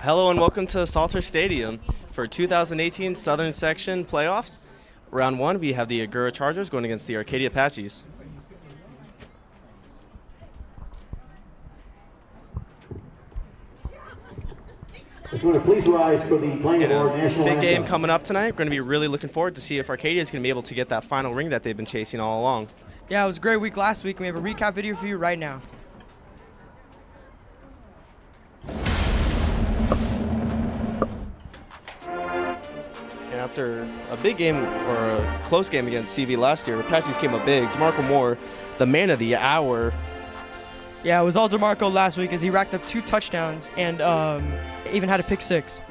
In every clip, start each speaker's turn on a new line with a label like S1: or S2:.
S1: Hello and welcome to Salter Stadium for 2018 Southern Section Playoffs. Round 1, we have the Agoura Chargers going against the Arcadia Apaches.
S2: Please rise for the playing board national
S1: big game
S2: anthem.
S1: coming up tonight. We're going to be really looking forward to see if Arcadia is going to be able to get that final ring that they've been chasing all along.
S3: Yeah, it was a great week last week, and we have a recap video for you right now.
S1: And after a big game, or a close game against CV last year, Apaches came up big. DeMarco Moore, the man of the hour.
S3: Yeah, it was all DeMarco last week as he racked up 2 touchdowns and even had a pick 6.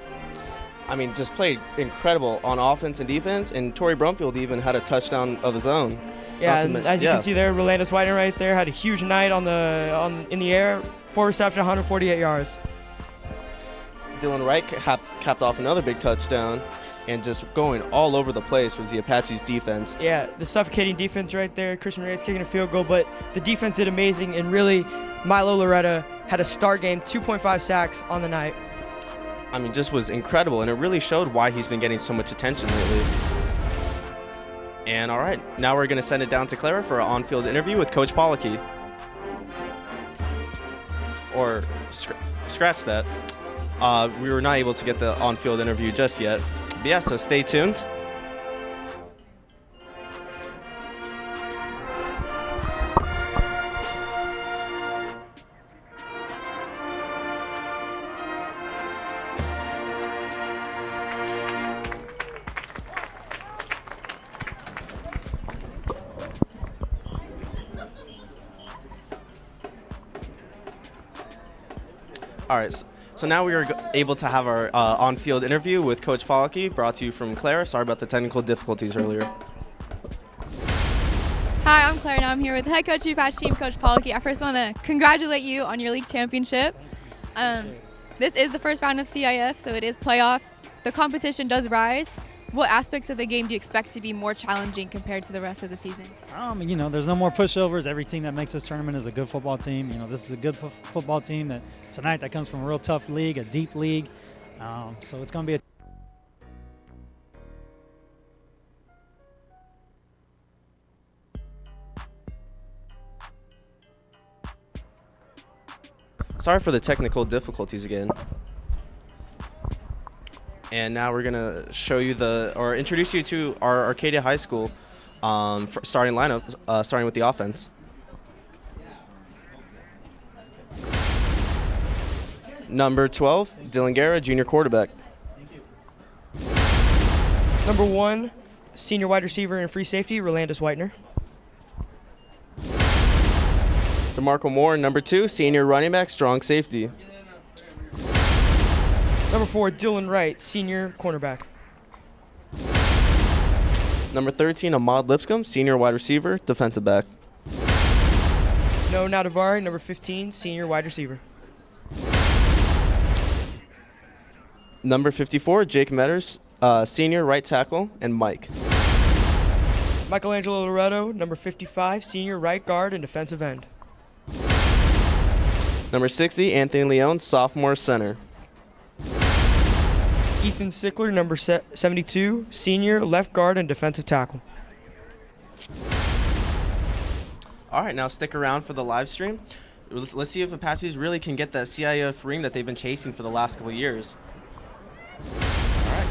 S1: I mean, just played incredible on offense and defense, and Torrey Brumfield even had a touchdown of his own.
S3: Yeah, and as you can see there, Rolandis Whitener right there had a huge night in the air, 4 receptions, 148 yards.
S1: Dylan Wright capped off another big touchdown, and just going all over the place was the Apaches defense.
S3: Yeah, the suffocating defense right there. Christian Reyes kicking a field goal, but the defense did amazing, and really, Milo Loretta had a star game, 2.5 sacks on the night.
S1: I mean, just was incredible, and it really showed why he's been getting so much attention lately. And all right, now we're going to send it down to Clara for an on-field interview with Coach Pollocky. Or scratch that. We were not able to get the on-field interview just yet. But yeah, so stay tuned. All right, so now we are able to have our on-field interview with Coach Pollocky, brought to you from Clara. Sorry about the technical difficulties earlier.
S4: Hi, I'm Claire, and I'm here with head coach of the Apache team, Coach Pollocky. I first want to congratulate you on your league championship. This is the first round of CIF, so it is playoffs. The competition does rise. What aspects of the game do you expect to be more challenging compared to the rest of the season?
S5: There's no more pushovers. Every team that makes this tournament is a good football team. This is a good football team that tonight that comes from a real tough league, a deep league. So it's going to be a
S1: Sorry for the technical difficulties again. And now we're gonna show you introduce you to our Arcadia High School starting lineup, starting with the offense. Number 12, Dylan Guerra, junior quarterback.
S3: Number 1, senior wide receiver and free safety, Rolandis Whitener.
S1: DeMarco Moore, number 2, senior running back, strong safety.
S3: Number 4, Dylan Wright, senior cornerback.
S1: Number 13, Ahmad Lipscomb, senior wide receiver, defensive back.
S3: No Nadavari, number 15, senior wide receiver.
S1: Number 54, Jake Metters, senior right tackle, and Mike.
S3: Michelangelo Loretto, number 55, senior right guard and defensive end.
S1: Number 60, Anthony Leone, sophomore center.
S3: Ethan Sickler, number 72, senior left guard and defensive tackle.
S1: All right, now stick around for the live stream. Let's see if Apaches really can get that CIF ring that they've been chasing for the last couple of years. All right.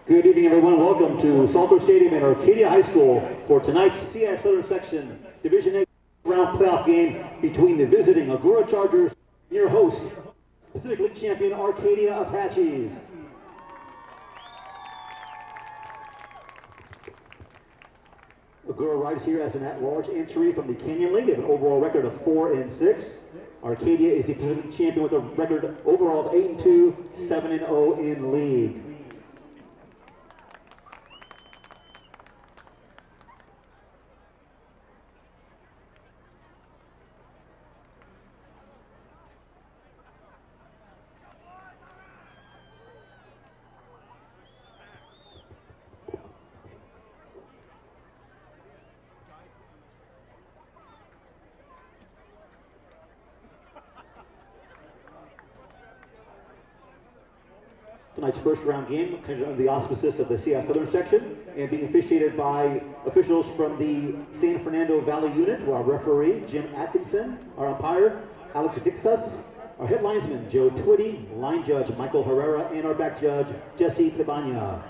S2: Good evening, everyone. Welcome to Salter Stadium at Arcadia High School for tonight's CIF Southern Section Division A round playoff game between the visiting Agoura Chargers and your host, Pacific League champion Arcadia Apaches. Agoura arrives here as an at-large entry from the Canyon League. They have an overall record of 4-6. Arcadia is the Pacific League champion with a record overall of 8-2, 7-0 in league. Tonight's first round game comes under the auspices of the CIF Southern Section and being officiated by officials from the San Fernando Valley unit, our referee, Jim Atkinson, our umpire, Alex Dixas, our head linesman, Joe Twitty, line judge, Michael Herrera, and our back judge, Jesse Tabania.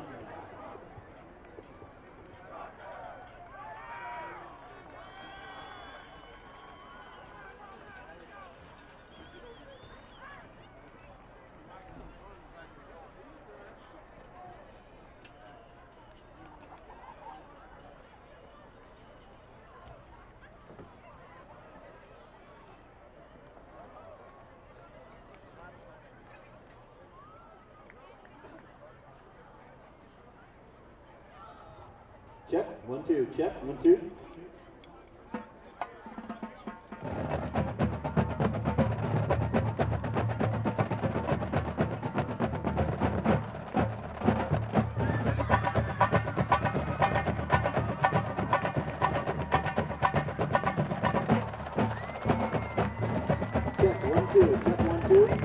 S2: Check, 1, 2, check, 1, 2. Check, 1, 2, check, 1, 2.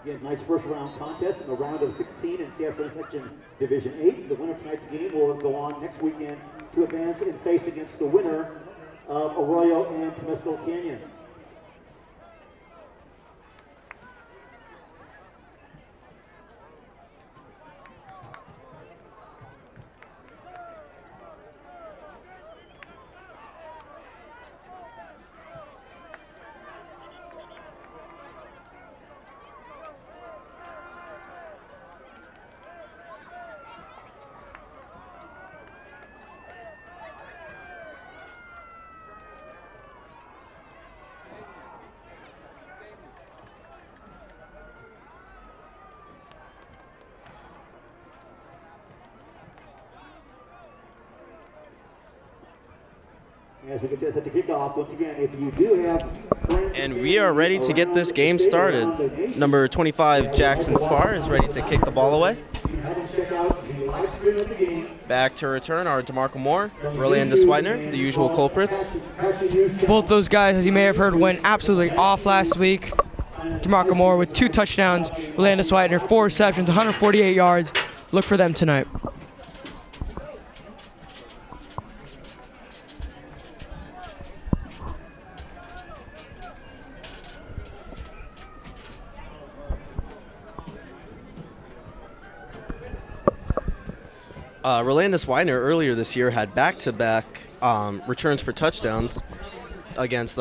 S2: Again, tonight's first round contest in the round of 16 in CIF Southern Section Division 8. The winner of tonight's game will go on next weekend to advance and face against the winner of Arroyo and Temescal Canyon. As we get set to kick off, once again, if you do have...
S1: And we are ready to get this game started. Number 25, Jackson Spar, is ready to kick the ball away. Back to return are DeMarco Moore, Rolandis Widener, the usual culprits.
S3: Both those guys, as you may have heard, went absolutely off last week. DeMarco Moore with 2 touchdowns, Rolandis Widener 4 receptions, 148 yards. Look for them tonight.
S1: Rolandis Widener earlier this year had back-to-back returns for touchdowns against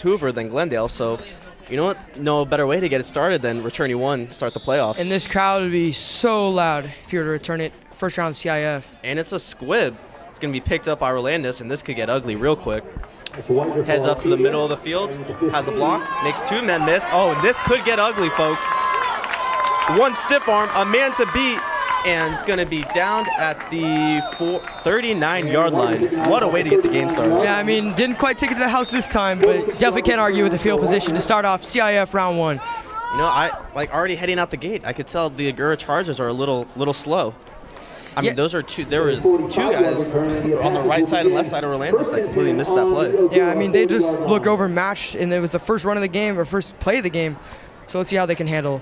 S1: Hoover than Glendale. So, you know what? No better way to get it started than returning one, start the playoffs.
S3: And this crowd would be so loud if you were to return it first round CIF.
S1: And it's a squib. It's going to be picked up by Rolandis, and this could get ugly real quick. Heads up to the middle of the field, has a block, makes 2 men miss. Oh, and this could get ugly, folks. One stiff arm, a man to beat, and it's going to be down at the 39-yard line. What a way to get the game started.
S3: Yeah, I mean, didn't quite take it to the house this time, but definitely can't argue with the field position to start off CIF round 1.
S1: You know, I like already heading out the gate. I could tell the Agoura Chargers are a little slow. I mean, those are two. There was two guys on the right side and left side of Orlandis that completely missed that play.
S3: Yeah, I mean, they just look overmatched, and it was the first run of the game or first play of the game. So let's see how they can handle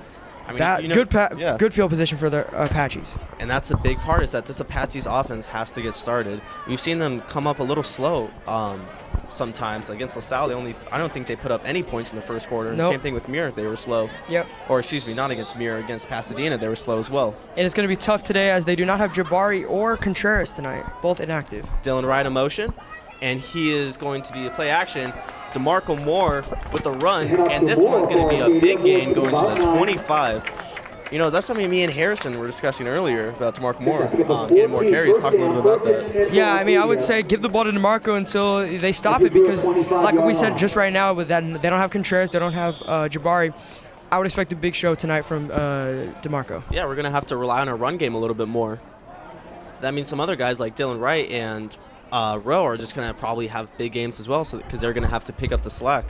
S3: that. Good field position for the Apaches.
S1: And that's a big part, is that this Apache's offense has to get started. We've seen them come up a little slow sometimes. Against LaSalle, I don't think they put up any points in the first quarter.
S3: Nope.
S1: Same thing with Muir, they were slow.
S3: Yep.
S1: Or excuse me, not against Muir, against Pasadena, they were slow as well.
S3: And it's going to be tough today as they do not have Jabari or Contreras tonight, both inactive.
S1: Dylan Wright in motion, and he is going to be a play action. DeMarco Moore with the run, and this one's going to be a big gain going to the 25. You know, that's something me and Harrison were discussing earlier about DeMarco Moore getting more carries. Talk a little bit about that.
S3: Yeah, I mean, I would say give the ball to DeMarco until they stop it, because like we said just right now, with that they don't have Contreras, they don't have Jabari. I would expect a big show tonight from DeMarco.
S1: Yeah, we're going to have to rely on our run game a little bit more. That means some other guys like Dylan Wright and Rowe are just going to probably have big games as well, because they're going to have to pick up the slack.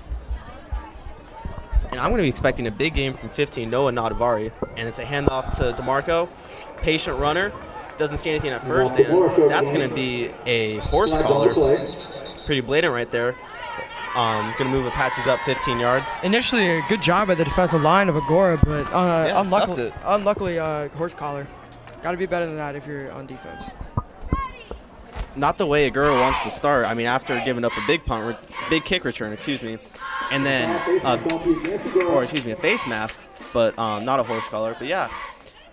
S1: And I'm going to be expecting a big game from 15, Noah Nadavari. And it's a handoff to DeMarco. Patient runner. Doesn't see anything at first, and that's going to be a horse collar. Pretty blatant right there. Going to move Apaches up 15 yards.
S3: Initially, a good job at the defensive line of Agoura, but unluckily horse collar. Got to be better than that if you're on defense.
S1: Not the way Agoura wants to start. I mean, after giving up a big kick return, and then, a face mask, but not a horse collar. But yeah,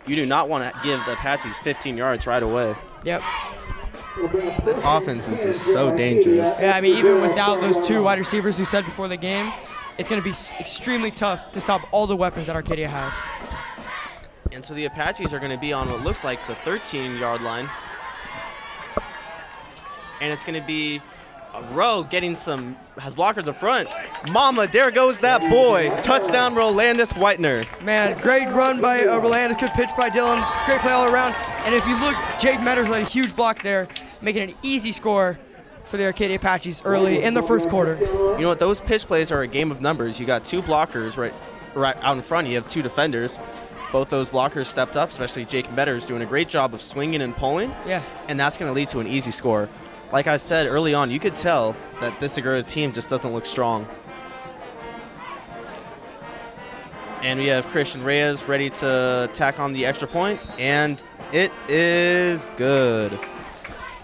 S1: you do not want to give the Apaches 15 yards right away.
S3: Yep.
S1: This offense is just so dangerous.
S3: Yeah, I mean, even without those two wide receivers who said before the game, it's going to be extremely tough to stop all the weapons that Arcadia has.
S1: And so the Apaches are going to be on what looks like the 13-yard line. And it's going to be Rowe getting has blockers up front. Mama, there goes that boy. Touchdown, Rolandis Whitener.
S3: Man, great run by Rolandis, good pitch by Dylan, great play all around. And if you look, Jake Metters led a huge block there, making an easy score for the Arcadia Apaches early in the first quarter.
S1: You know what, those pitch plays are a game of numbers. You got two blockers right out in front. You have two defenders. Both those blockers stepped up, especially Jake Metters doing a great job of swinging and pulling.
S3: Yeah. And
S1: that's going to lead to an easy score. Like I said early on, you could tell that this Agoura team just doesn't look strong. And we have Christian Reyes ready to tack on the extra point, and it is good.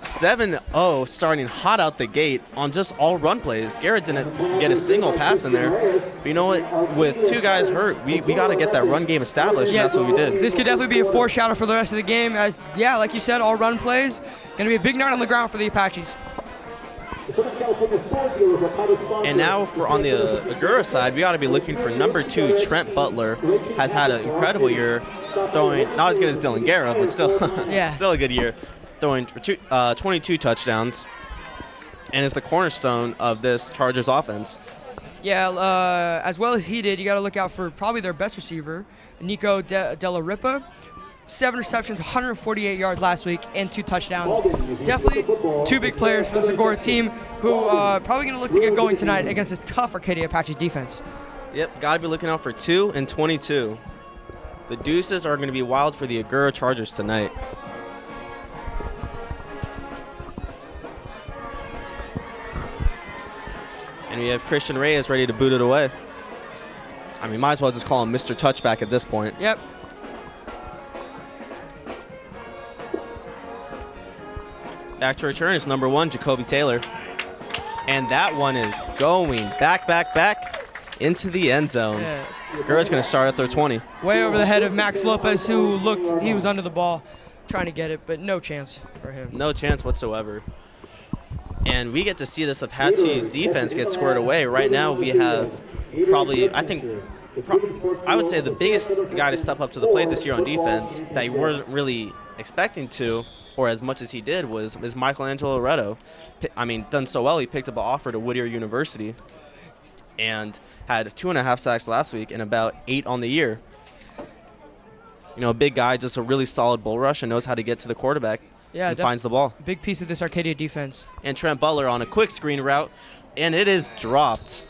S1: 7-0 starting hot out the gate on just all run plays. Garrett didn't get a single pass in there. But you know what? With two guys hurt, we got to get that run game established, and that's what we did.
S3: This could definitely be a foreshadow for the rest of the game as, yeah, like you said, all run plays. Going to be a big night on the ground for the Apaches.
S1: And now on the Agoura side, we got to be looking for number 2, Trent Butler. Has had an incredible year, throwing not as good as Dylan Guerra, but still, still a good year, throwing for 22 touchdowns, and is the cornerstone of this Chargers offense.
S3: Yeah, as well as he did, you got to look out for probably their best receiver, Nico Della Ripa. 7 receptions, 148 yards last week, and 2 touchdowns. Definitely 2 big players for the Agoura team who probably going to look to get going tonight against this tough Arcadia Apaches defense.
S1: Yep, got to be looking out for 2 and 22. The deuces are going to be wild for the Agoura Chargers tonight. And we have Christian Reyes ready to boot it away. I mean, might as well just call him Mr. Touchback at this point.
S3: Yep.
S1: Back to return is number 1, Jacoby Taylor. And that one is going back into the end zone. Yeah. Agoura's going to start at their 20.
S3: Way over the head of Max Lopez, who looked, he was under the ball trying to get it, but no chance for him.
S1: No chance whatsoever. And we get to see this Apache's defense get squared away. Right now we have probably, I would say the biggest guy to step up to the plate this year on defense that he wasn't really expecting to, or as much as he did, was Michelangelo Loretto. I mean, done so well, he picked up an offer to Whittier University and had 2.5 sacks last week and about 8 on the year. You know, a big guy, just a really solid bull rush and knows how to get to the quarterback and finds the ball.
S3: Big piece of this Arcadia defense.
S1: And Trent Butler on a quick screen route, and it is dropped.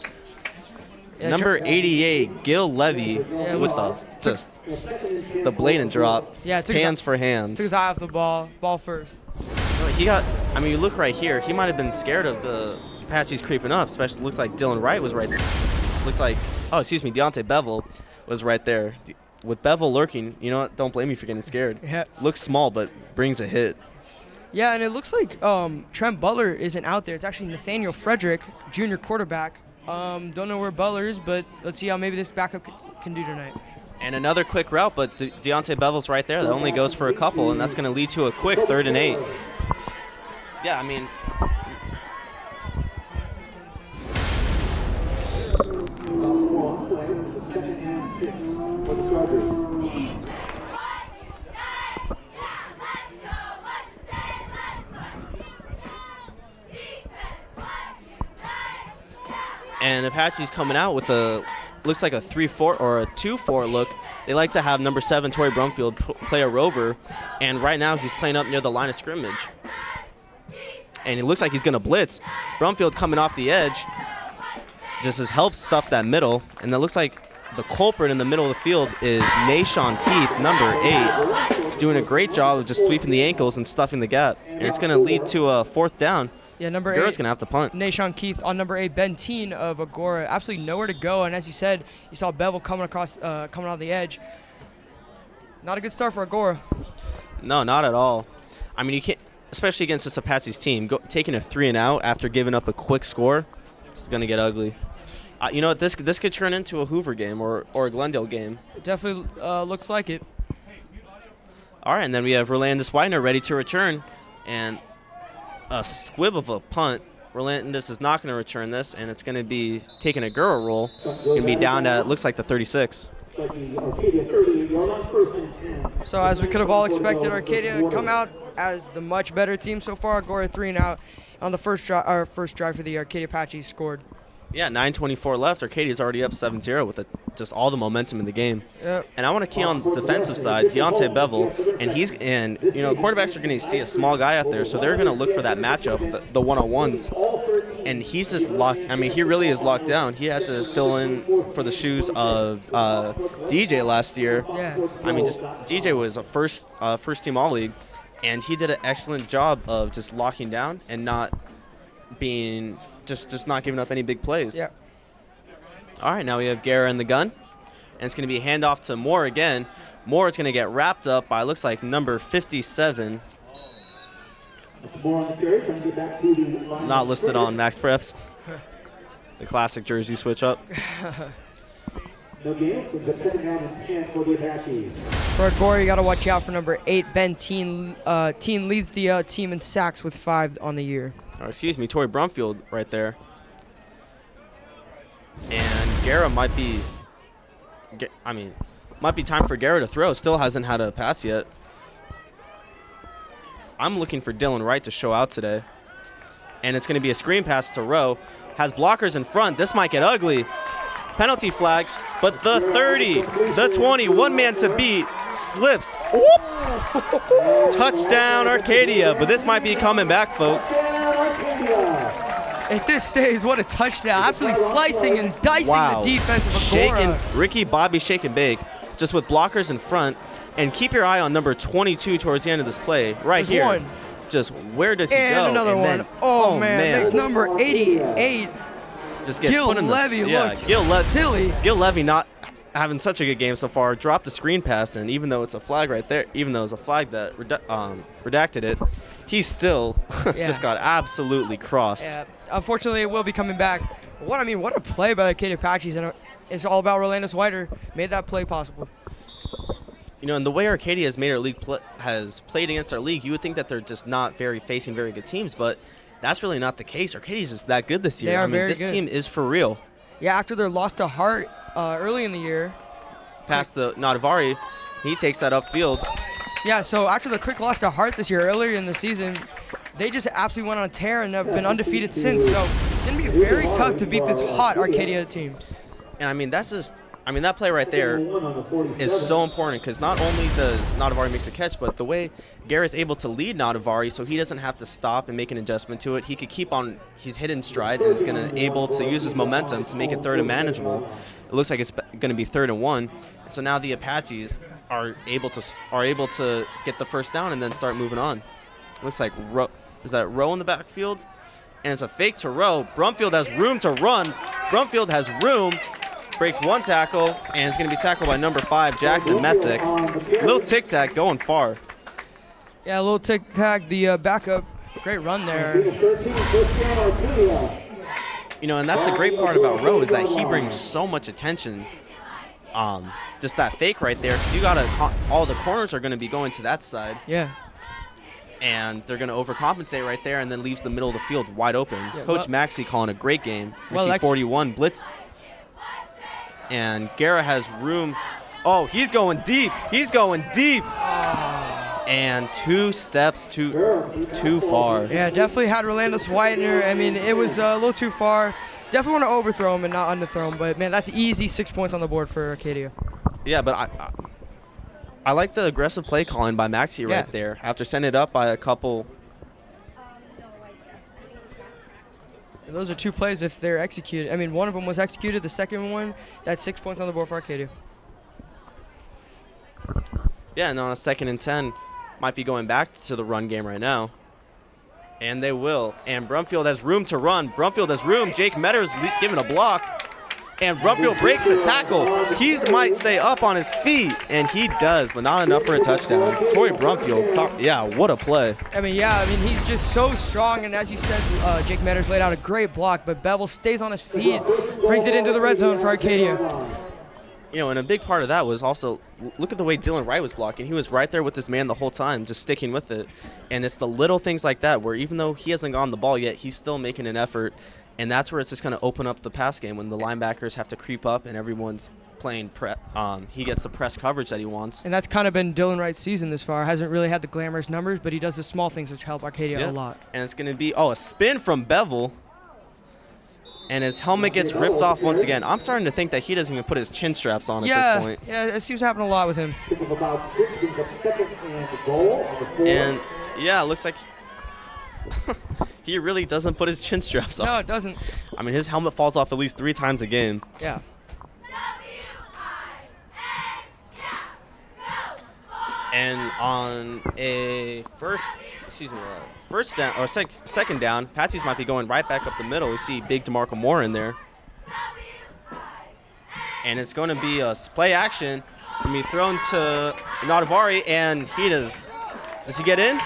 S1: Yeah, Number 88, Gil Levy, with a just the blatant drop.
S3: Yeah, it took
S1: hands for hands.
S3: Took his eye off the ball first.
S1: He got, I mean, you look right here, he might have been scared of the Apaches creeping up, especially looked like Dylan Wright was right there. Looked like, oh, excuse me, Deontay Bevel was right there. With Bevel lurking, you know what, don't blame me for getting scared.
S3: Yeah.
S1: Looks small, but brings a hit.
S3: Yeah, and it looks like Trent Butler isn't out there. It's actually Nathaniel Frederick, junior quarterback. Don't know where Butler is, but let's see how maybe this backup can do tonight.
S1: And another quick route, but Deontay Bevel's right there. That only goes for a couple, and that's going to lead to a quick 3rd and 8. Yeah, I mean, and Apache's coming out with looks like a 3-4 or a 2-4 look. They like to have number 7, Torrey Brumfield, play a rover, and right now he's playing up near the line of scrimmage. And it looks like he's going to blitz. Brumfield coming off the edge just has helped stuff that middle, and it looks like the culprit in the middle of the field is Nashawn Keith, number 8, doing a great job of just sweeping the ankles and stuffing the gap. And it's going to lead to a 4th down.
S3: Yeah, number 8.
S1: Agoura's going to have to punt.
S3: Nashawn Keith on number 8, Ben Teen of Agoura. Absolutely nowhere to go, and as you said, you saw Bevel coming out the edge. Not a good start for Agoura.
S1: No, not at all. I mean, you can't, especially against this Apache's team, taking a 3 and out after giving up a quick score, it's going to get ugly. You know what? This could turn into a Hoover game or a Glendale game.
S3: It definitely looks like it.
S1: All right, and then we have Rolandis Widener ready to return, and a squib of a punt. Rolandis is not going to return this, and it's going to be taking a Agoura roll. Going to be down at, looks like, the 36.
S3: So as we could have all expected, Arcadia come out as the much better team so far. Agoura 3 and out on the first drive for the Arcadia Apaches scored.
S1: Yeah, 9:24 left. Arcadia's already up 7-0 with just all the momentum in the game.
S3: Yep.
S1: And I want to key on the defensive side, Deontay Bevel, and you know, quarterbacks are going to see a small guy out there, so they're going to look for that matchup, the one-on-ones. And he's just locked. I mean, he really is locked down. He had to fill in for the shoes of DJ last year.
S3: Yeah.
S1: I mean, just DJ was a first-team All-League, and he did an excellent job of just locking down and not being just not giving up any big plays.
S3: Yeah.
S1: All right, now we have Guerra in the gun, and it's going to be a handoff to Moore again. Moore is going to get wrapped up by, looks like, number 57. Not listed on Max Preps. The classic jersey switch up.
S2: No game, so the 2nd down and 10 for the Apaches.
S3: For Agoura, you got to watch out for number 8, Ben Teen. Teen leads the team in sacks with 5 on the year.
S1: Or excuse me, Torrey Brumfield right there. And Guerra might be time for Guerra to throw. Still hasn't had a pass yet. I'm looking for Dylan Wright to show out today. And it's going to be a screen pass to Rowe. Has blockers in front. This might get ugly. Penalty flag. But the 30, the 20, one man to beat, slips. Whoop! Touchdown Arcadia. But this might be coming back, folks.
S3: At this stage, what a touchdown. Absolutely slicing and dicing the defense of Agoura.
S1: Ricky Bobby shake and bake, just with blockers in front. And keep your eye on number 22 towards the end of this play. Right here.
S3: One.
S1: Just where does he go?
S3: And another one.
S1: Then,
S3: oh, man. Makes number 88.
S1: Just gets
S3: Gil
S1: put in
S3: Levy looks silly.
S1: Gil Levy not having such a good game so far. Dropped the screen pass, and even though it's a flag right there, even though it's a flag that redacted it, he still just got absolutely crossed.
S3: Yeah. Unfortunately, it will be coming back. What a play by the Arcadia Apaches, and it's all about Rolandis Widener. Made that play possible.
S1: You know, and the way Arcadia has made our league has played against our league, you would think that they're just not facing very good teams, but that's really not the case. Arcadia's just that good this year.
S3: They are very
S1: this
S3: good.
S1: team is for real.
S3: Yeah, after their loss to Hart early in the year.
S1: Past the Nadavari, he takes that upfield.
S3: Yeah, so after the quick loss to Hart this year, earlier in the season, they just absolutely went on a tear and have been undefeated since. So it's going to be very tough to beat this hot Arcadia team.
S1: And I mean, that's just I mean, that play right there is so important because not only does Nadavari makes the catch, but the way Garrett's able to lead Nadavari so he doesn't have to stop and make an adjustment to it. He could keep on his hidden stride and is going to able to use his momentum to make it third and manageable. It looks like it's going to be 3rd and 1. And so now the Apaches are able to get the first down and then start moving on. Looks like is that Rowe in the backfield? And it's a fake to Rowe. Brumfield has room to run. Brumfield has room. Breaks one tackle, and it's going to be tackled by number 5, Jackson Messick. Little tic-tac going far.
S3: Yeah, a little tic-tac. The backup, great run there.
S1: You know, and that's the great part about Rowe is that he brings so much attention. Just that fake right there, because you got all the corners are going to be going to that side.
S3: Yeah.
S1: And they're going to overcompensate right there, and then leaves the middle of the field wide open.
S3: Yeah,
S1: Coach Maxey calling a great game.
S3: Well,
S1: RC 41 blitz. And Guerra has room. Oh, he's going deep. He's going deep. And 2 steps too far.
S3: Yeah, definitely had Rolando Whitener. I mean, it was a little too far. Definitely want to overthrow him and not underthrow him. But, man, that's easy 6 points on the board for Arcadia.
S1: Yeah, but I like the aggressive play calling by Maxey right there after sending it up by a couple.
S3: Those are 2 plays if they're executed. I mean, one of them was executed. The second one, that's 6 points on the board for Arcadia.
S1: Yeah, and on a 2nd and 10, might be going back to the run game right now. And they will. And Brumfield has room to run. Brumfield has room. Jake Metters giving a block. And Brumfield breaks the tackle. He might stay up on his feet, and he does, but not enough for a touchdown. Torrey Brumfield, yeah, what a play.
S3: I mean, he's just so strong, and as you said, Jake Metters laid out a great block, but Bevel stays on his feet, brings it into the red zone for Arcadia.
S1: You know, and a big part of that was also, look at the way Dylan Wright was blocking. He was right there with this man the whole time, just sticking with it. And it's the little things like that where even though he hasn't gotten the ball yet, he's still making an effort. And that's where it's just going to open up the pass game when the linebackers have to creep up and everyone's playing he gets the press coverage that he wants.
S3: And that's kind of been Dylan Wright's season this far. Hasn't really had the glamorous numbers, but he does the small things which help Arcadia a lot.
S1: And it's going to be, a spin from Bevel. And his helmet gets ripped off once again. I'm starting to think that he doesn't even put his chin straps on at this point.
S3: Yeah, it seems to happen a lot with him.
S1: And, yeah, it looks like he really doesn't put his chin straps on.
S3: No, it doesn't.
S1: I mean, his helmet falls off at least 3 times a game.
S3: Yeah.
S1: And on a second down, Apaches might be going right back up the middle. We see big DeMarco Moore in there. And it's going to be a play action. Going to be thrown to Nadavari, and he does. Does he get in?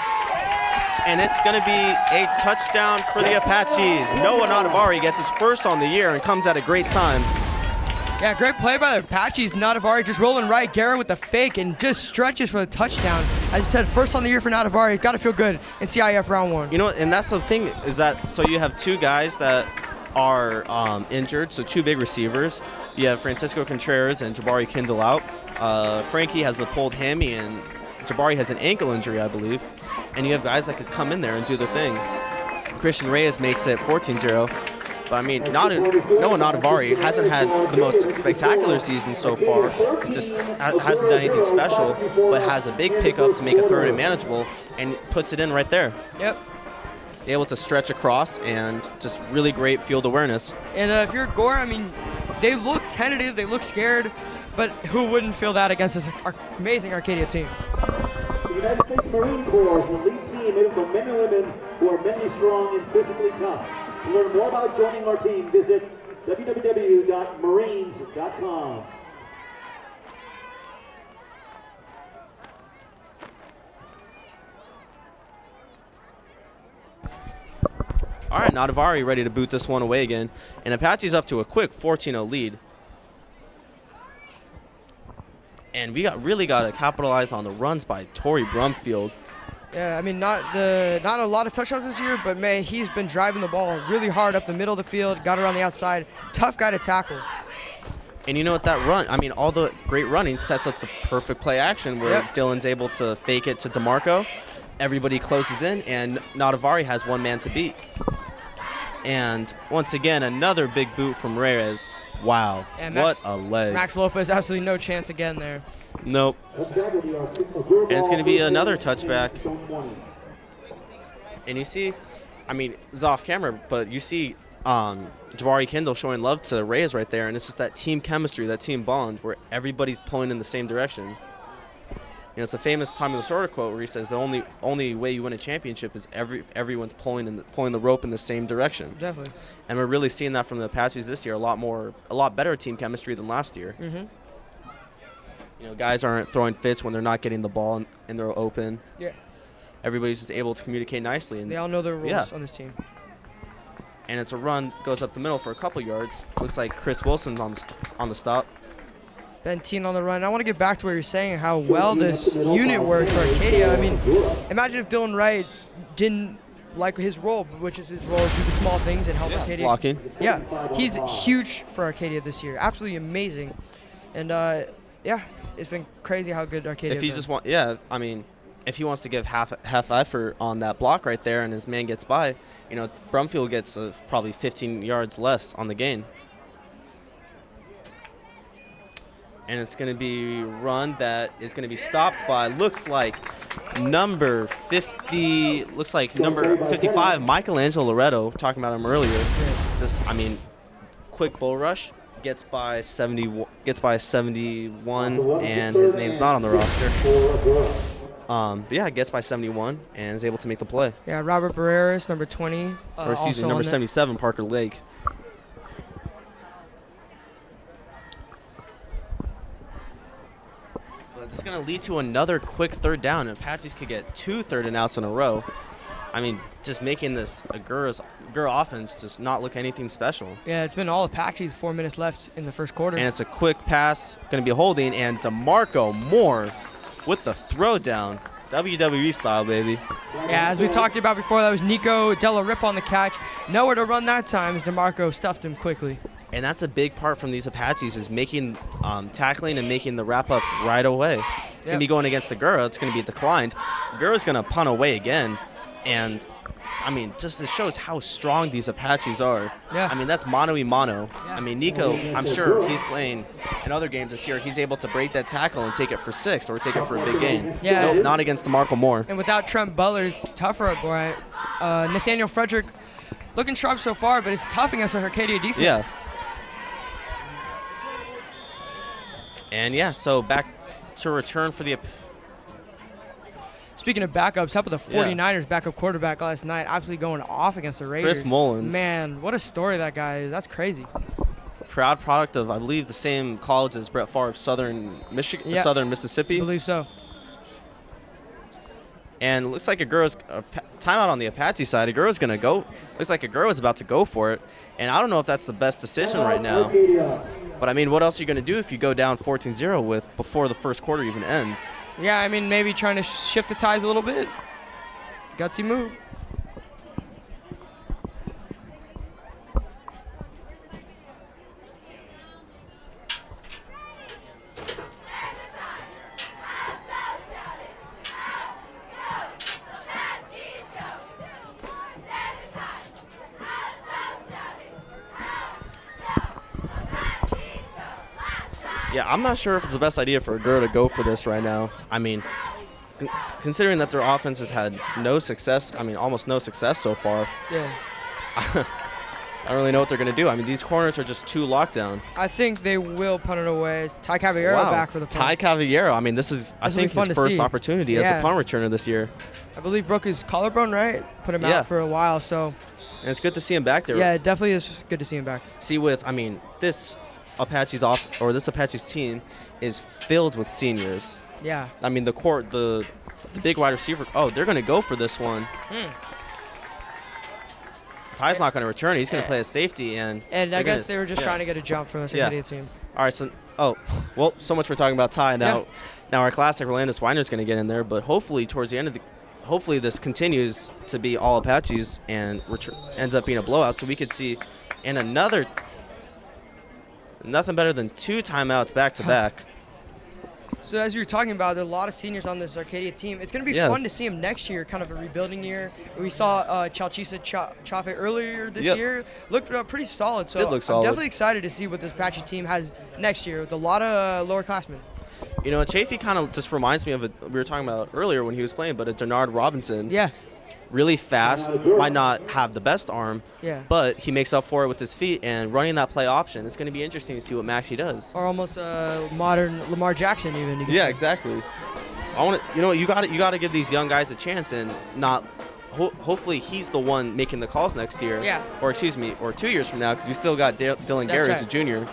S1: And it's going to be a touchdown for the Apaches. Noah Nadavari gets his first on the year and comes at a great time.
S3: Yeah, great play by the Apaches. Nadavari just rolling right. Garrett with the fake and just stretches for the touchdown. As I said, first on the year for Nadavari. Got to feel good in CIF round 1.
S1: You know, and that's the thing is that so you have 2 guys that are injured, so 2 big receivers. You have Francisco Contreras and Jabari Kindle out. Frankie has a pulled hammy, and Jabari has an ankle injury, I believe. And you have guys that could come in there and do their thing. Christian Reyes makes it 14-0. But, I mean, Noah Nadavari hasn't had the most spectacular season so far. Just hasn't done anything special, but has a big pickup to make a third and manageable and puts it in right there.
S3: Yep.
S1: Able to stretch across and just really great field awareness.
S3: And if you're Gore, I mean, they look tentative, they look scared, but who wouldn't feel that against this amazing Arcadia team?
S2: The United States Marine Corps is an elite team made up of men and women who are mentally strong and physically tough. To learn more about joining our team, visit www.marines.com.
S1: All right, Nadavari ready to boot this one away again. And Apache's up to a quick 14-0 lead. And we really got to capitalize on the runs by Torrey Brumfield.
S3: Yeah, I mean, not a lot of touchdowns this year, but man, he's been driving the ball really hard up the middle of the field, got around the outside. Tough guy to tackle.
S1: And you know what, that run, I mean, all the great running sets up the perfect play action where Dylan's able to fake it to DeMarco. Everybody closes in, and Nadavari has one man to beat. And once again, another big boot from Reyes. Wow.
S3: And
S1: What a leg.
S3: Max Lopez, absolutely no chance again there.
S1: Nope. And it's going to be another touchback. And you see, I mean, it's off camera, but you see Jabari Kendall showing love to Reyes right there, and it's just that team chemistry, that team bond, where everybody's pulling in the same direction. You know, it's a famous Tommy Lasorda quote where he says the only way you win a championship is everyone's pulling the rope in the same direction.
S3: Definitely.
S1: And we're really seeing that from the Apaches this year. A lot better team chemistry than last year.
S3: Mm-hmm.
S1: You know, guys aren't throwing fits when they're not getting the ball and they're open.
S3: Yeah.
S1: Everybody's just able to communicate nicely. And
S3: they all know their rules on this team.
S1: And it's a run, goes up the middle for a couple yards. Looks like Chris Wilson's on the stop.
S3: Ben Teen on the run. I want to get back to what you're saying, how well this unit works for Arcadia. I mean, imagine if Dylan Wright didn't like his role, which is his role to do the small things and help Arcadia.
S1: Blocking.
S3: Yeah, he's huge for Arcadia this year. Absolutely amazing. And, yeah, it's been crazy how good Arcadia
S1: If he
S3: has
S1: just
S3: been.
S1: I mean, if he wants to give half effort on that block right there and his man gets by, you know, Brumfield gets probably 15 yards less on the gain. And it's going to be a run that is going to be stopped by, looks like number 55, Michelangelo Loretto, talking about him earlier. Just, I mean, quick bull rush, gets by 71, and his name's not on the roster. But yeah, gets by 71 and is able to make the play.
S3: Yeah, Robert Barreras, number 20.
S1: Or excuse me, number 77, Parker Lake. This is going to lead to another quick third down, and Apaches could get 2 third and outs in a row. I mean, just making this Agoura offense just not look anything special.
S3: Yeah, it's been all Apaches, 4 minutes left in the first quarter.
S1: And it's a quick pass, going to be holding, and DeMarco Moore with the throw down. WWE style, baby.
S3: Yeah, as we talked about before, that was Nico Della Rip on the catch. Nowhere to run that time as DeMarco stuffed him quickly.
S1: And that's a big part from these Apaches is making tackling and making the wrap-up right away. It's going to be going against Agoura. It's going to be declined. Agoura's going to punt away again. And, I mean, just it shows how strong these Apaches are.
S3: Yeah.
S1: I mean, that's mano-y-mano.
S3: Yeah.
S1: I mean, Nico, I'm sure he's playing in other games this year. He's able to break that tackle and take it for 6 or take it for a big gain.
S3: Yeah.
S1: Nope, not against DeMarco Moore.
S3: And without Trent Butler, it's tougher at Agoura. Nathaniel Frederick looking sharp so far, but it's tough against the Arcadia defense.
S1: Yeah. And, yeah, so back to return for the
S3: Speaking of backups, how about the 49ers backup quarterback last night absolutely going off against the Raiders?
S1: Chris Mullins.
S3: Man, what a story that guy is. That's crazy.
S1: Proud product of, I believe, the same college as Brett Favre, Southern Mississippi.
S3: I believe so.
S1: And it looks like Agoura's timeout on the Apache side. Agoura's going to go. Looks like Agoura's about to go for it. And I don't know if that's the best decision right now. But, I mean, what else are you going to do if you go down 14-0 before the first quarter even ends?
S3: Yeah, I mean, maybe trying to shift the ties a little bit. Gutsy move.
S1: Yeah, I'm not sure if it's the best idea for Agoura to go for this right now. I mean, considering that their offense has had no success, I mean, almost no success so far.
S3: Yeah.
S1: I don't really know what they're going to do. I mean, these corners are just too locked down.
S3: I think they will punt it away. Ty Caballero back for the punt.
S1: Ty Caballero. I mean, this is, I think, his first opportunity as a punt returner this year.
S3: I believe broke his collarbone, right? Put him out for a while, so.
S1: And it's good to see him back there.
S3: Yeah, it definitely is good to see him back.
S1: See, this Apache's team is filled with seniors.
S3: Yeah.
S1: I mean, the big wide receiver. Oh, they're going to go for this one. Ty's not going to return. He's going to play a safety, and
S3: I guess they were just trying to get a jump from the Arcadia team.
S1: All right, so so much for talking about Ty. Now our classic Rolandis Weiner's going to get in there, but hopefully towards the end of hopefully this continues to be all Apaches and ends up being a blowout, so we could see nothing better than 2 timeouts back to back.
S3: So as you were talking about, there are a lot of seniors on this Arcadia team. It's going to be fun to see them next year, kind of a rebuilding year. We saw Chalchisa Chafe earlier this year. Looked pretty solid. So
S1: Did look solid.
S3: I'm definitely excited to see what this Apache team has next year with a lot of lower classmen.
S1: You know, Chafee kind of just reminds me of we were talking about earlier when he was playing, but a Denard Robinson.
S3: Yeah.
S1: Really fast, might not have the best arm, but he makes up for it with his feet, and running that play option, it's going to be interesting to see what Maxie does.
S3: Or almost a modern Lamar Jackson, even.
S1: Yeah, exactly. You got to give these young guys a chance, and not. Hopefully, he's the one making the calls next year.
S3: Yeah.
S1: Or 2 years from now, because we still got Dylan Garrett as a junior.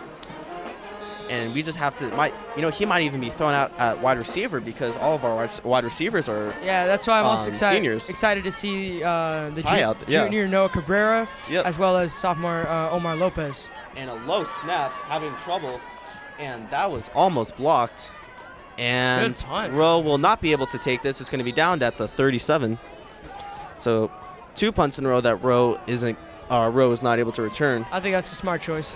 S1: And we just have to, he might even be thrown out at wide receiver because all of our wide receivers are
S3: that's why I'm also
S1: seniors.
S3: Excited to see the junior Noah Cabrera as well as sophomore Omar Lopez.
S1: And a low snap, having trouble, and that was almost blocked. And Rowe will not be able to take this. It's going to be downed at the 37. So 2 punts in a row that Rowe is not able to return.
S3: I think that's a smart choice.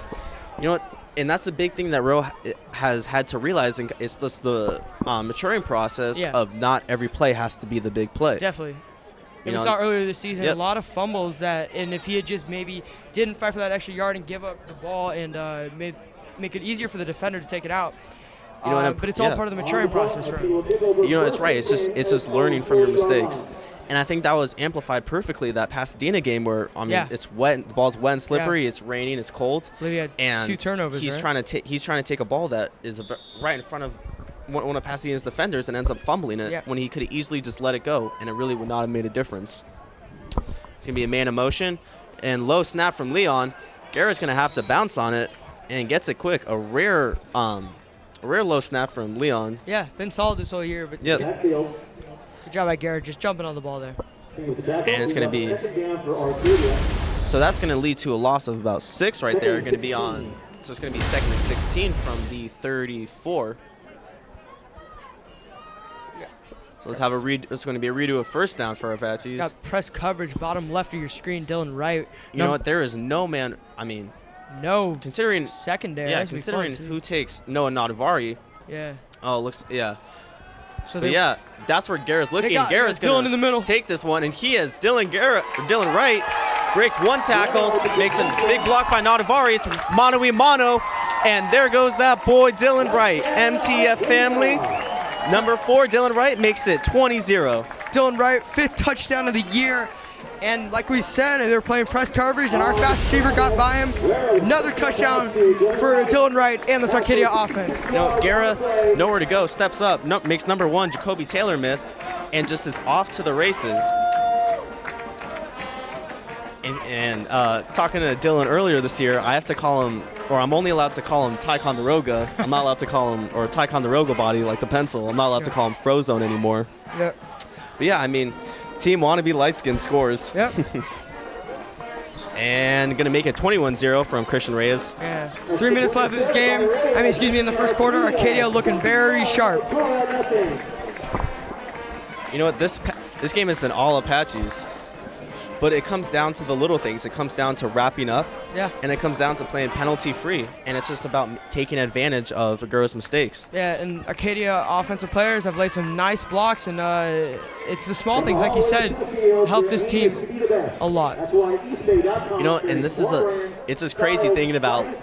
S1: You know what? And that's the big thing that Rowe has had to realize, and it's just the maturing process of not every play has to be the big play.
S3: Definitely. We saw earlier this season a lot of fumbles and if he had just maybe didn't fight for that extra yard and give up the ball and make it easier for the defender to take it out. But it's all part of the maturing process for him.
S1: It's right. It's just learning from your mistakes. And I think that was amplified perfectly that Pasadena game where it's wet, the ball's wet and slippery, it's raining, it's cold,
S3: and 2 turnovers.
S1: He's trying to take a ball that is right in front of one of Pasadena's defenders and ends up fumbling it when he could have easily just let it go, and it really would not have made a difference. It's gonna be a man in motion, and low snap from Leon. Garrett's gonna have to bounce on it and gets it quick. A rare low snap from Leon.
S3: Yeah, been solid this whole year, but good job by Garrett, just jumping on the ball there.
S1: And it's going to be, so that's going to lead to a loss of about 6 right there. Going to be on, so it's going to be 2nd and 16 from the 34. So let's have it's going to be a redo of first down for Apaches.
S3: Got press coverage, bottom left of your screen, Dylan Wright.
S1: You know what? There is no man.
S3: No.
S1: Considering
S3: secondary.
S1: Yeah, considering who takes Noah Nadavari.
S3: Yeah.
S1: Oh, So that's where Garrett's looking.
S3: Garrett's Dylan in the middle.
S1: Take this one, and he has Dylan Wright breaks 1 tackle, makes a big block by Nadavari. It's mano-a-mano, and there goes that boy Dylan Wright. MTF family. Number 4, Dylan Wright makes it 20-0.
S3: Dylan Wright, 5th touchdown of the year. And like we said, they were playing press coverage, and our fast receiver got by him. Another touchdown for Dylan Wright and the Arcadia offense.
S1: Guerra, nowhere to go, steps up, makes number 1, Jacoby Taylor, miss, and just is off to the races. And talking to Dylan earlier this year, I have to call him, or I'm only allowed to call him Ticonderoga. I'm not allowed to call him, or Ticonderoga body like the pencil. I'm not allowed to call him Frozone anymore.
S3: Yeah.
S1: But yeah, Team wannabe light-skin scores.
S3: Yep.
S1: And going to make it 21-0 from Christian Reyes.
S3: Yeah. 3 minutes left in this game. In the first quarter, Arcadia looking very sharp.
S1: You know what? This game has been all Apaches. But it comes down to the little things. It comes down to wrapping up.
S3: Yeah.
S1: And it comes down to playing penalty-free. And it's just about taking advantage of Agoura's mistakes.
S3: Yeah, and Arcadia offensive players have laid some nice blocks, and it's the small things, like you said, help this team a lot.
S1: And this is it's this crazy thinking about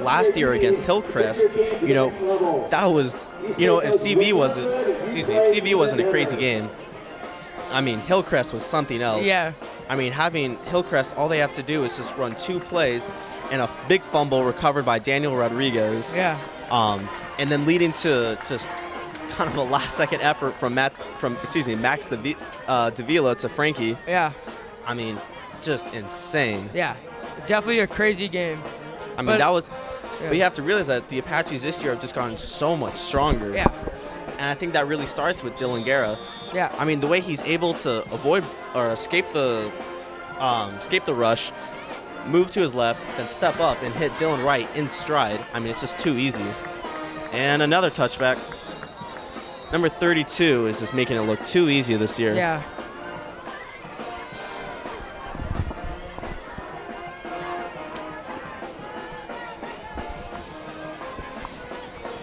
S1: last year against Hillcrest. That was, if CV wasn't a crazy game, Hillcrest was something else.
S3: Yeah.
S1: Having Hillcrest, all they have to do is just run 2 plays and a big fumble recovered by Daniel Rodriguez.
S3: Yeah.
S1: And then leading to just kind of a last-second effort from Max Davila to Frankie.
S3: Yeah.
S1: Just insane.
S3: Yeah. Definitely a crazy game.
S1: But you have to realize that the Apaches this year have just gotten so much stronger.
S3: Yeah.
S1: And I think that really starts with Dylan Guerra.
S3: Yeah.
S1: The way he's able to avoid or escape the rush, move to his left, then step up and hit Dylan Wright in stride. It's just too easy. And another touchback. Number 32 is just making it look too easy this year.
S3: Yeah.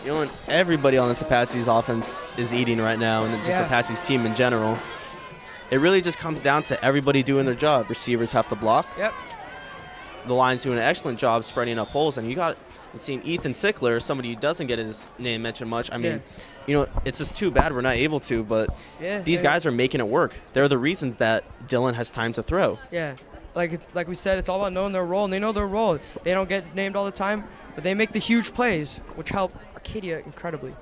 S1: You know, and everybody on this Apache's offense is eating right now, and just Apache's team in general. It really just comes down to everybody doing their job. Receivers have to block.
S3: Yep.
S1: The line's doing an excellent job spreading up holes, and you've seen Ethan Sickler, somebody who doesn't get his name mentioned much. I mean, you know, it's just too bad we're not able to, but these guys are making it work. They're the reasons that Dylan has time to throw.
S3: Yeah. Like we said, it's all about knowing their role, and they know their role. They don't get named all the time, but they make the huge plays, which help Arcadia incredibly.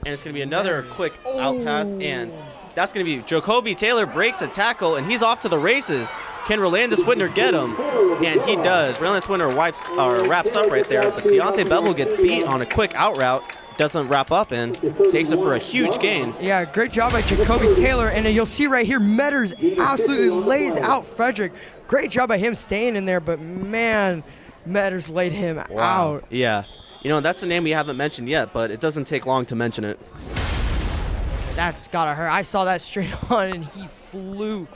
S1: And it's going to be another quick out pass, and that's going to be Jacoby Taylor breaks a tackle, and he's off to the races. Can Rolandis Whitner get him? And he does. Rolandis Whitner wraps up right there, but Deontay Bevel gets beat on a quick out route, doesn't wrap up, and takes it for a huge gain.
S3: Yeah, great job by Jacoby Taylor, and you'll see right here, Metters absolutely lays out Frederick. Great job by him staying in there, but man, Metters laid him out.
S1: Yeah. You know, that's the name we haven't mentioned yet, but it doesn't take long to mention it.
S3: That's gotta hurt. I saw that straight on, and he flew.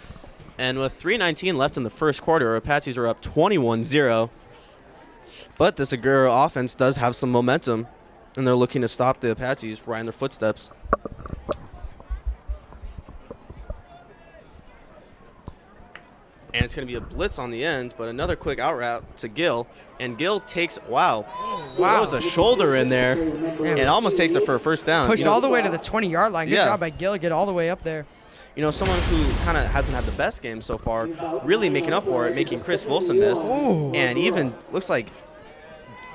S1: And with 3:19 left in the first quarter, Apaches are up 21-0. But this Agoura offense does have some momentum, and they're looking to stop the Apaches right in their footsteps. And it's going to be a blitz on the end, but another quick out route to Gill. And Gill takes, throws a shoulder in there and almost takes it for a first down.
S3: Pushed all the way to the 20-yard line. Good job by Gill, get all the way up there.
S1: You know, someone who kind of hasn't had the best game so far, really making up for it, making Chris Wilson miss.
S3: Ooh.
S1: And even looks like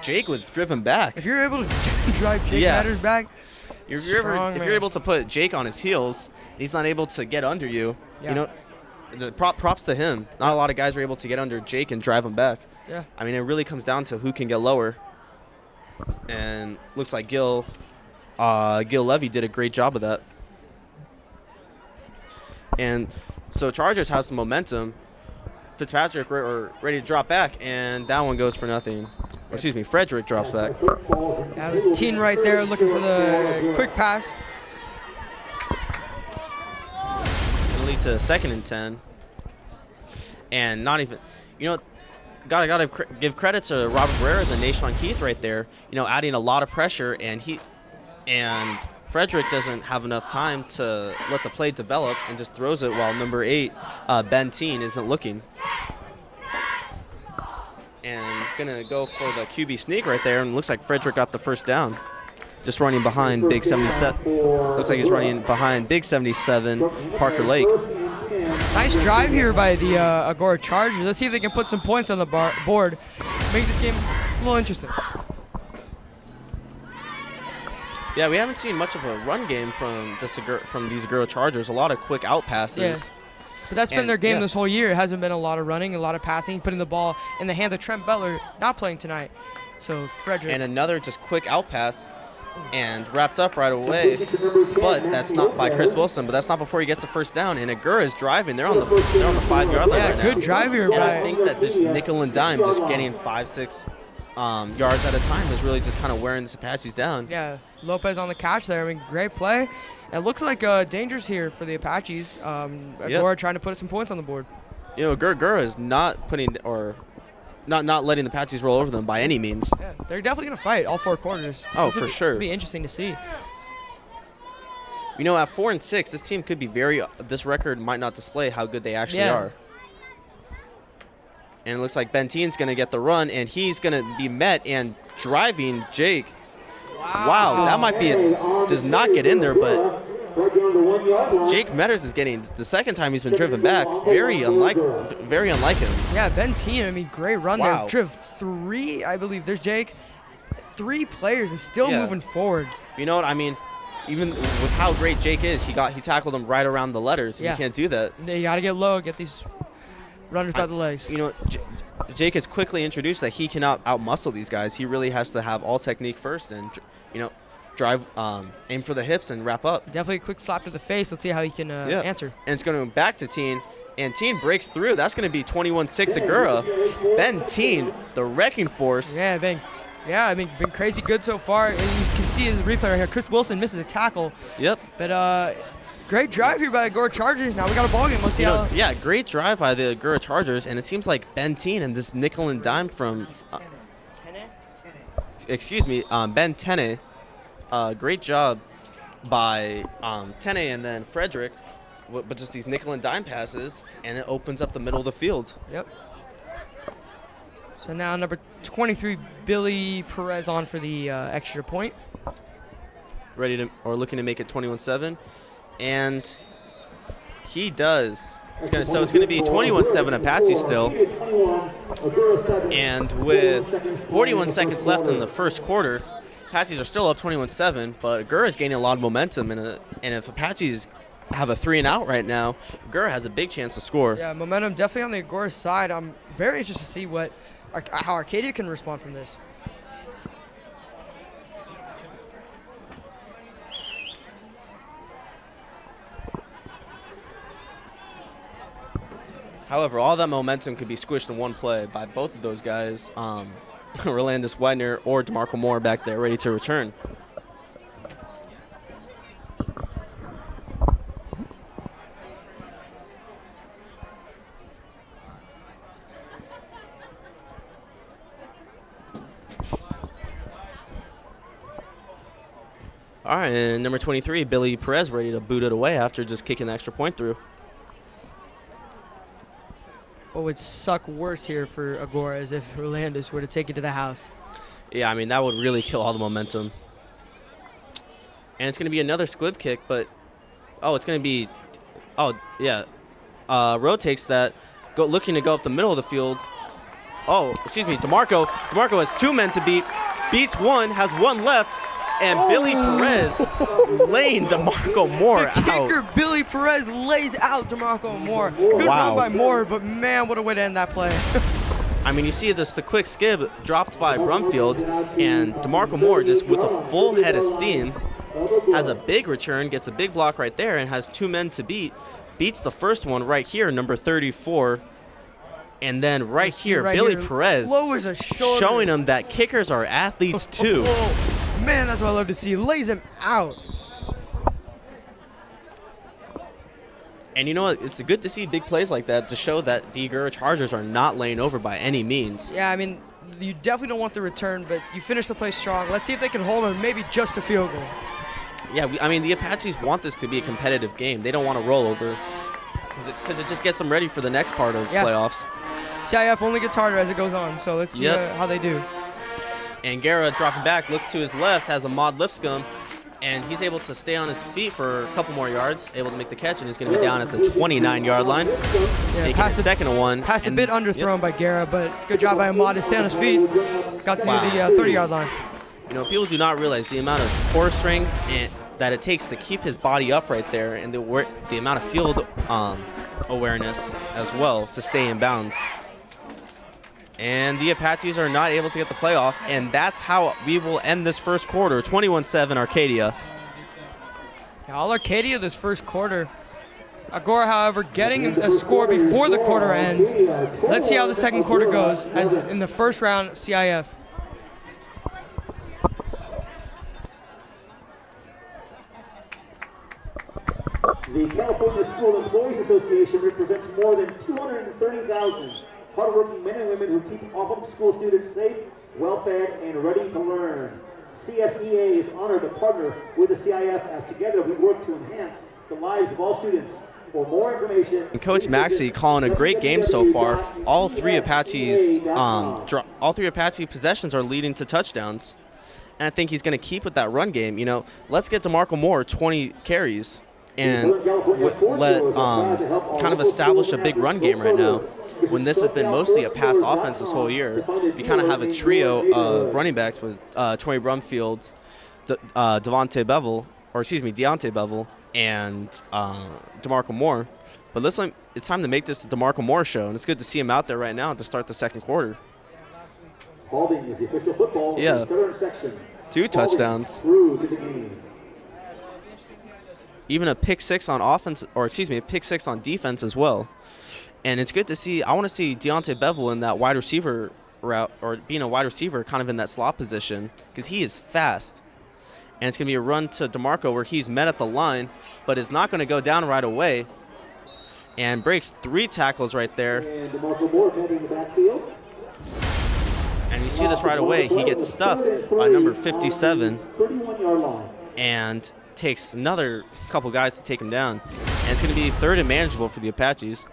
S1: Jake was driven back.
S3: If you're able to drive Jake Metters back,
S1: if you're able to put Jake on his heels, he's not able to get under you. You know, the props to him. Not a lot of guys are able to get under Jake and drive him back.
S3: Yeah.
S1: I mean, it really comes down to who can get lower. And looks like Gil Levy did a great job of that. And so Chargers have some momentum. Fitzpatrick are ready to drop back, and that one goes for nothing. Or, excuse me, Frederick drops back.
S3: That was Teen right there looking for the quick pass.
S1: It'll lead to 2nd and 10. And not even, you know, gotta give credit to Robert Barreras and Nashawn Keith right there. You know, adding a lot of pressure, and Frederick doesn't have enough time to let the play develop and just throws it while number 8, Ben Teen, isn't looking. And gonna go for the QB sneak right there, and looks like Frederick got the first down. Just running behind Big 77. Looks like he's running behind Big 77, Parker Lake.
S3: Nice drive here by the Agoura Chargers. Let's see if they can put some points on the board. Make this game a little interesting.
S1: Yeah, we haven't seen much of a run game from these Agoura Chargers. A lot of quick out passes.
S3: Yeah. But that's been their game this whole year. It hasn't been a lot of running, a lot of passing, putting the ball in the hands of Trent Butler, not playing tonight. So Frederick.
S1: And another just quick out pass and wrapped up right away. But that's not by Chris Wilson, but that's not before he gets a first down. And Agoura is driving. They're on the 5-yard line right now.
S3: Good drive here.
S1: And I think that this nickel and dime, just getting 5-6 yards at a time, is really just kind of wearing the Apaches down.
S3: Yeah, Lopez on the catch there. I mean, great play. It looks like dangerous here for the Apaches. Agoura trying to put some points on the board.
S1: You know, Agoura is not putting not letting the Apaches roll over them by any means.
S3: Yeah, they're definitely going to fight all 4 quarters.
S1: Oh, for sure.
S3: It'll be interesting to see.
S1: You know, at 4-6, this team could be this record might not display how good they actually are. And it looks like Ben Teen's going to get the run, and he's going to be met and driving Jake. Wow, that might be does not get in there, but Jake Metters is getting the second time he's been driven back. Very unlike him.
S3: Yeah, Ben Teen, I mean, great run there. Driv 3, I believe. There's Jake. 3 players and still moving forward.
S1: You know what I mean? Even with how great Jake is, he tackled him right around the letters. And you can't do that.
S3: You got to get low, get these runners by the legs.
S1: You know, Jake has quickly introduced that he cannot outmuscle these guys. He really has to have all technique first and, you know, drive, aim for the hips and wrap up.
S3: Definitely a quick slap to the face. Let's see how he can answer.
S1: And it's going to go back to Teen, and Teen breaks through. That's going to be 21-6 Agoura. Ben Teen, the wrecking force.
S3: Yeah, been crazy good so far. And you can see in the replay right here, Chris Wilson misses a tackle.
S1: Yep.
S3: But great drive here by the Agoura Chargers. Now we got a ball game. Let's see how.
S1: Yeah, great drive by the Agoura Chargers, and it seems like Ben Teen and this nickel and dime from Ben Tene. Great job by Tene and then Frederick, but just these nickel and dime passes, and it opens up the middle of the field.
S3: Yep. So now number 23, Billy Perez on for the extra point.
S1: Looking to make it 21-7, and he does. It's going to be 21-7 Apache still, and with 41 seconds left in the first quarter, Apaches are still up 21-7, but Agoura is gaining a lot of momentum, and if Apaches have a 3-and-out right now, Agoura has a big chance to score.
S3: Yeah, momentum definitely on the Agoura side. I'm very interested to see how Arcadia can respond from this.
S1: However, all that momentum could be squished in one play by both of those guys, Rolandis Widener or DeMarco Moore back there ready to return. All right, and number 23, Billy Perez, ready to boot it away after just kicking the extra point through.
S3: What would suck worse here for Agoura is if Rolandis were to take it to the house.
S1: Yeah, I mean, that would really kill all the momentum. And it's going to be another squib kick, but, it's going to be, Rowe takes that, looking to go up the middle of the field. DeMarco. DeMarco has 2 men to beat, beats 1, has 1 left, and Billy Perez laying DeMarco Moore out.
S3: The kicker, Billy Perez, lays out DeMarco Moore. Good run by Moore, but man, what a way to end that play.
S1: I mean, you see the quick skib dropped by Brumfield, and DeMarco Moore just with a full head of steam has a big return, gets a big block right there, and has 2 men to beat. Beats the first one right here, number 34. And then right here, Billy Perez
S3: lowers a shoulder,
S1: showing him that kickers are athletes too.
S3: Man, that's what I love to see. Lays him out.
S1: And you know what? It's good to see big plays like that to show that the Agoura Chargers are not laying over by any means.
S3: Yeah, I mean, you definitely don't want the return, but you finish the play strong. Let's see if they can hold him, maybe just a field goal.
S1: Yeah, the Apaches want this to be a competitive game. They don't want to roll over because it just gets them ready for the next part of playoffs.
S3: CIF only gets harder as it goes on, so let's see how they do.
S1: And Agoura dropping back, look to his left, has a Maud Lipscomb, and he's able to stay on his feet for a couple more yards, able to make the catch, and he's going to be down at the 29-yard line.
S3: Yeah,
S1: pass a second and 1.
S3: Pass a bit underthrown by Agoura, but good job by Ahmad to stay on his feet. Got to the 30-yard line.
S1: You know, people do not realize the amount of core strength that it takes to keep his body up right there, and the amount of field awareness as well to stay in bounds. And the Apaches are not able to get the playoff, and that's how we will end this first quarter, 21-7 Arcadia.
S3: Yeah, all Arcadia this first quarter. Agoura, however, getting a score before the quarter ends. Let's see how the second quarter goes as in the first round of CIF.
S2: The California School Employees Association represents more than 230,000 hardworking men and women who keep public school students safe, well-fed, and ready to learn. CSEA is honored to partner with the CIF as together we work to enhance the lives of all students. For more information,
S1: Coach Maxey calling a great game so far. All three Apache possessions are leading to touchdowns, and I think he's going to keep with that run game. You know, let's get DeMarco Moore 20 carries and let kind of establish a big run game right now. When this has been mostly a pass offense this whole year, we kind of have a trio of running backs with Tory Brumfield, Deontay Bevel, and DeMarco Moore. But it's time to make this the DeMarco Moore show, and it's good to see him out there right now to start the second quarter.
S2: Holding is the official football in the third section.
S1: 2 touchdowns. Even a pick six on offense, a pick six on defense as well. And it's good to see. I want to see Deontay Bevel in that wide receiver route, or being a wide receiver kind of in that slot position, because he is fast. And it's going to be a run to DeMarco where he's met at the line, but is not going to go down right away. And breaks 3 tackles right there.
S2: And DeMarco Moore heading in the backfield.
S1: And you see this right away. He gets stuffed by number 57
S2: 31-yard line.
S1: and takes another couple guys to take him down. And it's going to be third and manageable for the Apaches.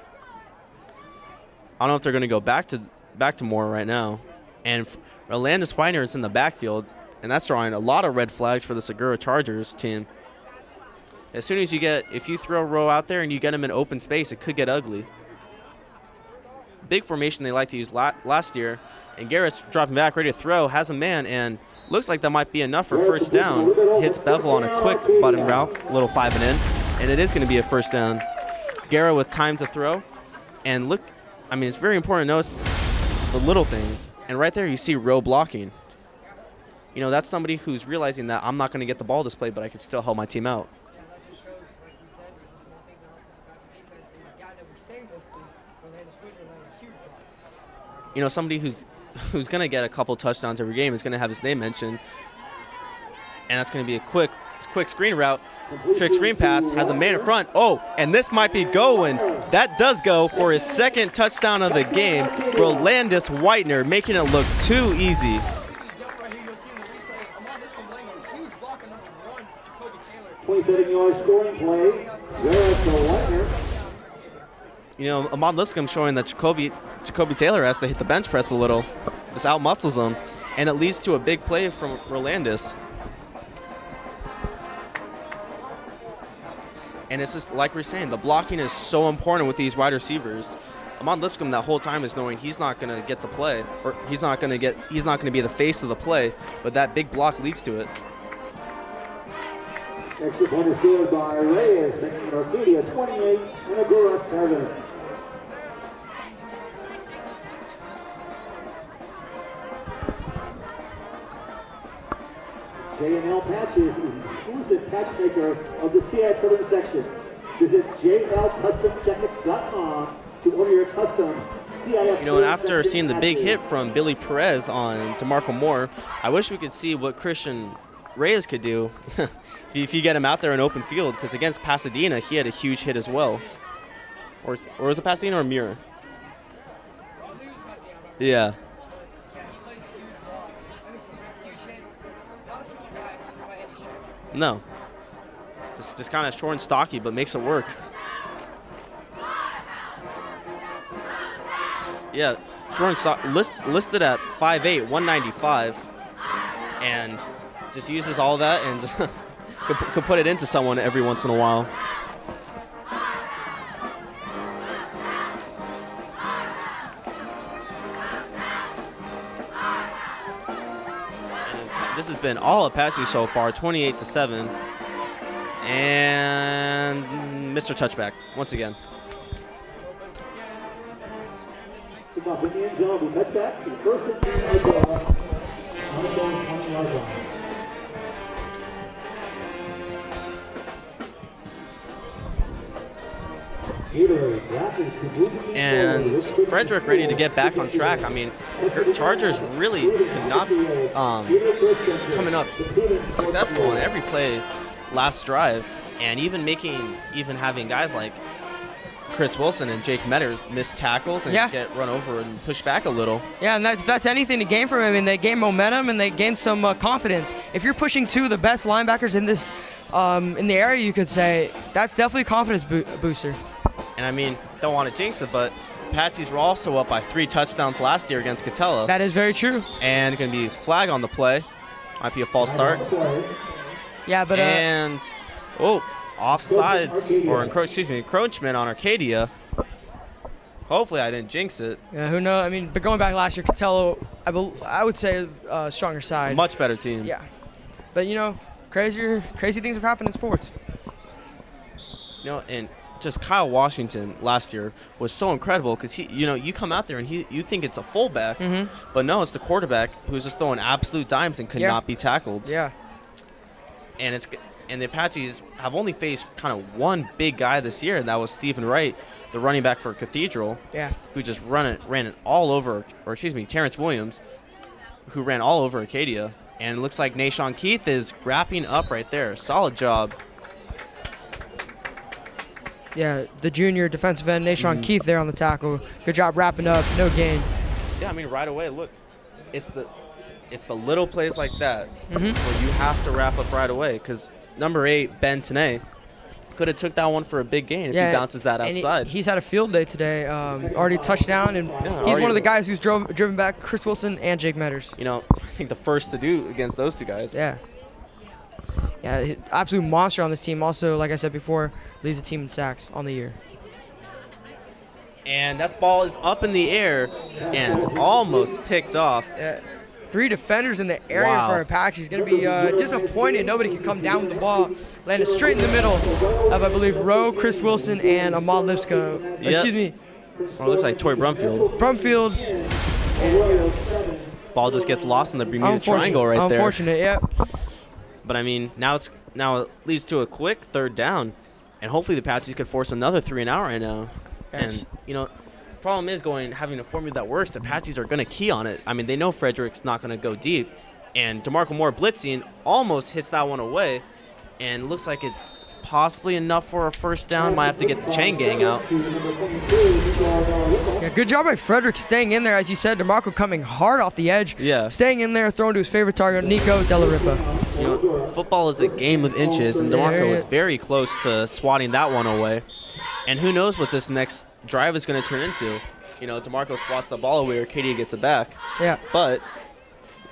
S1: I don't know if they're going to go back to Moore right now. And Rolandis Weiner is in the backfield, and that's drawing a lot of red flags for the Agoura Chargers team. As soon as if you throw a row out there and you get him in open space, it could get ugly. Big formation they like to use last year. And Garrett's dropping back, ready to throw, has a man, and looks like that might be enough for first down. Hits Bevel on a quick button route, a little 5 and in, and it is going to be a first down. Garrett with time to throw. And look, I mean, it's very important to notice the little things. And right there you see row blocking. You know, that's somebody who's realizing that I'm not going to get the ball this play, but I can still help my team out. You know, somebody who's going to get a couple touchdowns every game is going to have his name mentioned. And that's going to be a quick screen route. Trick screen pass, has a man in front. Oh, and this might be going. That does go for his second touchdown of the game. Rolandis Whitener making it look too easy.
S2: 27-yard scoring play. Garrett to Whitener.
S1: You know, Ahmad Lipscomb showing that Jacoby Taylor has to hit the bench press a little. Just out-muscles him. And it leads to a big play from Rolandis. And it's just like we're saying, the blocking is so important with these wide receivers. Ahmad Lipscomb that whole time is knowing he's not going to get the play, or he's not going to be the face of the play, but that big block leads to it.
S2: Extra point is scored by Reyes, making it Arcadia 28 and Agoura 7. J&L Patches, exclusive patch maker of the CIF Southern section. Visit jlcustomjackets.com to order your custom CIF.
S1: You know, and after seeing the big hit from Billy Perez on DeMarco Moore, I wish we could see what Christian Reyes could do if you get him out there in open field, because against Pasadena, he had a huge hit as well. Or was it Pasadena or Muir? Yeah. No. Just kind of short and stocky, but makes it work. Yeah, short and stocky, listed at 5'8", 195, and just uses all that and just could put it into someone every once in a while. This has been all Apache so far, 28-7. And Mr. Touchback, once again.
S2: Kickoff in the end zone, we cut back to first and 10 on the 20-yard line.
S1: And Frederick ready to get back on track. I mean, Chargers really could not coming up successful on every play last drive, and even having guys like Chris Wilson and Jake Metters miss tackles and get run over and push back a little.
S3: Yeah, and that's anything to gain from him. I mean, they gain momentum and they gain some confidence. If you're pushing two of the best linebackers in this in the area, you could say that's definitely a confidence booster.
S1: And I mean, don't want to jinx it, but Apaches were also up by 3 touchdowns last year against Catella.
S3: That is very true.
S1: And going to be a flag on the play. Might be a false start.
S3: Yeah, but
S1: offsides or encroachment on Arcadia. Hopefully, I didn't jinx it.
S3: Yeah, who knows? I mean, but going back last year, Catella, I would say a stronger side.
S1: Much better team.
S3: Yeah, but you know, crazy things have happened in sports.
S1: You know, and just Kyle Washington last year was so incredible because you come out there and you think it's a fullback, but no, it's the quarterback who's just throwing absolute dimes and could not be tackled.
S3: Yeah.
S1: And the Apaches have only faced kind of one big guy this year, and that was Stephen Wright, the running back for Cathedral, who just ran it all over, Terrence Williams, who ran all over Arcadia. And it looks like Nashawn Keith is wrapping up right there. Solid job.
S3: Yeah, the junior defensive end, Nashawn Keith, there on the tackle. Good job wrapping up. No gain.
S1: Yeah, I mean, right away, look. it's the little plays like that
S3: Mm-hmm.
S1: where you have to wrap up right away, because number 8, Ben Tenay, could have took that one for a big gain if he bounces that
S3: and
S1: outside.
S3: he's had a field day today. Already touchdown, and he's
S1: already-
S3: one of the guys who's driven back Chris Wilson and Jake Metters.
S1: You know, I think the first to do against those two guys.
S3: Yeah. Yeah, absolute monster on this team. Also, like I said before, leads the team in sacks on the year.
S1: And that ball is up in the air and almost picked off.
S3: 3 defenders in the area
S1: Wow.
S3: for Apache. He's going to be disappointed. Nobody can come down with the ball. Landed straight in the middle of, I believe, Rowe, Chris Wilson, and Ahmad Lipscomb.
S1: Yep.
S3: Excuse me,
S1: Well, it looks like Tory Brumfield.
S3: Brumfield.
S1: Ball just gets lost in the Bermuda Triangle right there.
S3: Unfortunate, yeah.
S1: But I mean, now it leads to a quick 3rd down, and hopefully the Apaches could force another 3 and out right now.
S3: Yes.
S1: And you know, problem is having a formula that works. The Apaches are going to key on it. I mean, they know Frederick's not going to go deep, and DeMarco Moore blitzing almost hits that one away, and it looks like it's possibly enough for a 1st down. Might have to get the chain gang out.
S3: Yeah, good job by Frederick staying in there. As you said, DeMarco coming hard off the edge.
S1: Yeah.
S3: Staying in there, throwing to his favorite target, Nico Della Ripa.
S1: You know, football is a game of inches, and DeMarco was very close to swatting that one away. And who knows what this next drive is going to turn into. You know, DeMarco swats the ball away, Arcadia gets it back.
S3: Yeah.
S1: But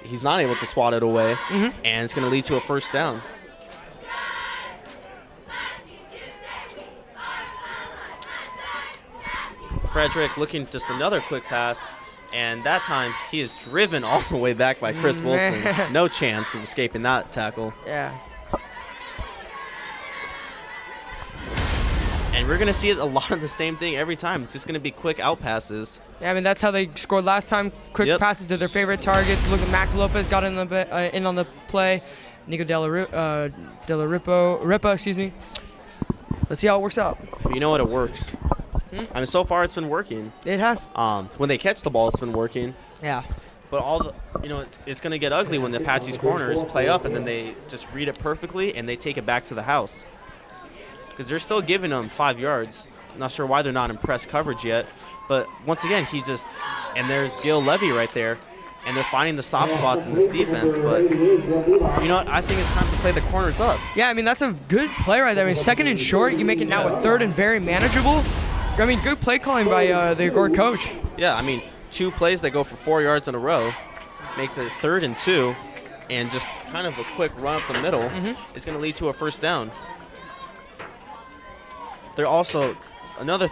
S1: he's not able to swat it away, and it's going to lead to a 1st down. Frederick looking just another quick pass, and that time he is driven all the way back by Chris Wilson. No chance of escaping that tackle.
S3: Yeah.
S1: And we're going to see a lot of the same thing every time. It's just going to be quick out passes.
S3: Yeah, I mean, that's how they scored last time. Quick passes to their favorite targets. Look at Max Lopez got in on the play. Nico Della Ripa, excuse me. Let's see how it works out.
S1: But you know what? It works. I mean, so far it's been working.
S3: It has.
S1: When they catch the ball, it's been working.
S3: Yeah.
S1: But it's going to get ugly when the Apaches corners play up and then they just read it perfectly and they take it back to the house. Because they're still giving them 5 yards. Not sure why they're not in press coverage yet. But once again, and there's Gil Levy right there. And they're finding the soft spots in this defense. But, you know what? I think it's time to play the corners up.
S3: Yeah, I mean, that's a good play right there. I mean, 2nd and short, you make it now a 3rd and very manageable. I mean, good play calling by the Agoura coach.
S1: Yeah, I mean, 2 plays that go for 4 yards in a row makes it 3rd and 2, and just kind of a quick run up the middle is going to lead to a 1st down. They're also another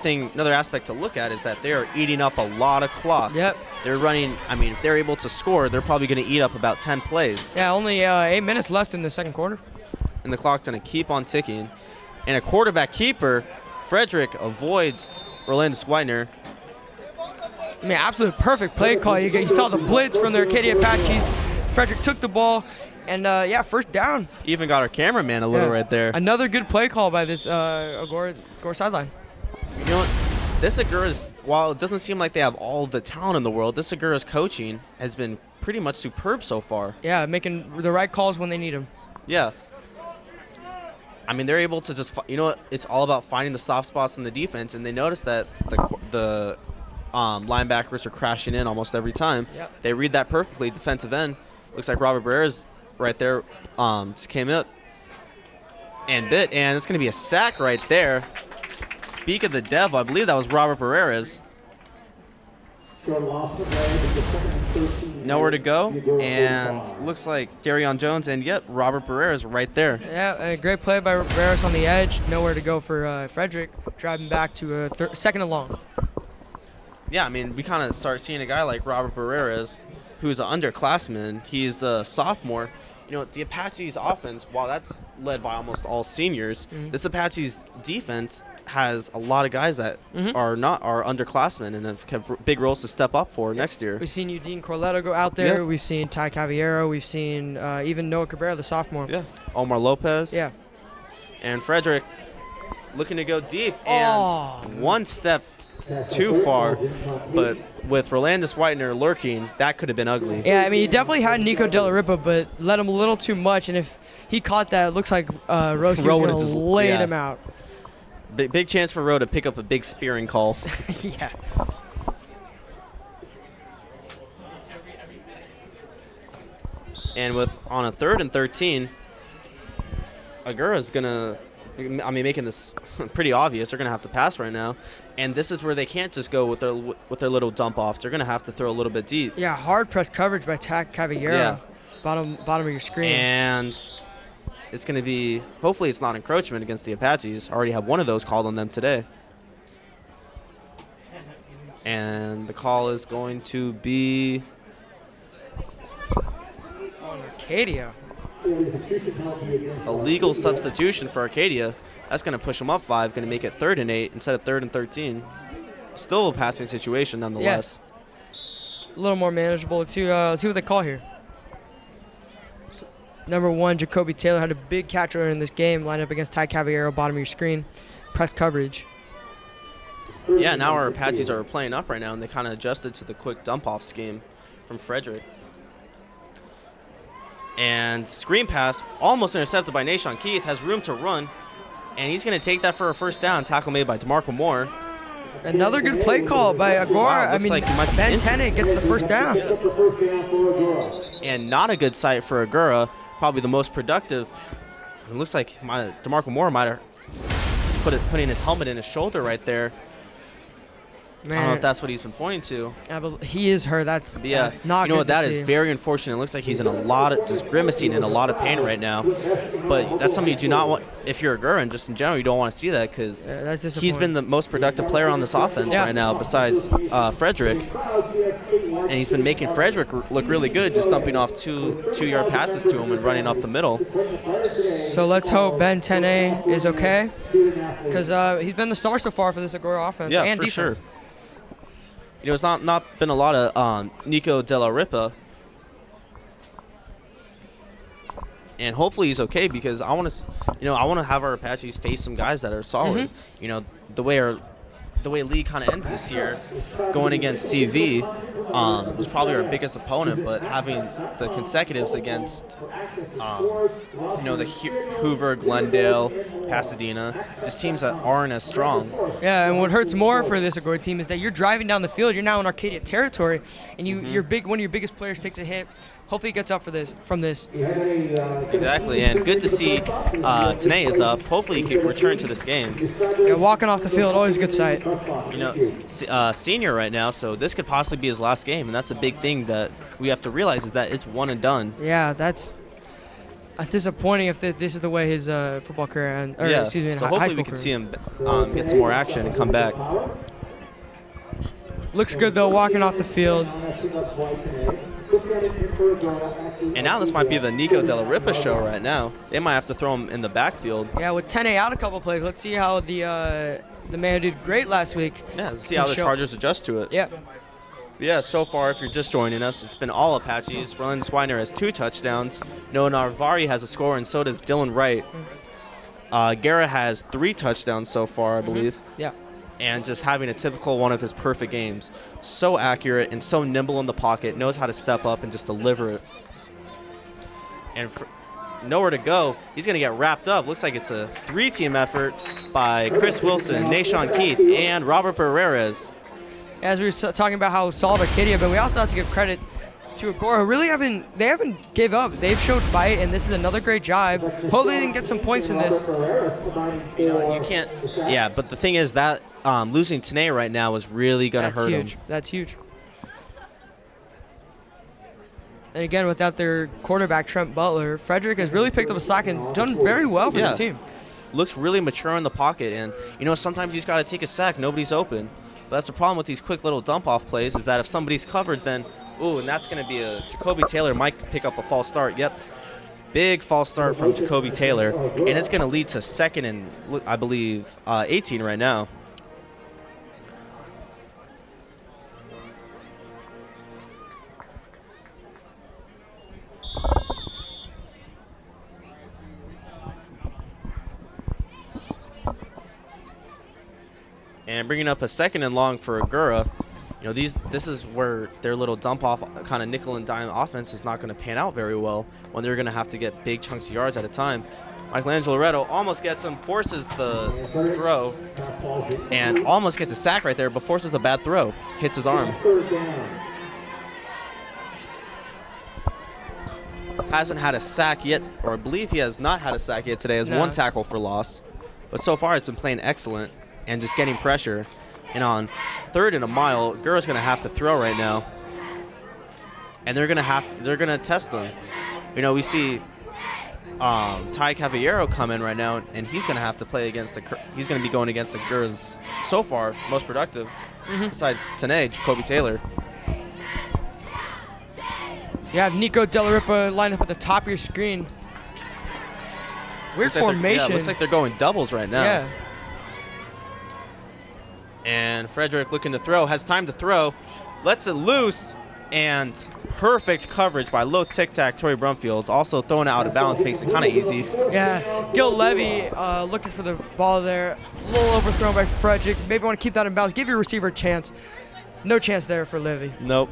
S1: aspect to look at is that they are eating up a lot of clock.
S3: Yep.
S1: They're running. I mean, if they're able to score, they're probably going to eat up about 10 plays.
S3: Yeah, only 8 minutes left in the 2nd quarter.
S1: And the clock's going to keep on ticking. And a quarterback keeper, Frederick avoids Rolandus Whitener.
S3: I mean, absolute perfect play call. You saw the blitz from the Arcadia Apaches. Frederick took the ball, and 1st down.
S1: Even got our cameraman a little right there.
S3: Another good play call by this Agoura sideline.
S1: You know what? This Agoura's, while it doesn't seem like they have all the talent in the world, this Agoura's coaching has been pretty much superb so far.
S3: Yeah, making the right calls when they need them.
S1: Yeah. I mean, they're able to just, it's all about finding the soft spots in the defense, and they notice that the linebackers are crashing in almost every time.
S3: Yep.
S1: They read that perfectly. Defensive end, looks like Robert Barrera's right there, just came up and bit, and it's going to be a sack right there. Speak of the devil, I believe that was Robert Barrera's. Nowhere to go, and looks like Darion Jones, and Robert Barrera's right there.
S3: Yeah, a great play by Barreras on the edge. Nowhere to go for Frederick, driving back to a 2nd and long.
S1: Yeah, I mean, we kind of start seeing a guy like Robert Barrera's, who's an underclassman. He's a sophomore. You know, the Apaches offense, while that's led by almost all seniors, this Apaches defense has a lot of guys that are underclassmen and have big roles to step up for next year.
S3: We've seen Udine Corletto go out there.
S1: Yeah.
S3: We've seen Ty Caviero. We've seen even Noah Cabrera, the sophomore.
S1: Yeah. Omar Lopez.
S3: Yeah.
S1: And Frederick looking to go deep, and one step too far, but with Rolandus Whitener lurking, that could have been ugly.
S3: Yeah, I mean, he definitely had Nico Della Ripa, but let him a little too much, and if he caught that, it looks like Rose was going to lay him out.
S1: Big chance for Rowe to pick up a big spearing call.
S3: Yeah.
S1: And on a 3rd and 13, Agoura's going to, making this pretty obvious. They're going to have to pass right now. And this is where they can't just go with their little dump offs. They're going to have to throw a little bit deep.
S3: Yeah, hard press coverage by Caballero.
S1: Yeah.
S3: Bottom of your screen.
S1: And it's going to be, hopefully it's not encroachment against the Apaches. Already have one of those called on them today. And the call is going to be
S3: Arcadia.
S1: a legal substitution for Arcadia. That's going to push them up 5, going to make it 3rd and 8 instead of 3rd and 13. Still a passing situation nonetheless.
S3: Yeah. A little more manageable. Let's see what they call here. Number 1, Jacoby Taylor had a big catch earlier in this game, lined up against Ty Caballero, bottom of your screen. Press coverage.
S1: Yeah, now our Apaches are playing up right now, and they kind of adjusted to the quick dump-off scheme from Frederick. And screen pass, almost intercepted by Nashawn Keith, has room to run, and he's going to take that for a first down. Tackle made by DeMarco Moore.
S3: Another good play call by Agoura.
S1: Wow, like
S3: Ben Tennant gets the first down.
S1: And not a good sight for Agoura. Probably the most productive. It looks like DeMarco Moore might have just putting his helmet in his shoulder right there.
S3: Man,
S1: I don't know if that's what he's been pointing to.
S3: Yeah, but he is hurt. That's not good to see.
S1: You know what? That is very unfortunate. It looks like he's in just grimacing in a lot of pain right now. But that's something you do not want. If you're Agoura and just in general, you don't want to see that because he's been the most productive player on this offense right now besides Frederick. And he's been making Frederick look really good, just dumping off two-yard passes to him and running up the middle.
S3: So let's hope Ben Tennant is okay because he's been the star so far for this Agoura offense and
S1: for
S3: defense.
S1: Sure. You know, it's not been a lot of Nico Della Ripa. And hopefully he's okay because I want to have our Apaches face some guys that are solid.
S3: Mm-hmm.
S1: You know, the way Lee kind of ended this year, going against CV, was probably our biggest opponent. But having the consecutives against, the Hoover, Glendale, Pasadena, just teams that aren't as strong.
S3: Yeah, and what hurts more for this Agoura team is that you're driving down the field. You're now in Arcadia territory, and one of your biggest players takes a hit. Hopefully he gets up from this.
S1: Exactly, and good to see Tanae is up. Hopefully he can return to this game.
S3: Yeah, walking off the field, always a good sight.
S1: You know, senior right now, so this could possibly be his last game, and that's a big thing that we have to realize is that it's one and done.
S3: Yeah, that's disappointing if this is the way his football career ends.
S1: So hopefully we can see him get some more action and come back.
S3: Looks good, though, walking off the field.
S1: And now this might be the Nico Della Ripa show right now. They might have to throw him in the backfield.
S3: Yeah, with 10A out a couple plays. Let's see how the man who did great last week.
S1: Yeah, let's see how the Chargers adjust to it.
S3: Yeah.
S1: Yeah, so far, if you're just joining us, it's been all Apaches. Berlin Swiner has 2 touchdowns. Noah Narvari has a score, and so does Dylan Wright. Guerra has 3 touchdowns so far, I believe.
S3: Yeah.
S1: And just having a typical one of his perfect games. So accurate and so nimble in the pocket, knows how to step up and just deliver it. And nowhere to go. He's going to get wrapped up. Looks like it's a 3-team effort by Chris Wilson, Nashawn Keith, and Robert Barreras.
S3: As we were talking about how solid Arcadia, but we also have to give credit to Agoura, who really haven't gave up. They've showed fight, and this is another great drive. Hopefully they can get some points in this.
S1: You know, you can't. Yeah, but the thing is that losing Tanae right now is really going to hurt him.
S3: That's huge. And again, without their quarterback, Trent Butler, Frederick has really picked up a slack and done very well for this team.
S1: Looks really mature in the pocket, and, you know, sometimes you just got to take a sack. Nobody's open. But that's the problem with these quick little dump-off plays is that if somebody's covered, then, and that's going to be Jacoby Taylor might pick up a false start. Yep. Big false start from Jacoby Taylor, and it's going to lead to 2nd and, I believe, 18 right now. And bringing up a 2nd and long for Agoura. You know, this is where their little dump-off kind of nickel and dime offense is not going to pan out very well when they're going to have to get big chunks of yards at a time. Michelangelo Loretto almost gets him, forces the throw, and almost gets a sack right there, but forces a bad throw. Hits his arm. hasn't had a sack yet, or I believe he has not had a sack yet today. Has
S3: No.
S1: one tackle for loss, but so far has been playing excellent and just getting pressure. And on 3rd and a mile, Agoura's going to have to throw right now, and they're going to test them. You know, we see Ty Cavallero come in right now, and he's going to have to play against he's going to be going against the Agoura's so far most productive, besides Tanae, Jacoby Taylor.
S3: You have Nico Della Ripa lined up at the top of your screen. Weird formation.
S1: Looks like they're going doubles right now.
S3: Yeah.
S1: And Frederick looking to throw, has time to throw, lets it loose, and perfect coverage by low tic-tac Tori Brumfield. Also throwing it out of bounds makes it kind of easy.
S3: Yeah, Gil Levy looking for the ball there. A little overthrown by Frederick. Maybe want to keep that in bounds. Give your receiver a chance. No chance there for Levy.
S1: Nope.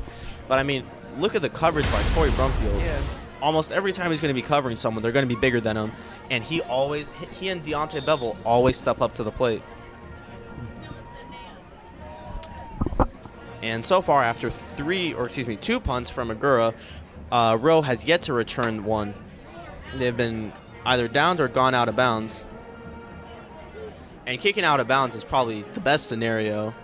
S1: But, I mean, look at the coverage by Tori Brumfield.
S3: Yeah.
S1: Almost every time he's going to be covering someone, they're going to be bigger than him. And he and Deontay Bevel always step up to the plate. And so far, after 2 punts from Agoura, Rowe has yet to return one. They've been either downed or gone out of bounds. And kicking out of bounds is probably the best scenario,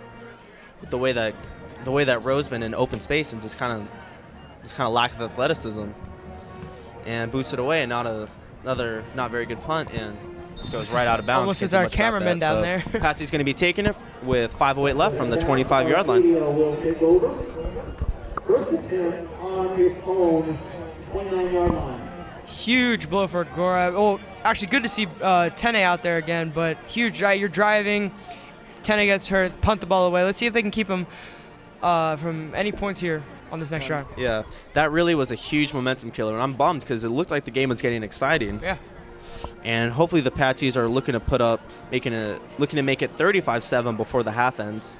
S1: with the way that Rowe's been in open space and just kind of lack of athleticism. And boots it away, and another not very good punt, and just goes right out of bounds.
S3: Almost as our cameraman down there.
S1: Patsy's going to be taking it with 5:08 left from the 25-yard line.
S2: Arcadia will take over. First and 10 on his own 29-yard line.
S3: Huge blow for Agoura. Oh, actually good to see Tene out there again, but huge. Right, you're driving. Tene gets hurt. Punt the ball away. Let's see if they can keep him from any points here on this next drive.
S1: Yeah, that really was a huge momentum killer, and I'm bummed because it looked like the game was getting exciting.
S3: Yeah.
S1: And hopefully the Apaches are looking to make it 35-7 before the half ends.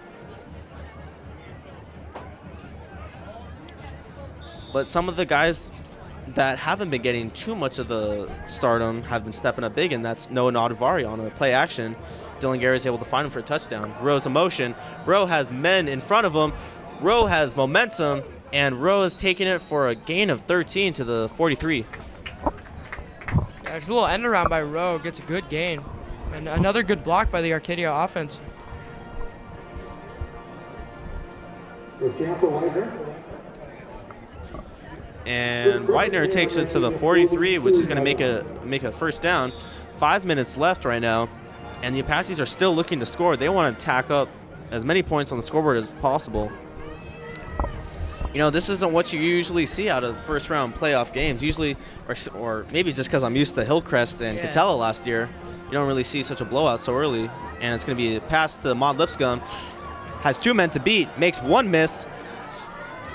S1: But some of the guys that haven't been getting too much of the stardom have been stepping up big, and that's Noah Nadavari on a play action. Dylan Gary is able to find him for a touchdown. Rowe's in motion. Rowe has men in front of him. Rowe has momentum, and Rowe is taking it for a gain of 13 to the 43.
S3: Yeah, there's a little end around by Rowe. Gets a good gain. And another good block by the Arcadia offense.
S1: And Whitener takes it to the 43, which is going to make a first down. 5 minutes left right now, and the Apaches are still looking to score. They want to tack up as many points on the scoreboard as possible. You know, this isn't what you usually see out of first-round playoff games. Usually, or maybe just because I'm used to Hillcrest and Catella last year, you don't really see such a blowout so early. And it's going to be a pass to Maud Lipscomb. Has 2 men to beat, makes 1 miss,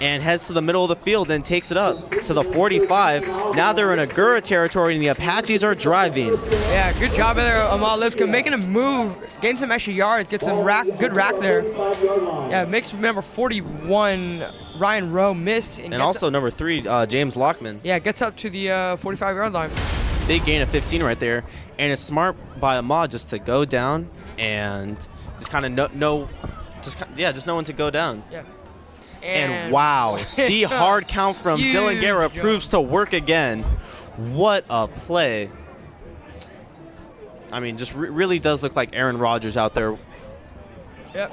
S1: and heads to the middle of the field and takes it up to the 45. Now they're in Agoura territory, and the Apaches are driving.
S3: Yeah, good job there, Amal Lipscomb, making a move, getting some extra yards, gets some good rack there. Yeah, makes number 41, Ryan Rowe, miss.
S1: And also number 3, James Lockman.
S3: Yeah, gets up to the 45-yard line.
S1: Big gain of 15 right there. And it's smart by Ahmad just to go down and just kind of know when to go down.
S3: Yeah.
S1: And wow, the hard count from Dylan Guerra proves to work again. What a play. I mean, just really does look like Aaron Rodgers out there.
S3: Yep.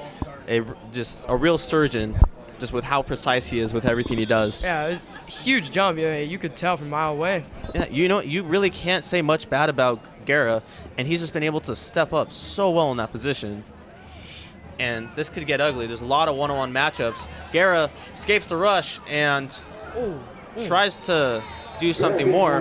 S1: Just a real surgeon, just with how precise he is with everything he does.
S3: Yeah, huge jump. Yeah, you could tell from a mile away.
S1: Yeah, you know, you really can't say much bad about Guerra, and he's just been able to step up so well in that position. And this could get ugly. There's a lot of one-on-one matchups. Guerra escapes the rush and tries to do something more,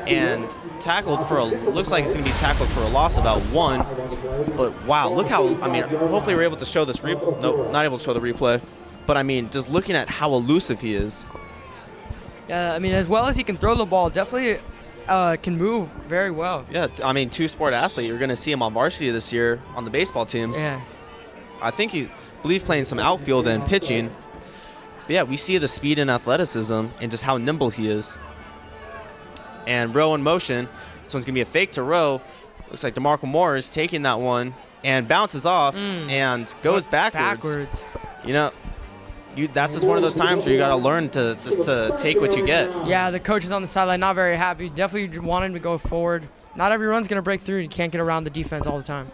S1: and looks like he's going to be tackled for a loss about 1. But wow, look how, I mean, hopefully we're able to show this replay. Nope, not able to show the replay. But I mean, just looking at how elusive he is.
S3: Yeah, I mean, as well as he can throw the ball, definitely can move very well.
S1: Yeah, I mean, two-sport athlete. You're going to see him on varsity this year on the baseball team.
S3: Yeah.
S1: I think he playing some outfield and pitching. But yeah, we see the speed and athleticism and just how nimble he is. And Rowe in motion. This one's going to be a fake to Rowe. Looks like DeMarco Moore is taking that one and bounces off and goes backwards. You know, that's just one of those times where you got to learn to take what you get.
S3: Yeah, the coach is on the sideline, not very happy. Definitely want him to go forward. Not every run's going to break through. You can't get around the defense all the time.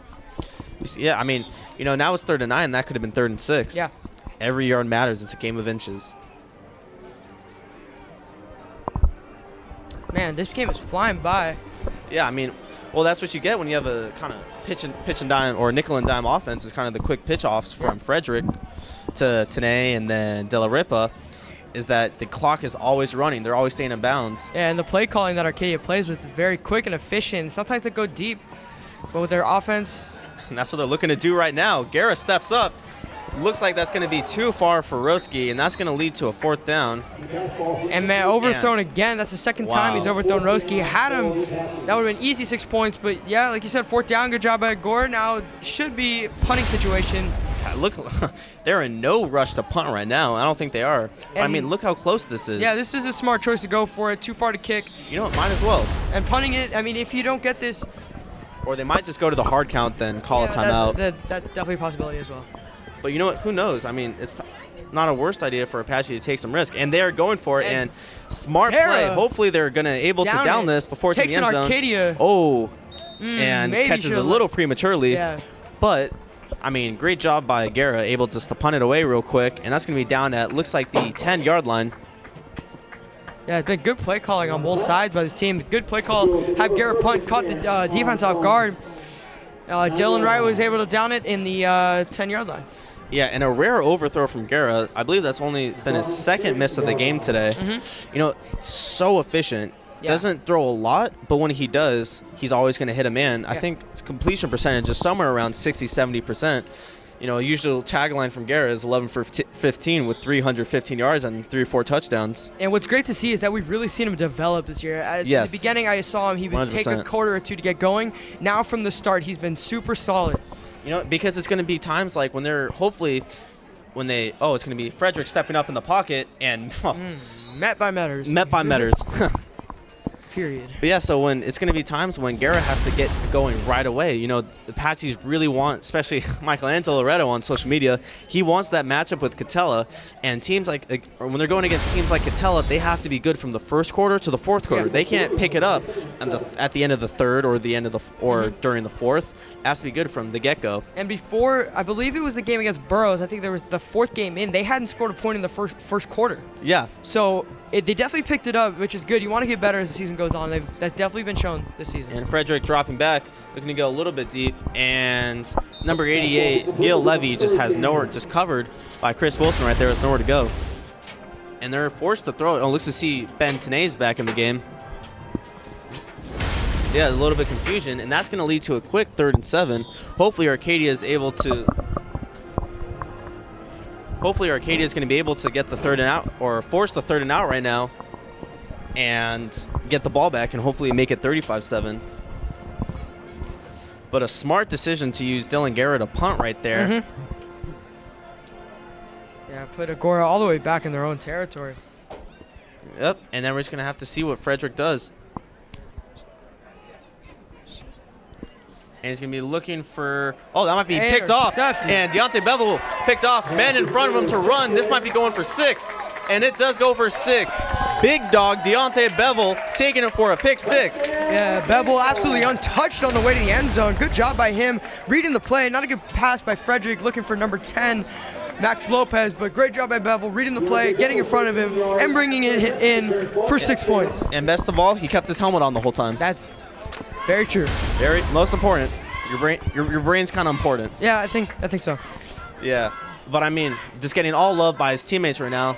S1: Yeah, I mean, now it's 3rd and 9. That could have been 3rd and 6.
S3: Yeah.
S1: Every yard matters. It's a game of inches.
S3: Man, this game is flying by.
S1: Yeah, I mean, well, that's what you get when you have a kind of pitch and dime or nickel and dime offense. Is kind of the quick pitch offs from Frederick to Tanae and then De La Ripa. Is that the clock is always running. They're always staying in bounds.
S3: Yeah, and the play calling that Arcadia plays with is very quick and efficient. Sometimes they go deep, but with their offense.
S1: And that's what they're looking to do right now. Guerra steps up. Looks like that's going to be too far for Roski, and that's going to lead to a 4th down.
S3: And man, overthrown again. That's the second time he's overthrown Roski. Had him, that would have been easy 6 points. But yeah, like you said, 4th down. Good job by Agoura. Now should be punting situation.
S1: Look, they're in no rush to punt right now. I don't think they are. I mean, look how close this is.
S3: Yeah, this is a smart choice to go for it. Too far to kick.
S1: You know what? Might as well.
S3: And punting it, I mean, if you don't get this.
S1: Or they might just go to the hard count, then call a timeout.
S3: That's definitely a possibility as well.
S1: But you know what? Who knows? I mean, it's not a worst idea for Apache to take some risk. And they're going for it. And smart play. Hopefully they're going to able to down this before it's in the end zone.
S3: Arcadia.
S1: Oh, and catches a little prematurely.
S3: Yeah.
S1: But, I mean, great job by Agoura, able just to punt it away real quick. And that's going to be down at, looks like, the 10-yard line.
S3: Yeah, it's been good play calling on both sides by this team. Good play call. Have Agoura punt, caught the defense off guard. Dylan Wright was able to down it in the 10-yard line.
S1: Yeah, and a rare overthrow from Agoura. I believe that's only been his 2nd miss of the game today. So efficient.
S3: Yeah.
S1: Doesn't throw a lot, but when he does, he's always going to hit a man. I think his completion percentage is somewhere around 60-70%. Usual tagline from Agoura is 11 for 15 with 315 yards and 3 or 4 touchdowns.
S3: And what's great to see is that we've really seen him develop this year. At the beginning, I saw him, he would
S1: 100%.
S3: take a quarter or two to get going. Now from the start, he's been super solid.
S1: Because it's going to be times like when they're it's going to be Frederick stepping up in the pocket and
S3: met by Metters.
S1: Met by Metters.
S3: Period.
S1: But yeah, so when it's going to be times when Agoura has to get going right away. The Apaches really want, especially Michelangelo Loretto on social media, he wants that matchup with Catella. And teams when they're going against teams like Catella, they have to be good from the 1st quarter to the 4th quarter. They can't pick it up at the end of the 3rd or the end of during the 4th. It has to be good from the get-go.
S3: And before, I believe it was the game against Burroughs, I think there was the 4th game in, they hadn't scored a point in the first quarter.
S1: Yeah.
S3: So they definitely picked it up, which is good. You want to get better as the season goes on. That's definitely been shown this season.
S1: And Frederick dropping back, looking to go a little bit deep. And number 88, Gil Levy, just has nowhere, just covered by Chris Wilson right there. Has nowhere to go. And they're forced to throw it. Oh, looks to see Ben Tanae's back in the game. Yeah, a little bit of confusion. And that's going to lead to a quick 3rd and 7. Hopefully Arcadia is able to... Hopefully Arcadia is going to be able to get the 3rd and out, or force the 3rd and out right now, and get the ball back and hopefully make it 35-7. But a smart decision to use Dylan Agoura to punt right there.
S3: Yeah, put Agoura all the way back in their own territory.
S1: Yep, and then we're just going to have to see what Frederick does. And he's going to be looking for... Oh, that might be picked off. And Deontay Bevel picked off. Men in front of him to run. This might be going for 6. And it does go for 6. Big dog Deontay Bevel taking it for a pick 6.
S3: Yeah, Bevel absolutely untouched on the way to the end zone. Good job by him reading the play. Not a good pass by Frederick looking for number 10, Max Lopez. But great job by Bevel reading the play, getting in front of him, and bringing it in for 6 points.
S1: And best of all, he kept his helmet on the whole time.
S3: That's very true.
S1: Very most important. Your brain's kind of important.
S3: Yeah, I think so.
S1: Yeah, but I mean, just getting all loved by his teammates right now.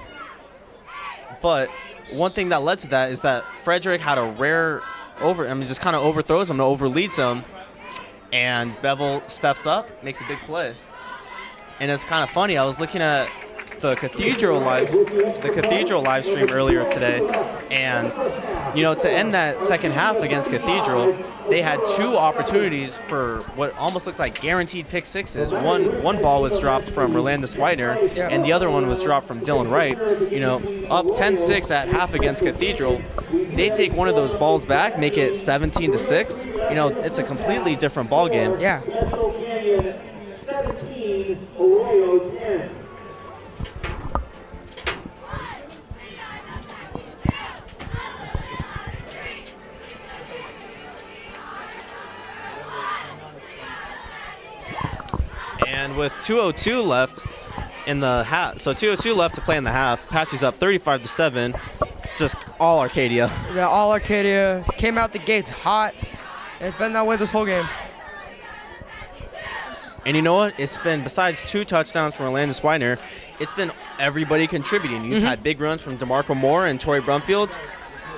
S1: But one thing that led to that is that Frederick had a rare just kind of overthrows him, overleads him, and Bevel steps up, makes a big play. And it's kind of funny. I was looking at the Cathedral live stream earlier today, and to end that second half against Cathedral, they had 2 opportunities for what almost looked like guaranteed pick 6s. One ball was dropped from Rolandus Widener, and the other one was dropped from Dylan Wright. Up 10-6 at half against Cathedral, they take one of those balls back, make it 17-6. It's a completely different ball game.
S3: Yeah.
S2: 17, Arroyo 10.
S1: And with 2:02 left in the half, so 2:02 left to play in the half. Apache's up 35-7. Just all Arcadia.
S3: Yeah, all Arcadia came out the gates hot. It's been that way this whole game.
S1: And you know what? It's been, besides 2 touchdowns from Orlando Widener, it's been everybody contributing. You've had big runs from DeMarco Moore and Torrey Brumfield.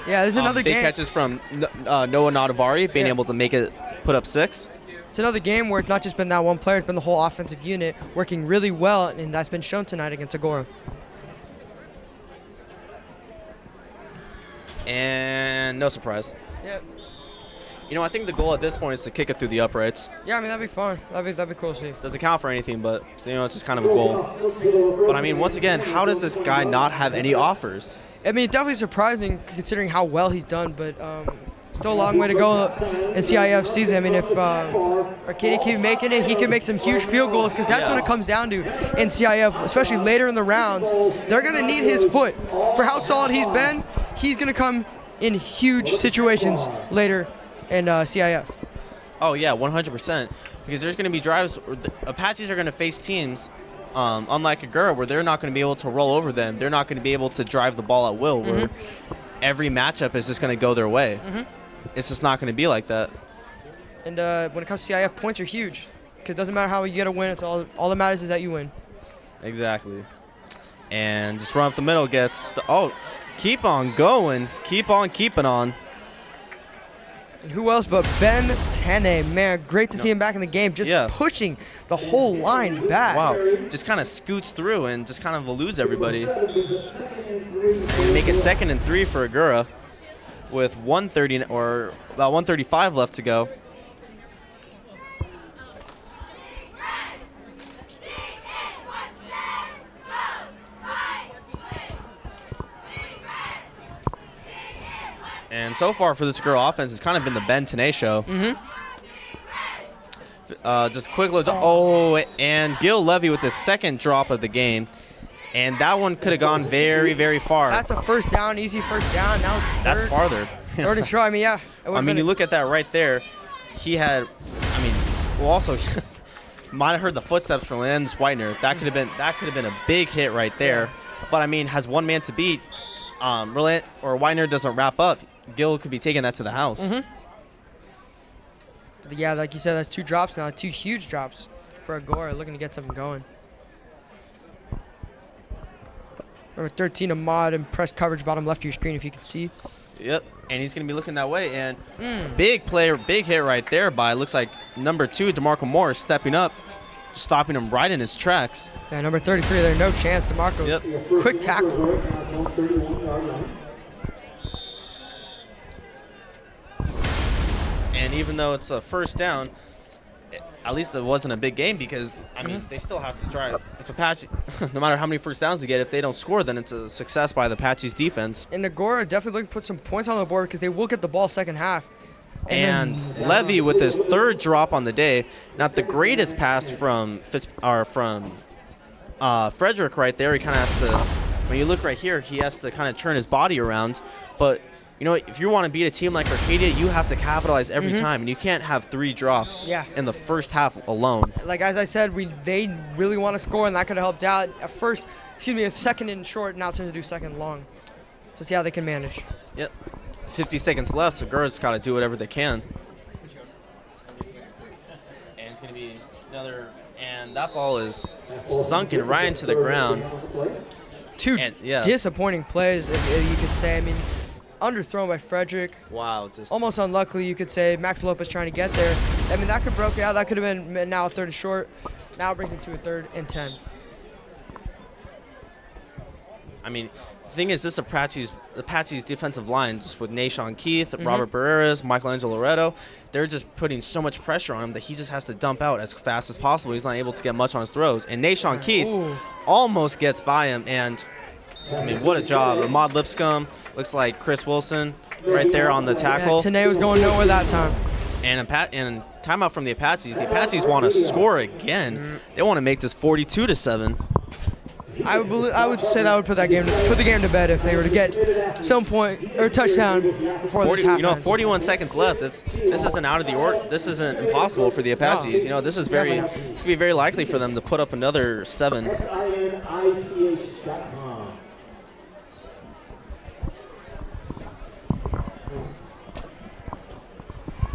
S3: Yeah, this is another
S1: big
S3: game.
S1: catches from Noah Nadavari, being able to make it, put up 6.
S3: It's another game where it's not just been that one player, it's been the whole offensive unit working really well, and that's been shown tonight against Agoura.
S1: And no surprise.
S3: Yep.
S1: You know, I think the goal at this point is to kick it through the uprights.
S3: Yeah, I mean, that'd be fun. That'd be cool to see.
S1: Doesn't count for anything, but, you know, it's just kind of a goal. But, I mean, once again, how does this guy not have any offers?
S3: I mean, definitely surprising considering how well he's done, but still a long way to go in CIF season. I mean, if Arcadia keep making it, he can make some huge field goals, because that's what it comes down to in CIF, especially later in the rounds. They're going to need his foot. For how solid he's been, he's going to come in huge situations later in CIF.
S1: Oh, yeah, 100%. Because there's going to be drives. Apaches are going to face teams, unlike Agoura, where they're not going to be able to roll over them. They're not going to be able to drive the ball at will, where every matchup is just going to go their way. It's just not going to be like that.
S3: And when it comes to CIF, points are huge. Because it doesn't matter how you get a win. It's all that matters is that you win.
S1: Exactly. And just run up the middle gets keep on going. Keep on keeping on.
S3: And who else but Ben Tene? Man, great to see him back in the game, just pushing the whole line back.
S1: Wow, just kind of scoots through and just kind of eludes everybody. Make it 2nd and 3 for Agoura with 1:30 or about 1:35 left to go. And so far for this Agoura offense, it's kind of been the Ben Tene show. Just quick load. And Gil Levy with his 2nd drop of the game. And that one could have gone very, very far.
S3: That's a first down, easy first down. Now it's third.
S1: That's farther.
S3: 3rd and short. I mean, yeah.
S1: I mean, you look at that right there. He had, also might have heard the footsteps from Lance Widener. That could have been a big hit right there. But I mean, has one man to beat. Widener doesn't wrap up. Gil could be taking that to the house.
S3: Yeah, like you said, that's 2 drops now, 2 huge drops for Agoura, looking to get something going. Number 13, Ahmad, in press coverage, bottom left of your screen, if you can see.
S1: Yep, and he's going to be looking that way. And big player, big hit right there by, looks like number 2, DeMarco Moore, is stepping up, stopping him right in his tracks.
S3: Yeah, number 33, there's no chance. DeMarco, quick tackle.
S1: And even though it's a first down, at least it wasn't a big game, because, I mean, they still have to try. If Apache, no matter how many first downs they get, if they don't score, then it's a success by the Apache's defense.
S3: And Agoura definitely looking to put some points on the board, because they will get the ball second half.
S1: And Levy with his 3rd drop on the day. Not the greatest pass from Frederick right there. He kind of has to, when you look right here, he has to kind of turn his body around. But, you know, if you want to beat a team like Arcadia, you have to capitalize every time. And you can't have 3 drops in the first half alone.
S3: Like, as I said, they really want to score, and that could have helped out. A 2nd and short, now turns to do 2nd long. So see how they can manage.
S1: Yep. 50 seconds left, so Agoura's got to do whatever they can. And it's going to be another, and that ball is sunken right into the ground.
S3: 2 disappointing plays, if you could say. I mean, underthrown by Frederick.
S1: Wow.
S3: Almost unluckily, you could say. Max Lopez trying to get there. I mean, that could broke out. That could have been now a 3rd and short. Now it brings it to a 3rd and 10.
S1: I mean, the thing is, this Apache's defensive line, just with Nashawn Keith, Robert Barreras, Michelangelo Loretto, they're just putting so much pressure on him that he just has to dump out as fast as possible. He's not able to get much on his throws. And Nashawn Keith almost gets by him. And, I mean, what a job. Ahmad Lipscomb, looks like Chris Wilson right there on the tackle.
S3: Yeah, Tene was going nowhere that time.
S1: And timeout from the Apaches. The Apaches want to score again. They want to make this 42-7.
S3: I would say that would put the game to bed if they were to get some point or touchdown before this half ends.
S1: 41 seconds left. This isn't out of the order. This isn't impossible for the Apaches.
S3: No,
S1: This is it's going to be very likely for them to put up another 7.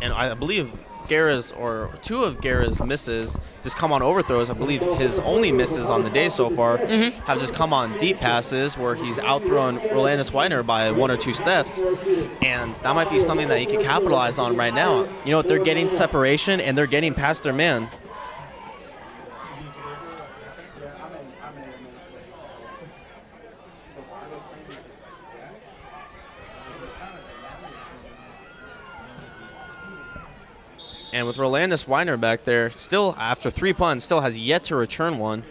S1: And I believe two of Guerra's misses just come on overthrows. I believe his only misses on the day so far have just come on deep passes where he's outthrown Rolandus Weiner by 1 or 2 steps. And that might be something that he could capitalize on right now. They're getting separation and they're getting past their man. And with Rolandus Weiner back there, still after 3 punts, still has yet to return one.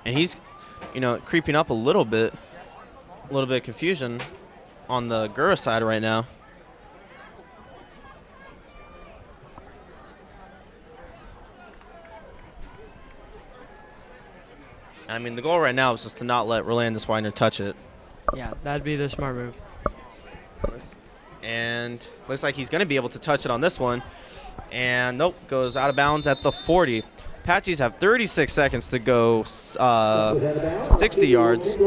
S1: And he's, creeping up a little bit of confusion on the Agoura side right now. I mean, the goal right now is just to not let Rolandus Weiner touch it.
S3: Yeah, that'd be the smart move.
S1: And looks like he's going to be able to touch it on this one. And nope, goes out of bounds at the 40. Apaches have 36 seconds to go 60 yards.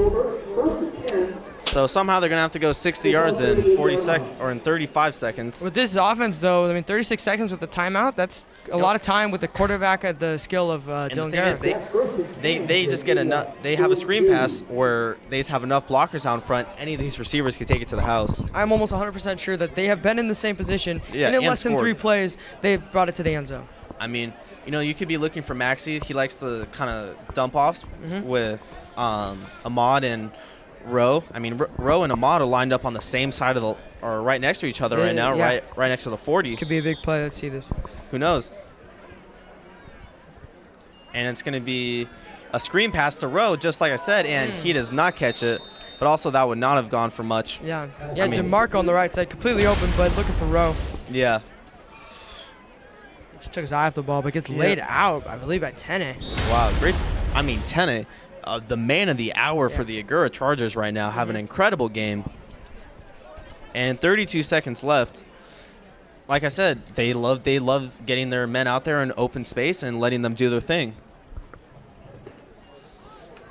S1: So somehow they're going to have to go 60 yards in 35 seconds.
S3: With this offense, though, 36 seconds with the timeout, that's a lot of time with the quarterback at the skill of Dylan Garrett.
S1: They just get enough. They have a screen pass where they just have enough blockers out front. Any of these receivers can take it to the house.
S3: I'm almost 100% sure that they have been in the same position, and in less than 3 plays, they've brought it to the end zone.
S1: I mean, you could be looking for Maxie. He likes the kind of dump offs with Ahmad and Rowe. I mean, Rowe and Ahmad are lined up on the same side of or right next to each other right now, right next to the 40.
S3: This could be a big play. Let's see this.
S1: Who knows? And it's going to be a screen pass to Rowe, just like I said, and he does not catch it. But also, that would not have gone for much.
S3: Yeah. DeMarco on the right side, completely open, but looking for Rowe.
S1: Yeah.
S3: Just took his eye off the ball, but gets laid out, I believe, by Tene.
S1: Wow, great. I mean, Tene, the man of the hour for the Agoura Chargers right now, have an incredible game. And 32 seconds left. Like I said, they love getting their men out there in open space and letting them do their thing.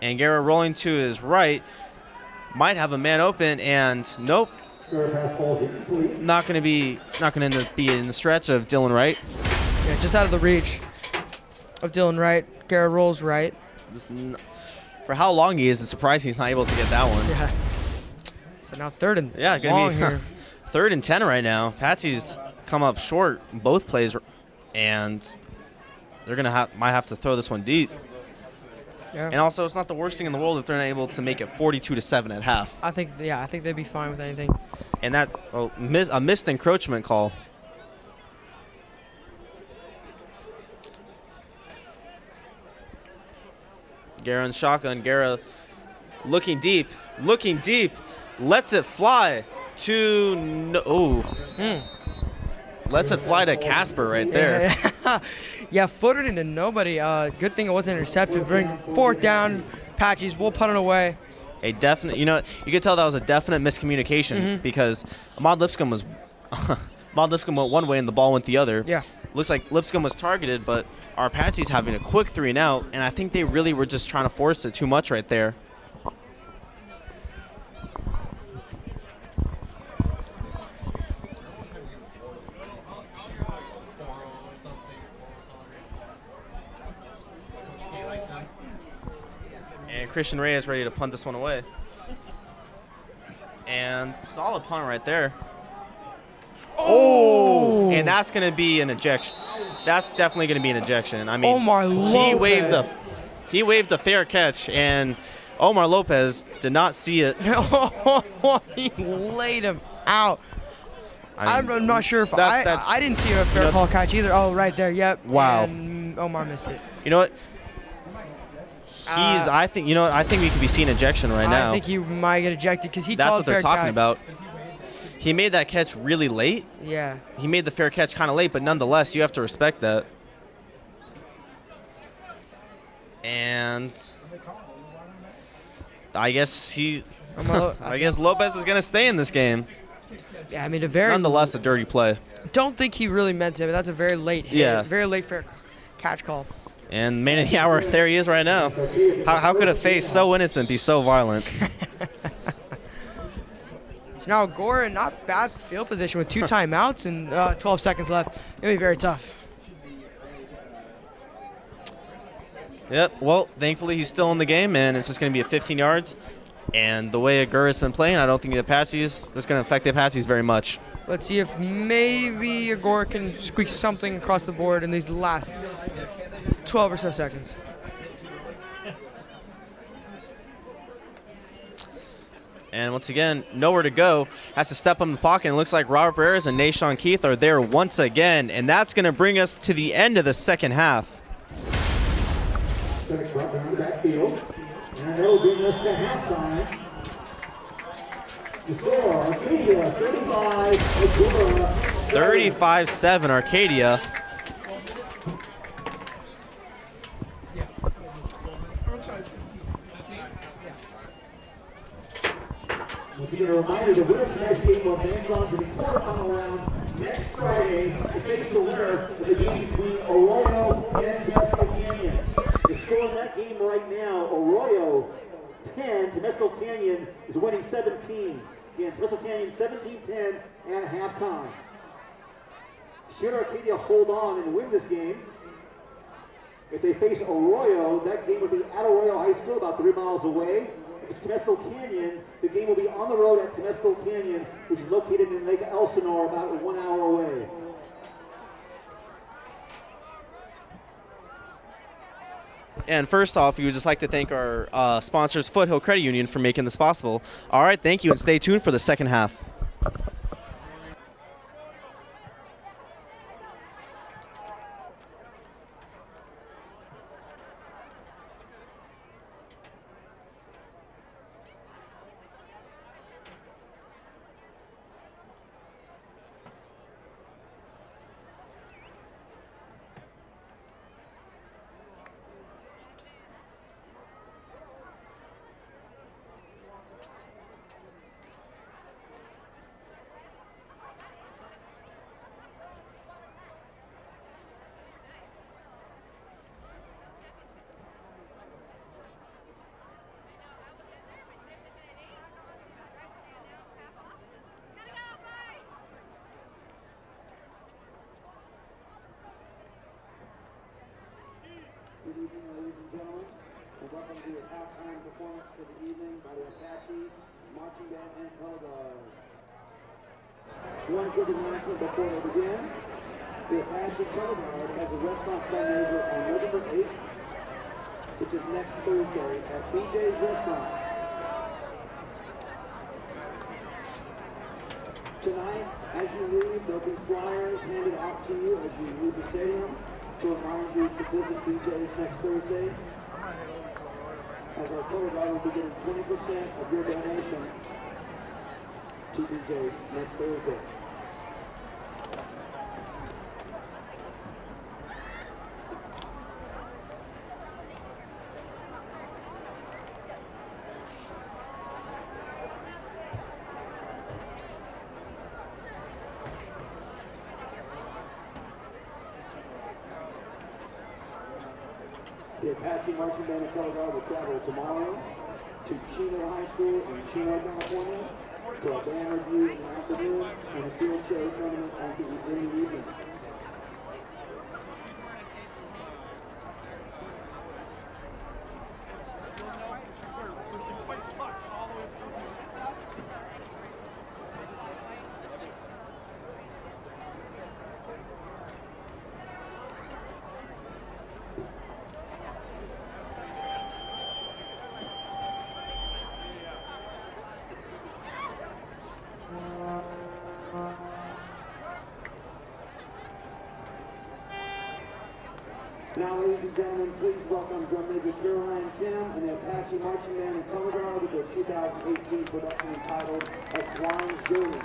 S1: And Agoura rolling to his right, might have a man open, and nope. Not going to end up being in the stretch of Dylan Wright.
S3: Yeah, just out of the reach of Dylan Wright. Agoura rolls right.
S1: For how long he is, it's surprising he's not able to get that one.
S3: Yeah. So now third and long here.
S1: 3rd and 10 right now. Apache's come up short in both plays, and they're might have to throw this one deep. Yeah. And also, it's not the worst thing in the world if they're not able to make it 42-7 at half.
S3: I think they'd be fine with anything.
S1: And that a missed encroachment call. Agoura in shotgun. Agoura looking deep, lets it fly to lets it fly to Casper right there.
S3: Yeah, footed into nobody. Good thing it wasn't intercepted. Bring 4th down. Apaches, we'll put it away.
S1: A definite, you could tell that was a definite miscommunication because Ahmad Lipscomb went one way and the ball went the other.
S3: Yeah.
S1: Looks like Lipscomb was targeted, but our Apaches having a quick 3 and out, and I think they really were just trying to force it too much right there. And Christian Reyes ready to punt this one away. And solid punt right there. Oh! And that's going to be an ejection. That's definitely going to be an ejection. I mean,
S3: Omar Lopez.
S1: He waved a fair catch, and Omar Lopez did not see it.
S3: He laid him out. I'm not sure if I didn't see a fair call catch either. Oh, right there. Yep.
S1: Wow.
S3: And Omar missed it.
S1: You know what? I think we could be seeing ejection right now.
S3: I think he might get ejected because
S1: That's what they're talking about. He made that catch really late.
S3: Yeah.
S1: He made the fair catch kind of late, but nonetheless, you have to respect that. And I guess I guess Lopez is going to stay in this game.
S3: Yeah, I mean,
S1: Nonetheless, a dirty play.
S3: Don't think he really meant it, but that's a very late hit.
S1: Yeah.
S3: Very late fair catch call.
S1: And man of the hour, there he is right now. How could a face so innocent be so violent?
S3: So now Agoura in not bad field position with 2 timeouts and 12 seconds left. It'll be very tough.
S1: Yep, well, thankfully he's still in the game, and it's just going to be at 15 yards. And the way Agoura's been playing, I don't think the Apaches is going to affect the Apaches very much.
S3: Let's see if maybe Agoura can squeak something across the board in these last 12 or so seconds.
S1: And once again, nowhere to go. Has to step up in the pocket. And it looks like Robert Barrers and Nashawn Keith are there once again. And that's going to bring us to the end of the second half.
S2: Going to drop down the backfield. And that'll bring us to halftime. The score, Arcadia 35, Agoura
S1: 35-7 Arcadia.
S2: We'll be a reminder, the winner of tonight's game will advance on to the quarterfinal round next Friday to face the winner of the game between Arroyo and Temescal Canyon. The score in that game right now, Arroyo 10, Temescal Canyon is winning 17. Again, Temescal Canyon 17-10 at halftime. Should Arcadia hold on and win this game, if they face Arroyo, that game would be at Arroyo High School, about 3 miles away. If it's Temescal Canyon, the game will be on the road at Temescal Canyon, which is located in Lake Elsinore, about 1 hour away.
S1: And first off, we would just like to thank our sponsors, Foothill Credit Union, for making this possible. All right, thank you, and stay tuned for the second half.
S2: Good evening, ladies and gentlemen, and welcome to your halftime performance for the evening by the Apache Marching Band and Color Guard. One quick announcement before we begin. The Apache Color Guard has a restaurant fundraiser on November 8th, which is next Thursday at BJ's Restaurant. Tonight, as you leave, there'll be flyers handed out to you as you leave the stadium to remind you to visit BJ's next Thursday, as our color guard will be getting 20% of your donation to BJ's next Thursday. The Apache Marching Band and Color Guard will travel tomorrow to Chino High School in Chino, California for a band review in the afternoon and a field show tournament in the evening. Now, ladies and gentlemen, please welcome Drum Major Caroline Tim and the Apache Marching Band and Color Guard with their 2018 production entitled A Swan's Journey.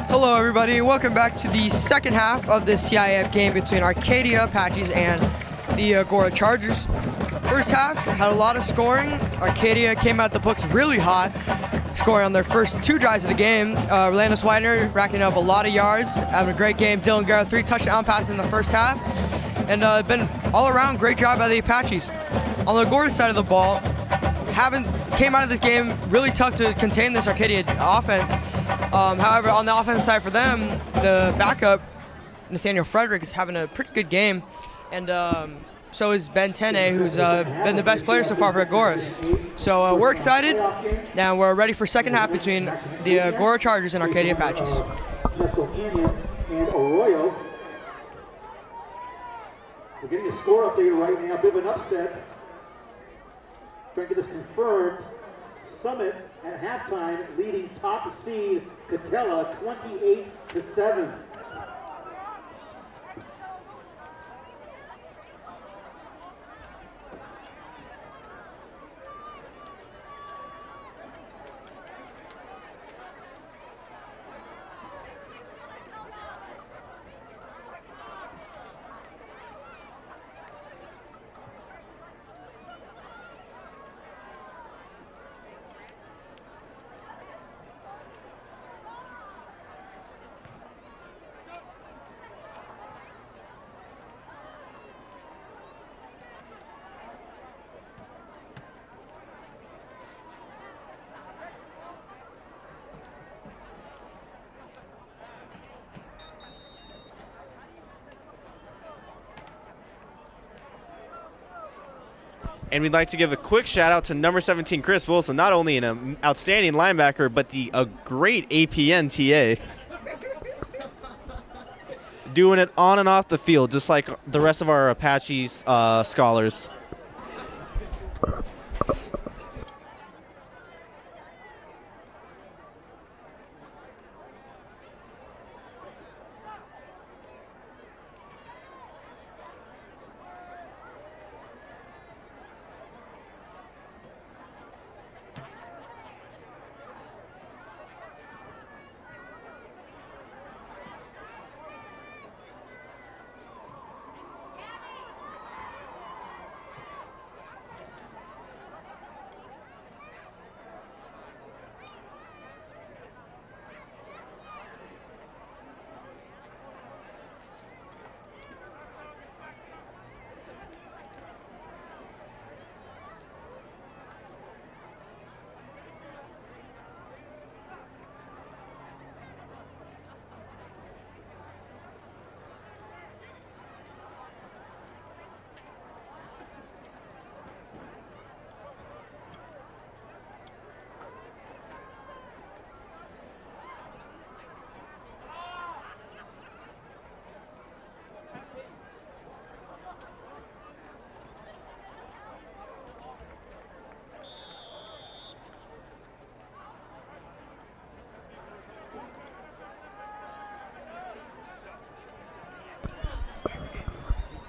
S3: Hello, everybody. Welcome back to the second half of the CIF game between Arcadia Apaches and the Agoura Chargers. First half had a lot of scoring. Arcadia came out the books really hot, scoring on their first 2 drives of the game. Orlando Widener racking up a lot of yards, having a great game. Dylan Guerra 3 touchdown passes in the first half, and been all around great job by the Apaches. On the Agoura side of the ball, came out of this game really tough to contain this Arcadia offense. However, on the offense side for them, the backup, Nathaniel Frederick, is having a pretty good game, and so is Ben Tene, who's been the best player so far for Agoura. So we're excited. Now we're ready for second half between the Agoura Chargers and Arcadia Apaches.
S2: And Arroyo. We're getting a score update right now. Bit of an upset. Trying to get this confirmed. Summit at halftime leading top seed Catella 28-7.
S1: And we'd like to give a quick shout out to number 17, Chris Wilson, not only an outstanding linebacker, but a great APN TA. Doing it on and off the field, just like the rest of our Apache scholars.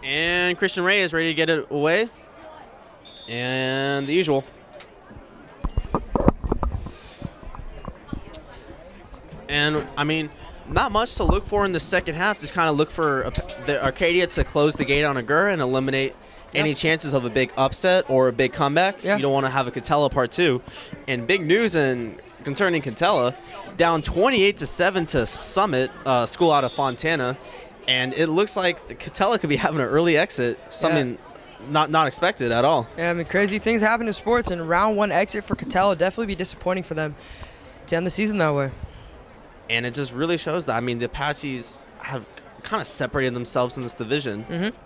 S1: And Christian Ray is ready to get it away. And the usual. And, I mean, not much to look for in the second half. Just kind of look for the Arcadia to close the gate on Agoura and eliminate any chances of a big upset or a big comeback. You don't want to have a Catella part 2. And big news concerning Catella, down 28-7 to Summit, school out of Fontana. And it looks like the Catella could be having an early exit, something not expected at all.
S3: Yeah, I mean, crazy things happen in sports, and round 1 exit for Catella definitely be disappointing for them to end the season that way.
S1: And it just really shows that. I mean, the Apaches have kind of separated themselves in this division.
S3: Mm-hmm.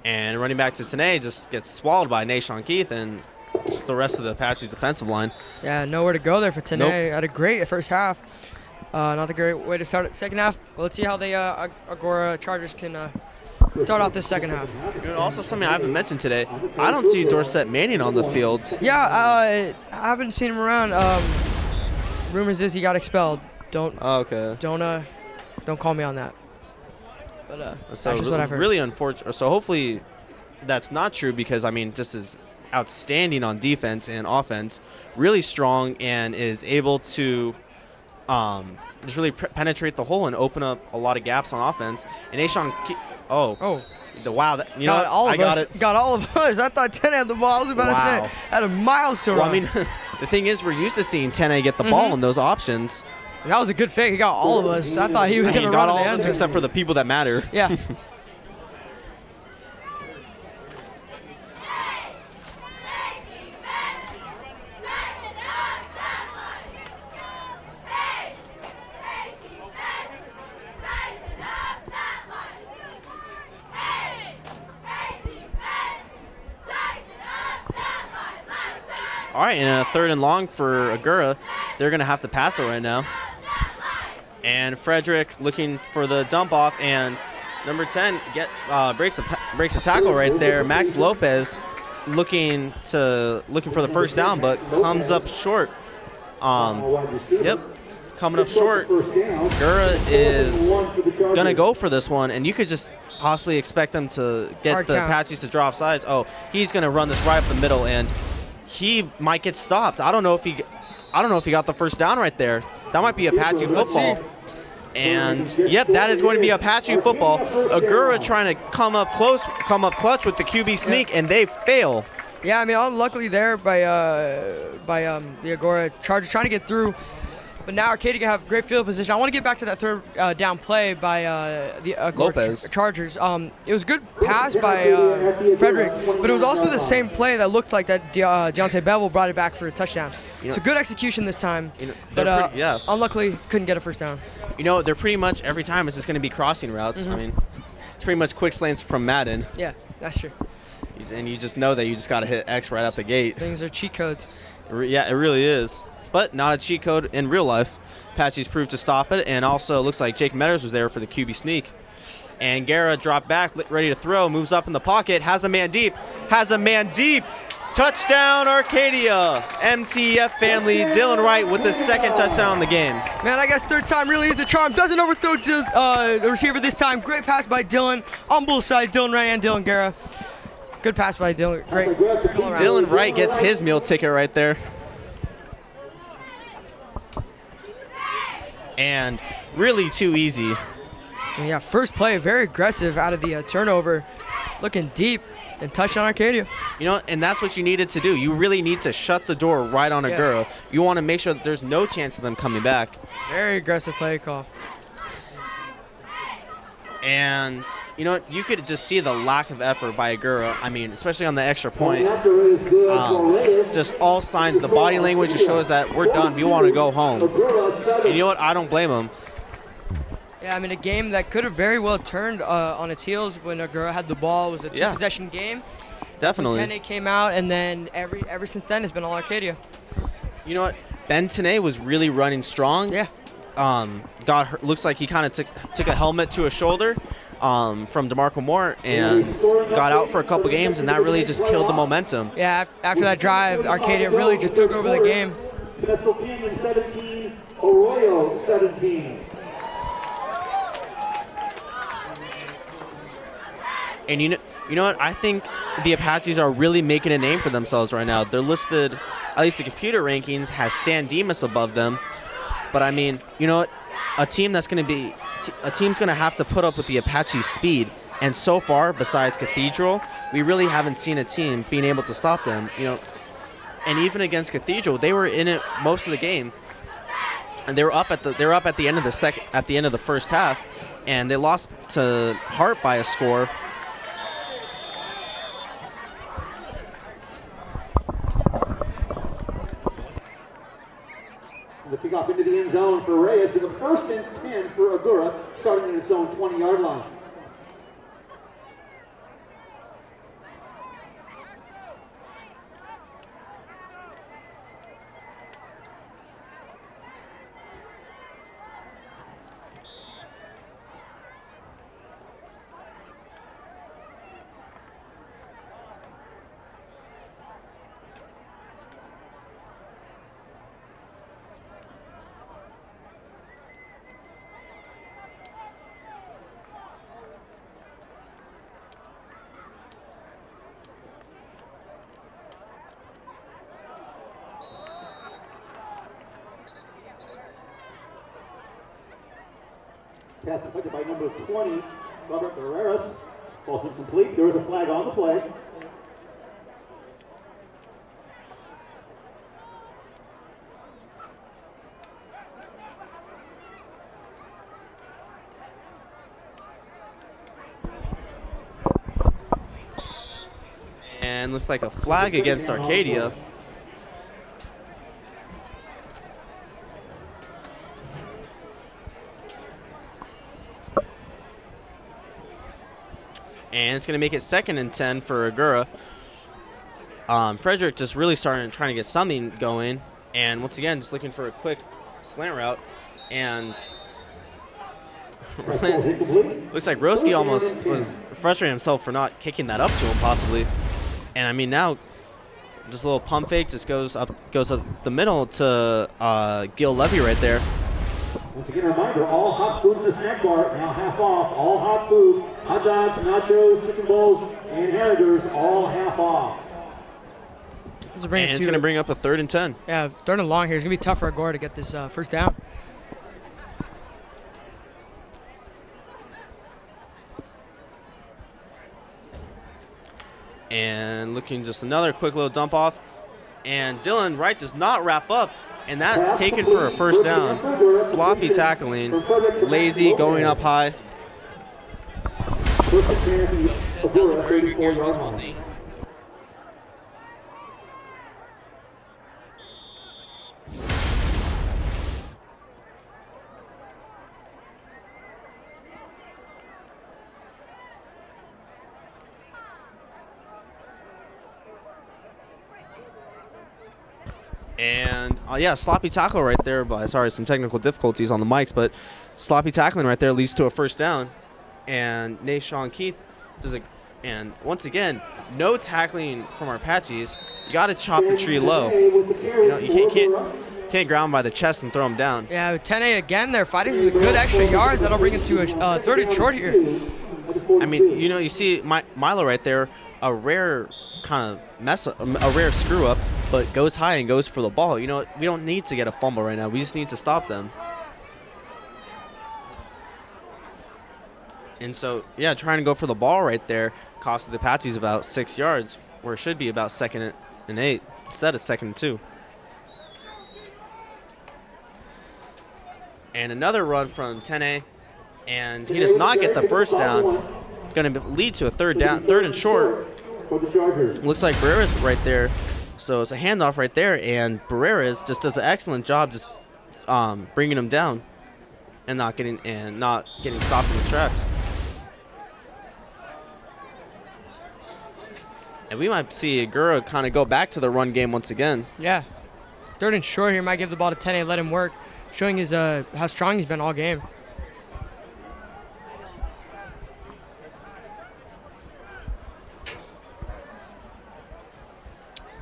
S1: And running back to Tene just gets swallowed by Nashawn Keith and just the rest of the Apaches defensive line.
S3: Yeah, nowhere to go there for Tene. Had a great first half. Not the great way to start it second half. But let's see how the Agoura Chargers can start off this second half.
S1: And also something I haven't mentioned today, I don't see Dorset Manning on the field.
S3: Yeah, I haven't seen him around. Rumors is he got expelled. Don't call me on that. But
S1: so
S3: that's just what I've heard.
S1: Really unfortunate. So hopefully that's not true because, I mean, just is outstanding on defense and offense, really strong, and is able to just really penetrate the hole and open up a lot of gaps on offense. And Ashawn, wow, you know, I got it.
S3: Got all of us. I thought 10 had the ball. I was about to say, had a miles to run.
S1: Well, I mean, the thing is, we're used to seeing 10A get the ball in those options.
S3: That was a good fake. He got all of us. I thought he was going to run
S1: got
S3: in
S1: all
S3: the
S1: of
S3: end
S1: us
S3: zone.
S1: except for the people that matter.
S3: Yeah.
S1: All right, and a 3rd and long for Agoura. They're going to have to pass it right now. And Frederick looking for the dump off, and number 10 breaks a tackle right there. Max Lopez looking for the first down, but comes up short. Coming up short. Agoura is going to go for this one, and you could just possibly expect them to get the Apaches to draw offsides. Oh, he's going to run this right up the middle, and he might get stopped. I don't know if he got the first down right there. That might be Apache football. And yep, that is going to be Apache football. Agoura trying to come up clutch with the QB sneak, and they fail.
S3: Yeah, I mean, unluckily there by the Agoura Chargers trying to get through. But now Arcadia can have great field position. I want to get back to that 3rd down play by the Agoura Chargers. It was a good pass by Frederick, but it was also the same play that looked like that Deontay Bevel brought it back for a touchdown. It's a good execution this time, but unluckily couldn't get a first down.
S1: You know, they're pretty much every time it's just going to be crossing routes. I mean, it's pretty much quick slants from Madden.
S3: Yeah, that's true.
S1: And you just know that you just got to hit X right out the gate.
S3: Things are cheat codes.
S1: Yeah, it really is. But not a cheat code in real life. Apache's proved to stop it, and also looks like Jake Meadows was there for the QB sneak. And Guerra dropped back, ready to throw, moves up in the pocket, has a man deep. Touchdown, Arcadia. MTF family, Dylan Wright with the 2nd touchdown on the game.
S3: Man, I guess 3rd time really is the charm. Doesn't overthrow the receiver this time. Great pass by Dylan. On both sides, Dylan Wright and Dylan Guerra. Good pass by Dylan. Great.
S1: Dylan Wright gets his meal ticket right there. And really too easy.
S3: Yeah, first play, very aggressive out of the turnover. Looking deep and touchdown Arcadia.
S1: You know, and that's what you needed to do. You really need to shut the door right on Agoura. You want to make sure that there's no chance of them coming back.
S3: Very aggressive play call.
S1: And, you know, you could just see the lack of effort by Agoura. I mean, especially on the extra point. Just all signs, the body language just shows that we're done. We want to go home. And you know what? I don't blame them.
S3: Yeah, I mean, a game that could have very well turned on its heels when Agoura had the ball. It was a two-possession game.
S1: Definitely.
S3: 10-8 came out, and then ever since then, it's been all Arcadia.
S1: You know what? Ben Tenay was really running strong.
S3: Yeah.
S1: Got hurt, looks like he kind of took a helmet to his shoulder from DeMarco Moore and got out for a couple games, and that really just killed the momentum.
S3: Yeah, after that drive, Arcadia really just took over the game.
S2: Central Canyon 17, Arroyo 17.
S1: And you know what? I think the Apaches are really making a name for themselves right now. They're listed, at least the computer rankings, has San Dimas above them. But I mean, you know what? A team's going to have to put up with the Apache speed. And so far, besides Cathedral, we really haven't seen a team being able to stop them. You know, and even against Cathedral, they were in it most of the game, and they were up at the end of the first half, and they lost to Hart by a score.
S2: The kickoff into the end zone for Reyes to the 1st and 10 for Agoura, starting in its own 20-yard line. Pass deflected by number 20, Robert Barreras. Falls incomplete. There is a flag on the play.
S1: And looks like a flag against Arcadia. And it's going to make it 2nd and 10 for Agoura. Frederick just really trying to get something going. And once again, just looking for a quick slant route. And looks like Roski almost was frustrating himself for not kicking that up to him possibly. And I mean now, just a little pump fake just goes up the middle to Gil Levy right there.
S2: Once again, a reminder, all hot food in the snack bar now half off. All hot food, hot dogs, nachos, chicken bowls, and hamburgers, all half off.
S1: And it's going to bring up a 3rd and 10.
S3: Yeah, 3rd and long here. It's going to be tough for Agoura to get this first down.
S1: And looking just another quick little dump off. And Dylan Wright does not wrap up. And that's taken for a first down. Sloppy tackling. Lazy going up high. And yeah, sloppy tackle right there. But sorry, some technical difficulties on the mics, but sloppy tackling right there leads to a first down. And Nashawn Keith does it. And once again, no tackling from our Apaches. You got to chop the tree low. You know, you can't ground by the chest and throw them down.
S3: Yeah, 10A again. They're fighting for a good extra yard. That'll bring it to a 3rd and short here.
S1: I mean, you know, you see Milo right there, a rare kind of mess up, a rare screw up, but goes high and goes for the ball. You know, we don't need to get a fumble right now. We just need to stop them. And so, yeah, trying to go for the ball right there costed the Apaches about 6 yards, where it should be about 2nd and 8. Instead, it's 2nd and 2. And another run from 10A, and he does not get the first down. Going to lead to a 3rd and short. Looks like Barrera's right there. So it's a handoff right there, and Barrera's just does an excellent job just bringing him down and not getting stopped in his tracks. And we might see Agoura kind of go back to the run game once again.
S3: Yeah. 3rd and short here. Might give the ball to 10A, let him work, showing his how strong he's been all game.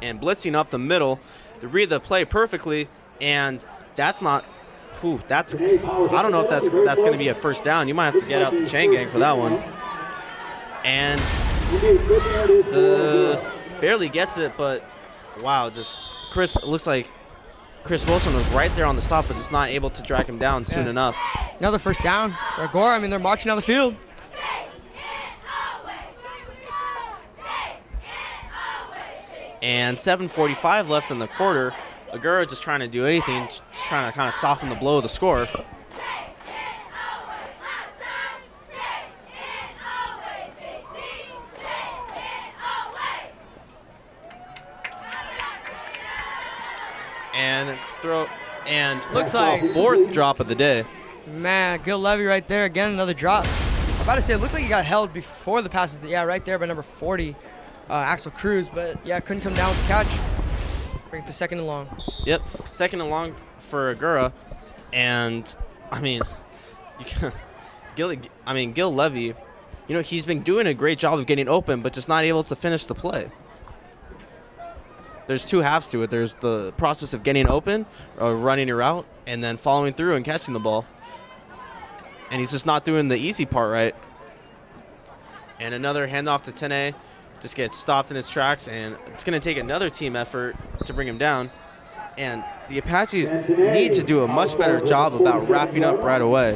S1: And blitzing up the middle to read the play perfectly, and that's not. I don't know if that's going to be a first down. You might have to get out the chain gang for that one. And barely gets it, but wow, just looks like Chris Wilson was right there on the stop, but just not able to drag him down soon enough.
S3: Another first down for Agoura. I mean, they're marching down the field.
S1: And 7:45 left in the quarter. Agoura just trying to do anything, just trying to kind of soften the blow of the score. And
S3: looks like
S1: 4th drop of the day.
S3: Man, Gil Levy right there again, another drop. I'm about to say it looked like he got held before the passes. Yeah, right there by number 40, Axel Cruz. But yeah, couldn't come down with the catch. Bring it to 2nd and long.
S1: Yep, 2nd and long for Agoura, and I mean, Gil Levy, you know, he's been doing a great job of getting open, but just not able to finish the play. There's 2 halves to it. There's the process of getting open, or running your route, and then following through and catching the ball. And he's just not doing the easy part right. And another handoff to 10A. Just gets stopped in his tracks, and it's going to take another team effort to bring him down. And the Apaches need to do a much better job about wrapping up right away.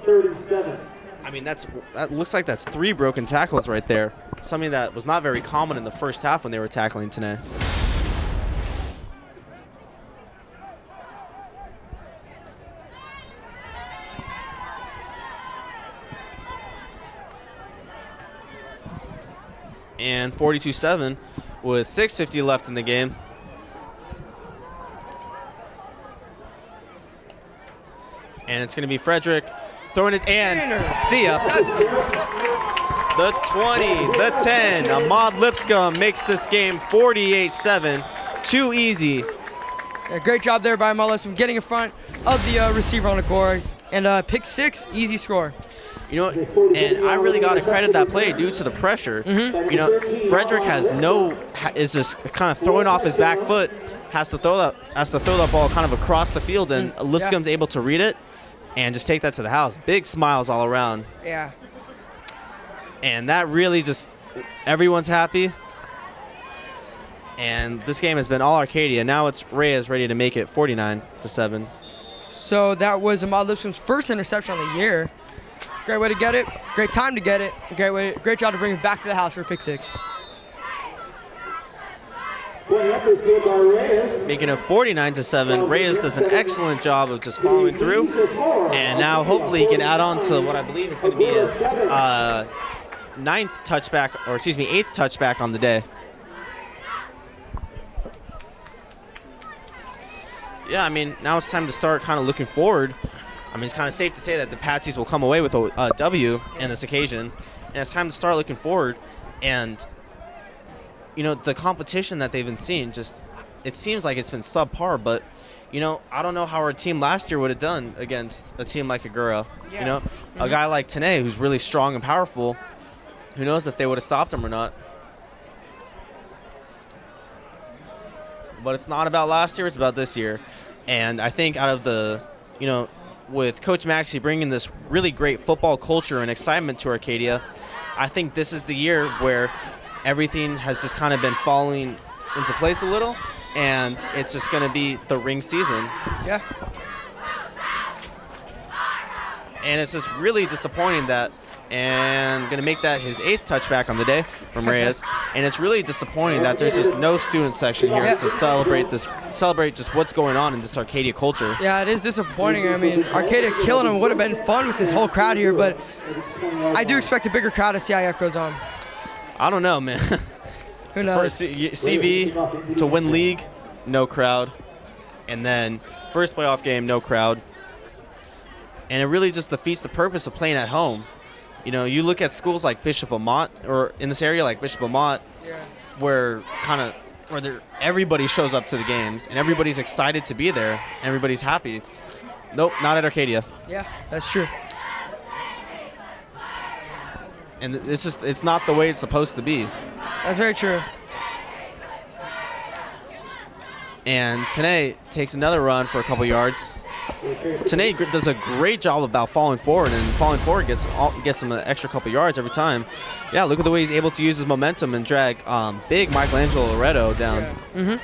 S2: Third and 7.
S1: I mean, that looks like that's 3 broken tackles right there. Something that was not very common in the first half when they were tackling today. And 42-7 with 6:50 left in the game. And it's going to be Frederick throwing it, and see ya. The 20, the 10. Ahmad Lipscomb makes this game 48-7. Too easy.
S3: Yeah, great job there by Ahmad Lipscomb getting in front of the receiver on Agoura. And pick 6, easy score.
S1: You know, and I really got to credit that play due to the pressure. You know, Frederick is just kind of throwing off his back foot, has to throw that ball kind of across the field, and Lipscomb's able to read it and just take that to the house. Big smiles all around.
S3: Yeah.
S1: And that really just, everyone's happy. And this game has been all Arcadia. Now it's Reyes ready to make it 49-7.
S3: So that was Ahmad Lipscomb's first interception on the year. Great way to get it. Great time to get it. Great job to bring it back to the house for pick 6.
S1: Making it 49-7. Reyes does an excellent job of just following through. And now hopefully he can add on to what I believe is going to be his 8th touchback on the day. Yeah, I mean, now it's time to start kind of looking forward. I mean, it's kind of safe to say that the Apaches will come away with a W in this occasion. And it's time to start looking forward. And, you know, the competition that they've been seeing, just, it seems like it's been subpar. But, you know, I don't know how our team last year would have done against a team like Agoura.
S3: Yeah.
S1: You know, a guy like Tane, who's really strong and powerful. Who knows if they would have stopped him or not. But it's not about last year, it's about this year. And I think out of the, you know, with Coach Maxey bringing this really great football culture and excitement to Arcadia, I think this is the year where everything has just kind of been falling into place a little, and it's just going to be the ring season.
S3: Yeah.
S1: And it's just really disappointing that, and going to make that his 8th touchback on the day from Reyes. And it's really disappointing that there's just no student section here to celebrate just what's going on in this Arcadia culture.
S3: Yeah, it is disappointing. I mean, Arcadia killing them would have been fun with this whole crowd here, but I do expect a bigger crowd as CIF goes on.
S1: I don't know, man.
S3: Who knows?
S1: For CV to win league, no crowd. And then first playoff game, no crowd. And it really just defeats the purpose of playing at home. You know, you look at schools like Bishop Amat, or in this area like Bishop Amat, where everybody shows up to the games and everybody's excited to be there. Everybody's happy. Nope, not at Arcadia.
S3: Yeah, that's true.
S1: And it's not the way it's supposed to be.
S3: That's very true.
S1: And Tane takes another run for a couple yards. Tane does a great job about falling forward, and falling forward gets him an extra couple yards every time. Yeah, look at the way he's able to use his momentum and drag big Michelangelo Loretto down.
S3: Yeah.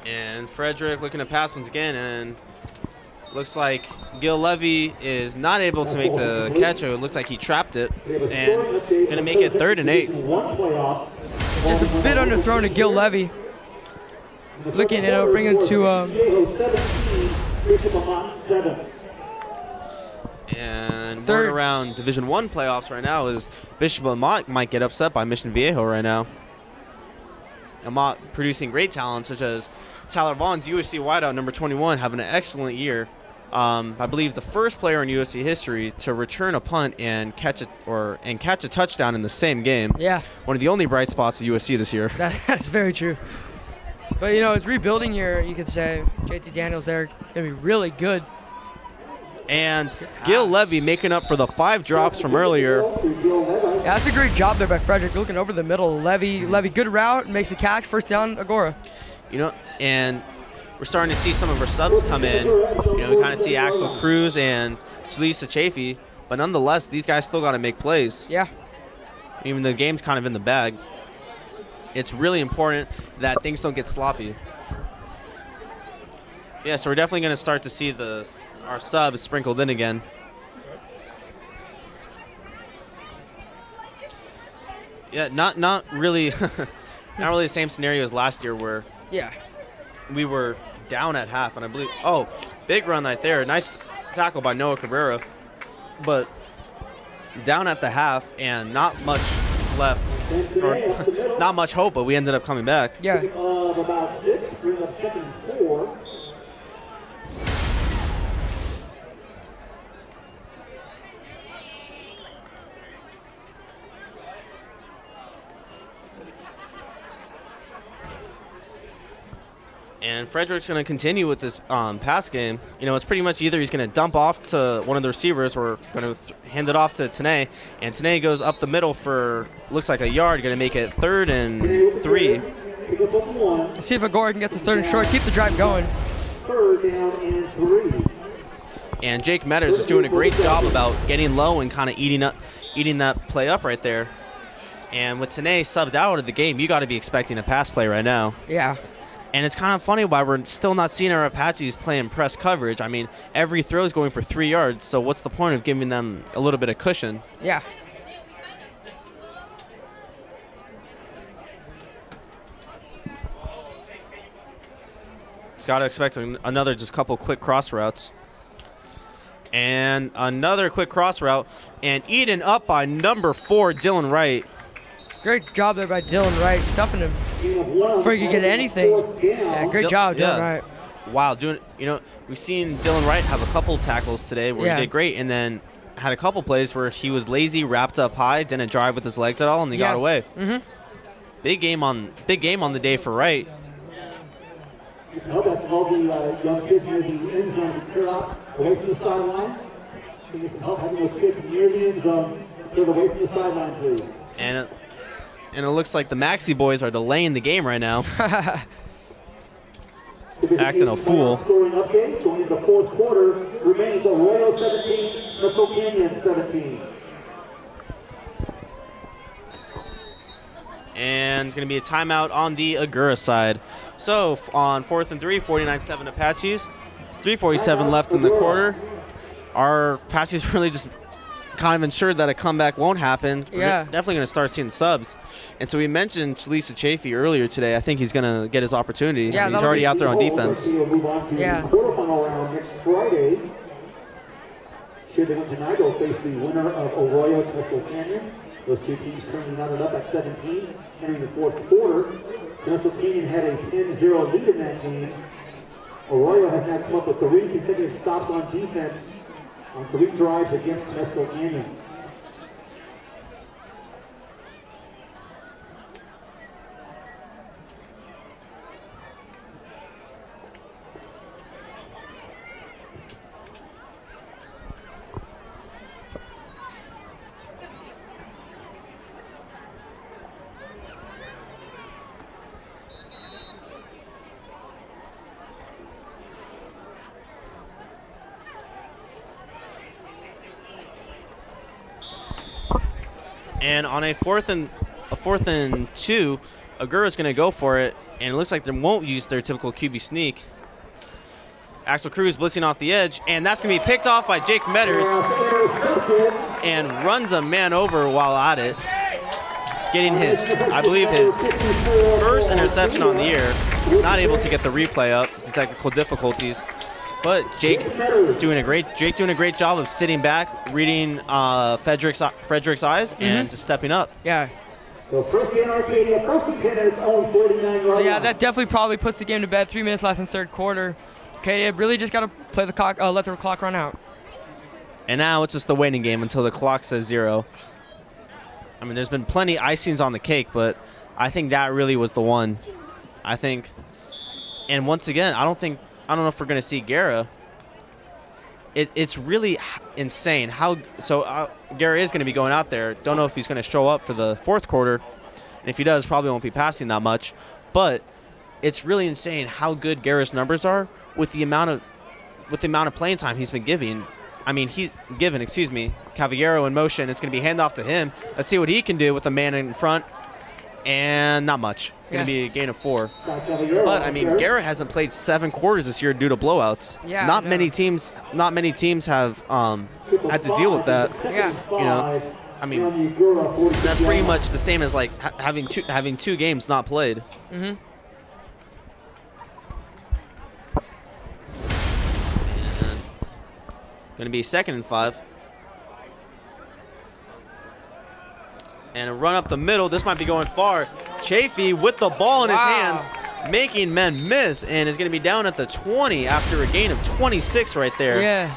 S1: And Frederick looking to pass once again, and looks like Gil Levy is not able to make the catch. It looks like he trapped it, and going to make it 3rd and 8.
S3: Just a bit underthrown to Gil Levy. Looking at it, bring it to
S1: and
S3: third.
S1: word around Division I playoffs right now is Bishop Amat might get upset by Mission Viejo right now. Amat producing great talent such as Tyler Vaughn's USC wideout number 21 having an excellent year. I believe the first player in USC history to return a punt and catch a touchdown in the same game.
S3: Yeah.
S1: One of the only bright spots of USC this year.
S3: That's very true. But, you know, it's rebuilding year, you could say. JT Daniels there going to be really good.
S1: And Gil Levy making up for the 5 drops from earlier.
S3: Yeah, that's a great job there by Frederick, looking over the middle. Levy, good route, makes the catch, first down, Agoura.
S1: You know, and we're starting to see some of our subs come in. You know, we kind of see Axel Cruz and Chalisa Chafee, but nonetheless, these guys still got to make plays.
S3: Yeah.
S1: Even the game's kind of in the bag. It's really important that things don't get sloppy. Yeah, so we're definitely going to start to see our subs sprinkled in again. Yeah, not really not really the same scenario as last year where we were down at half, and I believe big run right there. Nice tackle by Noah Cabrera. But down at the half and not much left, or not much hope, but we ended up coming back.
S3: Yeah.
S2: About 6, bring up 2nd and 4.
S1: And Frederick's going to continue with this pass game. You know, it's pretty much either he's going to dump off to one of the receivers or going to hand it off to Tanae. And Tanae goes up the middle for, looks like a yard, going to make it 3rd and 3.
S3: See if Agoura can get this 3rd and short, keep the drive going.
S2: 3rd down and 3.
S1: And Jake Metters is doing a great job about getting low and kind of eating that play up right there. And with Tanae subbed out of the game, you got to be expecting a pass play right now.
S3: Yeah.
S1: And it's kind of funny why we're still not seeing our Apaches playing press coverage. I mean, every throw is going for 3 yards, so what's the point of giving them a little bit of cushion?
S3: Yeah.
S1: Just got to expect another just couple quick cross routes. And another quick cross route. And eaten up by number 4, Dylan Wright.
S3: Great job there by Dylan Wright, stuffing him before he could get anything. Yeah, great job, Dylan Wright.
S1: Wow, we've seen Dylan Wright have a couple tackles today where he did great, and then had a couple plays where he was lazy, wrapped up high, didn't drive with his legs at all, and he got away.
S3: Mm-hmm.
S1: Big game on the day for Wright.
S2: All the young kids near the end zone to clear out away from the sideline. I think it's help having those kids near the end zone cleared away from the sideline, please.
S1: And it looks like the Maxi boys are delaying the game right now. Acting a fool.
S2: Scoring update going into the 4th quarter remains Arroyo 17, Crystal Canyon 17.
S1: And going to be a timeout on the Agoura side. So on 4th and 3, 49-7 Apaches. 3:47 left in the quarter. Our Apaches really just kind of ensured that a comeback won't happen.
S3: Yeah.
S1: We're definitely going to start seeing subs. And so we mentioned Chalisa Chafee earlier today. I think he's going to get his opportunity.
S3: Yeah,
S1: he's already out there on defense.
S2: Yeah. Quarterfinal round next Friday. Should they win tonight, they'll face the winner of Arroyo Crystal Canyon. Those two teams currently knotted up at 17, entering the 4th quarter. Crystal Canyon had a 10-0 lead in that game. Arroyo has now come up with 3 consecutive stops on defense on 3 drives against Crystal Canyon.
S1: And on a fourth and 2, Agoura's going to go for it, and it looks like they won't use their typical QB sneak. Axel Cruz blitzing off the edge, and that's going to be picked off by Jake Metters, and runs a man over while at it, getting I believe his first interception on the year. Not able to get the replay up, some technical difficulties. But Jake doing a great job of sitting back, reading Frederick's eyes, and just stepping up.
S3: Yeah.
S2: So first in Arcadia, first and 10 is own 49 yards.
S3: So yeah, that definitely probably puts the game to bed. 3 minutes left in the 3rd quarter. Arcadia really just got to play the clock, let the clock run out.
S1: And now it's just the waiting game until the clock says 0. I mean, there's been plenty icings on the cake, but I think that really was the one. I think, and once again, I don't know if we're going to see Guerra. it's really insane how. So Gary is going to be going out there. Don't know if he's going to show up for the fourth quarter. And if he does, probably won't be passing that much. But it's really insane how good Garrett's numbers are with the amount of playing time he's been giving. I mean, he's given, Cavallero in motion. It's going to be handoff to him. Let's see what he can do with the man in front. And not much. Going to be a gain of 4. But I mean, Garrett hasn't played 7 quarters this year due to blowouts.
S3: Yeah,
S1: not many teams have had to deal with that.
S3: Yeah.
S1: You know, I mean, that's pretty much the same as like having 2 games not played.
S3: Mm-hmm.
S1: Going to be 2nd and 5. And a run up the middle. This might be going far. Chafee with the ball in his hands, making men miss, and is going to be down at the 20 after a gain of 26 right there.
S3: Yeah.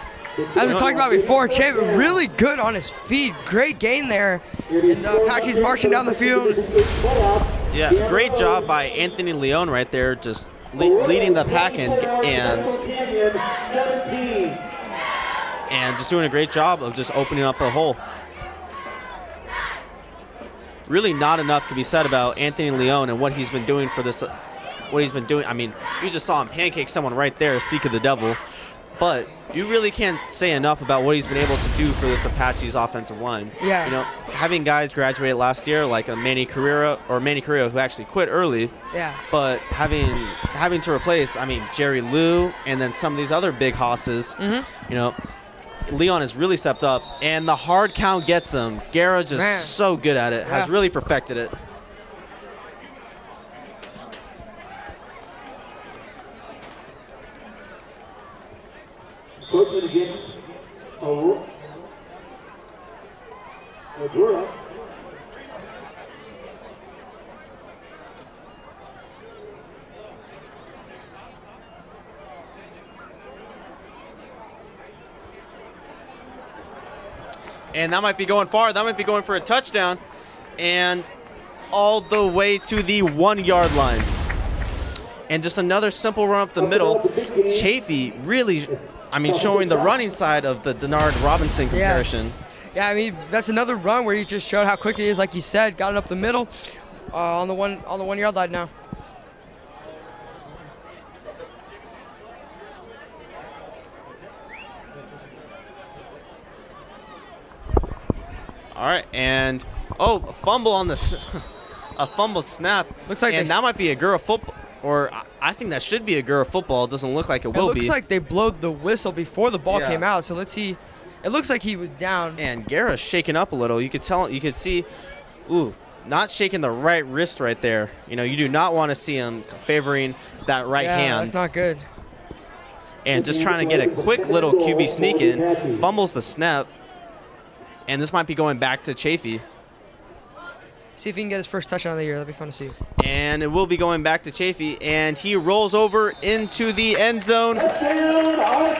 S3: As we talked about before, Chafee really good on his feet. Great gain there. And Apache's marching down the field.
S1: Yeah, great job by Anthony Leon right there, just leading the pack and just doing a great job of just opening up a hole. Really not enough can be said about Anthony Leon and what he's been doing for this. What he's been doing. I mean, you just saw him pancake someone right there, speak of the devil. But you really can't say enough about what he's been able to do for this Apache's offensive line.
S3: Yeah.
S1: You know, having guys graduate last year like a Manny Carrera who actually quit early.
S3: Yeah.
S1: But having to replace, I mean, Jerry Liu and then some of these other big hosses.
S3: Mm-hmm.
S1: You know, Leon has really stepped up, and the hard count gets him. Guerra just so good at it, has really perfected it.
S2: Coachman against Agoura.
S1: And that might be going far. That might be going for a touchdown. And all the way to the 1-yard line. And just another simple run up the middle. Chafee really, I mean, showing the running side of the Denard Robinson comparison.
S3: Yeah, I mean, that's another run where he just showed how quick he is, like you said. Got it up the middle on the 1-yard line now.
S1: All right, and a fumble on a fumbled snap.
S3: Looks like
S1: that might be Agoura football, or I think that should be Agoura football. It doesn't look like it will be.
S3: It looks like they blowed the whistle before the ball came out. So let's see. It looks like he was down.
S1: And Guerra's shaking up a little. You could tell. You could see, not shaking the right wrist right there. You know, you do not want to see him favoring that right hand.
S3: That's not good.
S1: And just trying to get a quick little QB sneak in, fumbles the snap. And this might be going back to Chafee.
S3: See if he can get his first touchdown of the year. That'd be fun to see.
S1: And it will be going back to Chafee. And he rolls over into the end zone.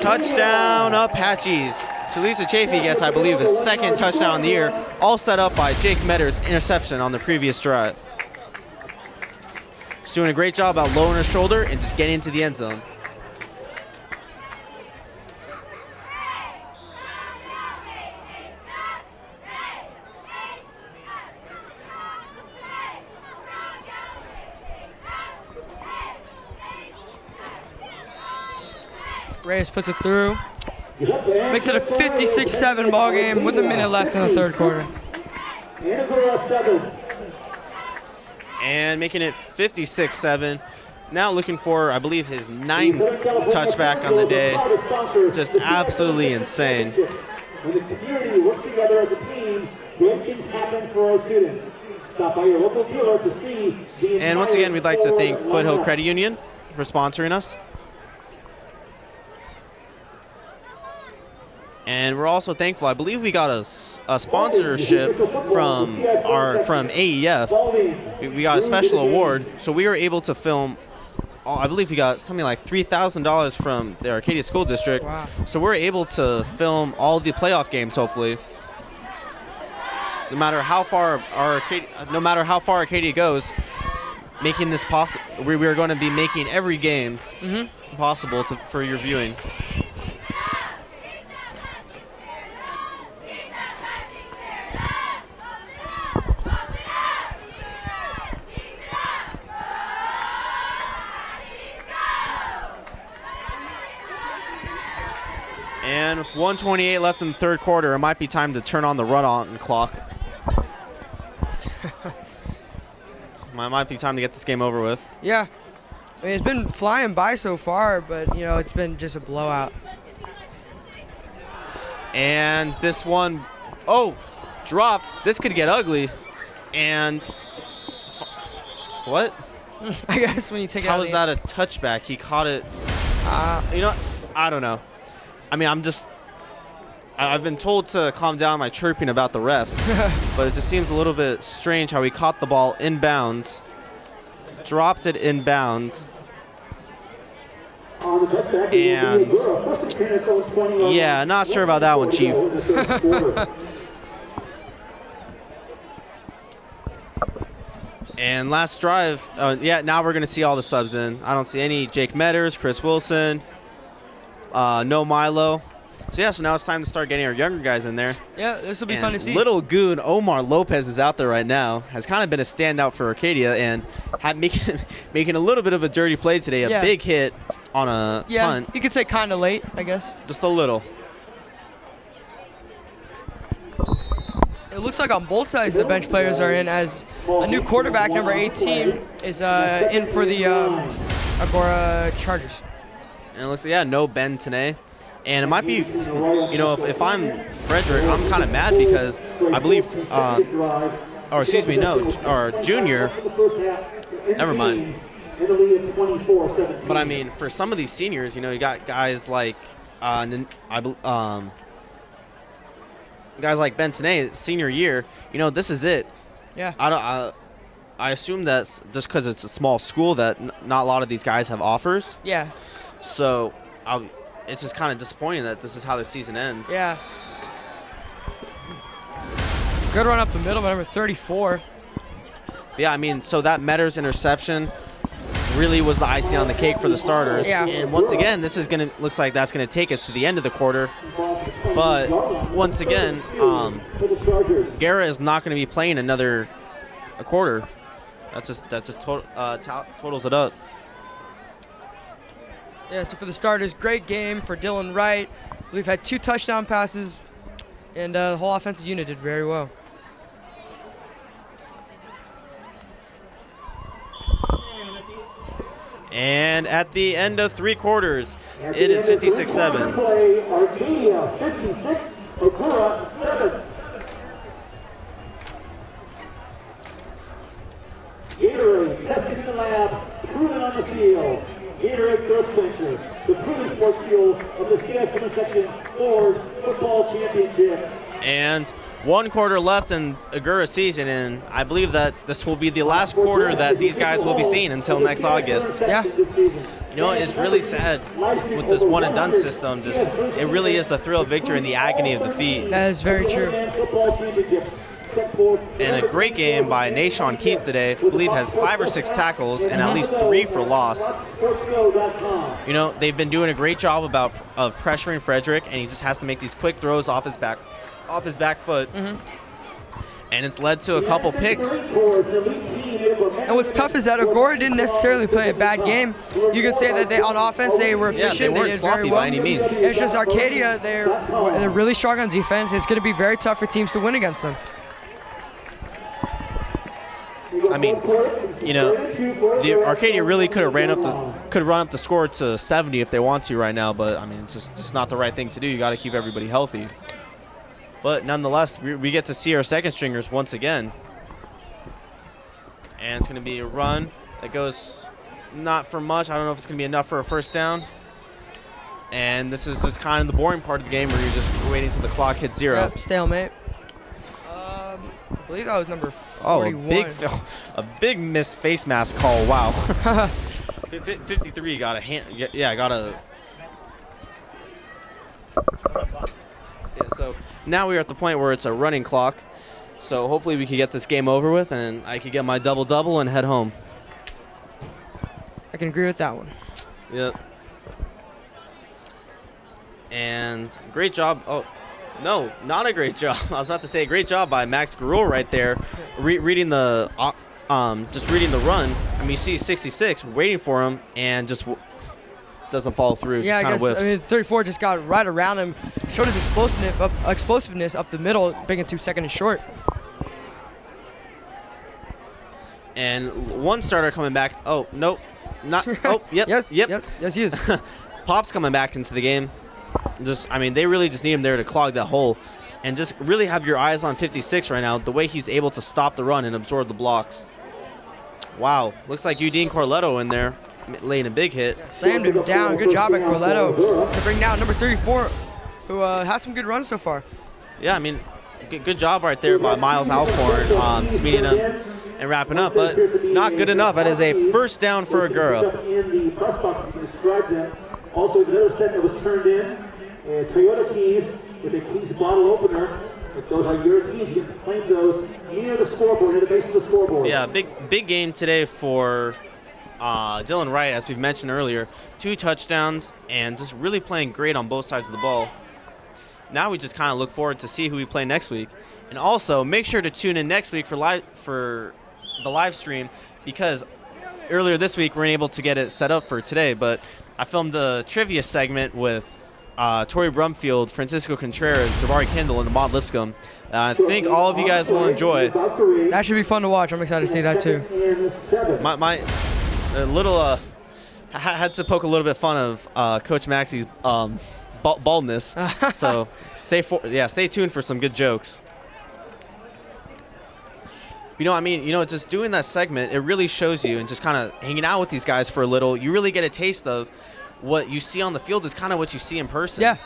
S1: Touchdown, Apaches. Chalisa Chafee gets, I believe, his 2nd touchdown of the year. All set up by Jake Metter's interception on the previous drive. Just doing a great job out lowering his shoulder and just getting into the end zone.
S3: Reyes puts it through. Makes it a 56-7 ball game with a minute left in the 3rd quarter.
S1: And making it 56-7. Now looking for, I believe, his 9th touchback on the day. Just absolutely insane.
S2: When the community works together as a team, great things happen for our students. Stop by your local dealer to see the.
S1: And once again, we'd like to thank Foothill Credit Union for sponsoring us. And we're also thankful. I believe we got a sponsorship from AEF. We got a special award, so we were able to film. I believe we got something like $3,000 from the Arcadia School District.
S3: Wow.
S1: So we're able to film all the playoff games. Hopefully, no matter how far Arcadia goes, making this possible. We are going to be making every game possible for your viewing. And with 1:28 left in the third quarter, it might be time to turn on the run-on clock. Might be time to get this game over with.
S3: Yeah. I mean, it's been flying by so far, but, you know, it's been just a blowout.
S1: And this one, oh, dropped. This could get ugly. And what?
S3: I guess when you take it out.
S1: How was that a touchback? He caught it. You know, I don't know. I mean, I've been told to calm down my chirping about the refs, but it just seems a little bit strange how he caught the ball inbounds, dropped it inbounds, and yeah, not sure about that one, Chief. And last drive, yeah, now we're going to see all the subs in. I don't see any Jake Metters, Chris Wilson, no Milo. So, yeah, so now it's time to start getting our younger guys in there.
S3: Yeah, this will be fun to see.
S1: Little goon Omar Lopez is out there right now. Has kind of been a standout for Arcadia and making a little bit of a dirty play today. A big hit on a punt.
S3: You could say kind of late, I guess.
S1: Just a little.
S3: It looks like on both sides the bench players are in, as a new quarterback, number 18, is in for the Agoura Chargers.
S1: And it looks like, yeah, no Ben today. And it might be, you know, if I'm Frederick, I'm kind of mad because I believe, or Junior, never mind. But I mean, for some of these seniors, you know, you got guys like, guys like Ben Tenay, senior year, you know, this is it.
S3: Yeah.
S1: I assume that's just because it's a small school that not a lot of these guys have offers.
S3: Yeah.
S1: So it's just kind of disappointing that this is how their season ends.
S3: Yeah. Good run up the middle by number 34.
S1: Yeah, I mean, so that Metters interception really was the icing on the cake for the starters.
S3: Yeah.
S1: And once again, looks like that's gonna take us to the end of the quarter. But once again, Guerra is not gonna be playing a quarter. That's just totals it up.
S3: Yeah, so for the starters, great game for Dylan Wright. We've had 2 touchdown passes, and the whole offensive unit did very well.
S1: And at the end of 3 quarters, it is 56-7.
S2: Arcadia 56, Agoura 7. Gatorade tested in the lab, proven on the field. Gatorade Third Center, the proven sports field of the CIF-SS section Ford Football Championship.
S1: And 1 quarter left in Agoura's season, and I believe that this will be the last quarter that these guys will be seeing until next August.
S3: Yeah.
S1: You know, it's really sad with this one-and-done system. Just it really is the thrill of victory and the agony of defeat.
S3: That is very true.
S1: And a great game by Nashawn Keith today. I believe has 5 or 6 tackles and at least 3 for loss. You know, they've been doing a great job of pressuring Frederick, and he just has to make these quick throws off his back foot. Mm-hmm. And it's led to a couple picks.
S3: And what's tough is that Agoura didn't necessarily play a bad game. You could say that on offense they were efficient.
S1: Yeah, they weren't
S3: did
S1: sloppy
S3: very well.
S1: by any means.
S3: It's just Arcadia, they're really strong on defense. It's going to be very tough for teams to win against them.
S1: I mean, you know, the Arcadia really could run up the score to 70 if they want to right now, but I mean, it's just not the right thing to do. You got to keep everybody healthy. But nonetheless, we get to see our second stringers once again. And it's going to be a run that goes not for much. I don't know if it's going to be enough for a first down. And this is just kind of the boring part of the game where you're just waiting until the clock hits 0.
S3: Yep, stalemate. I believe that was number 41.
S1: Oh, a big missed face mask call. Wow. 53 got a hand. Yeah, got a. Yeah, so now we're at the point where it's a running clock. So hopefully we can get this game over with and I can get my double-double and head home.
S3: I can agree with that one.
S1: Yep. And great job. Oh, no, not a great job. I was about to say great job by Max Garul right there, reading the just reading the run. I mean, you see 66 waiting for him and just doesn't follow through.
S3: Yeah, I
S1: just
S3: guess.
S1: kind of whiffs.
S3: 34 just got right around him, showed his explosiveness up the middle, bringing 2 seconds short.
S1: And one starter coming back. Oh, nope. Not. Oh, yep.
S3: Yes,
S1: Yep.
S3: Yes, he is.
S1: Pop's coming back into the game. They really just need him there to clog that hole. And just really have your eyes on 56 right now, the way he's able to stop the run and absorb the blocks. Wow. Looks like Udine Corletto in there, laying a big hit.
S3: Slammed him down. Good job at Corletto to bring down number 34, who has some good runs so far.
S1: Yeah, I mean, good job right there by Miles Alcorn, speeding him and wrapping up, but not good enough. That is a first down for Agoura.
S2: Also, the other set that was turned in, Toyota keys with a keys bottle opener. If those are your keys, you can claim those near the scoreboard, near the base of the scoreboard.
S1: Yeah, big game today for Dylan Wright, as we've mentioned earlier. 2 touchdowns and just really playing great on both sides of the ball. Now we just kind of look forward to see who we play next week. And also, make sure to tune in next week for the live stream, because earlier this week we weren't able to get it set up for today, but I filmed a trivia segment with Tori Brumfield, Francisco Contreras, Jabari Kendall, and Ahmad Lipscomb. I think all of you guys will enjoy.
S3: That should be fun to watch. I'm excited to see that too.
S1: My little had to poke a little bit fun of Coach Maxey's baldness. So stay tuned for some good jokes. Just doing that segment, it really shows you, and just kind of hanging out with these guys for a little, you really get a taste of what you see on the field is kind of what you see in person.
S3: Yeah.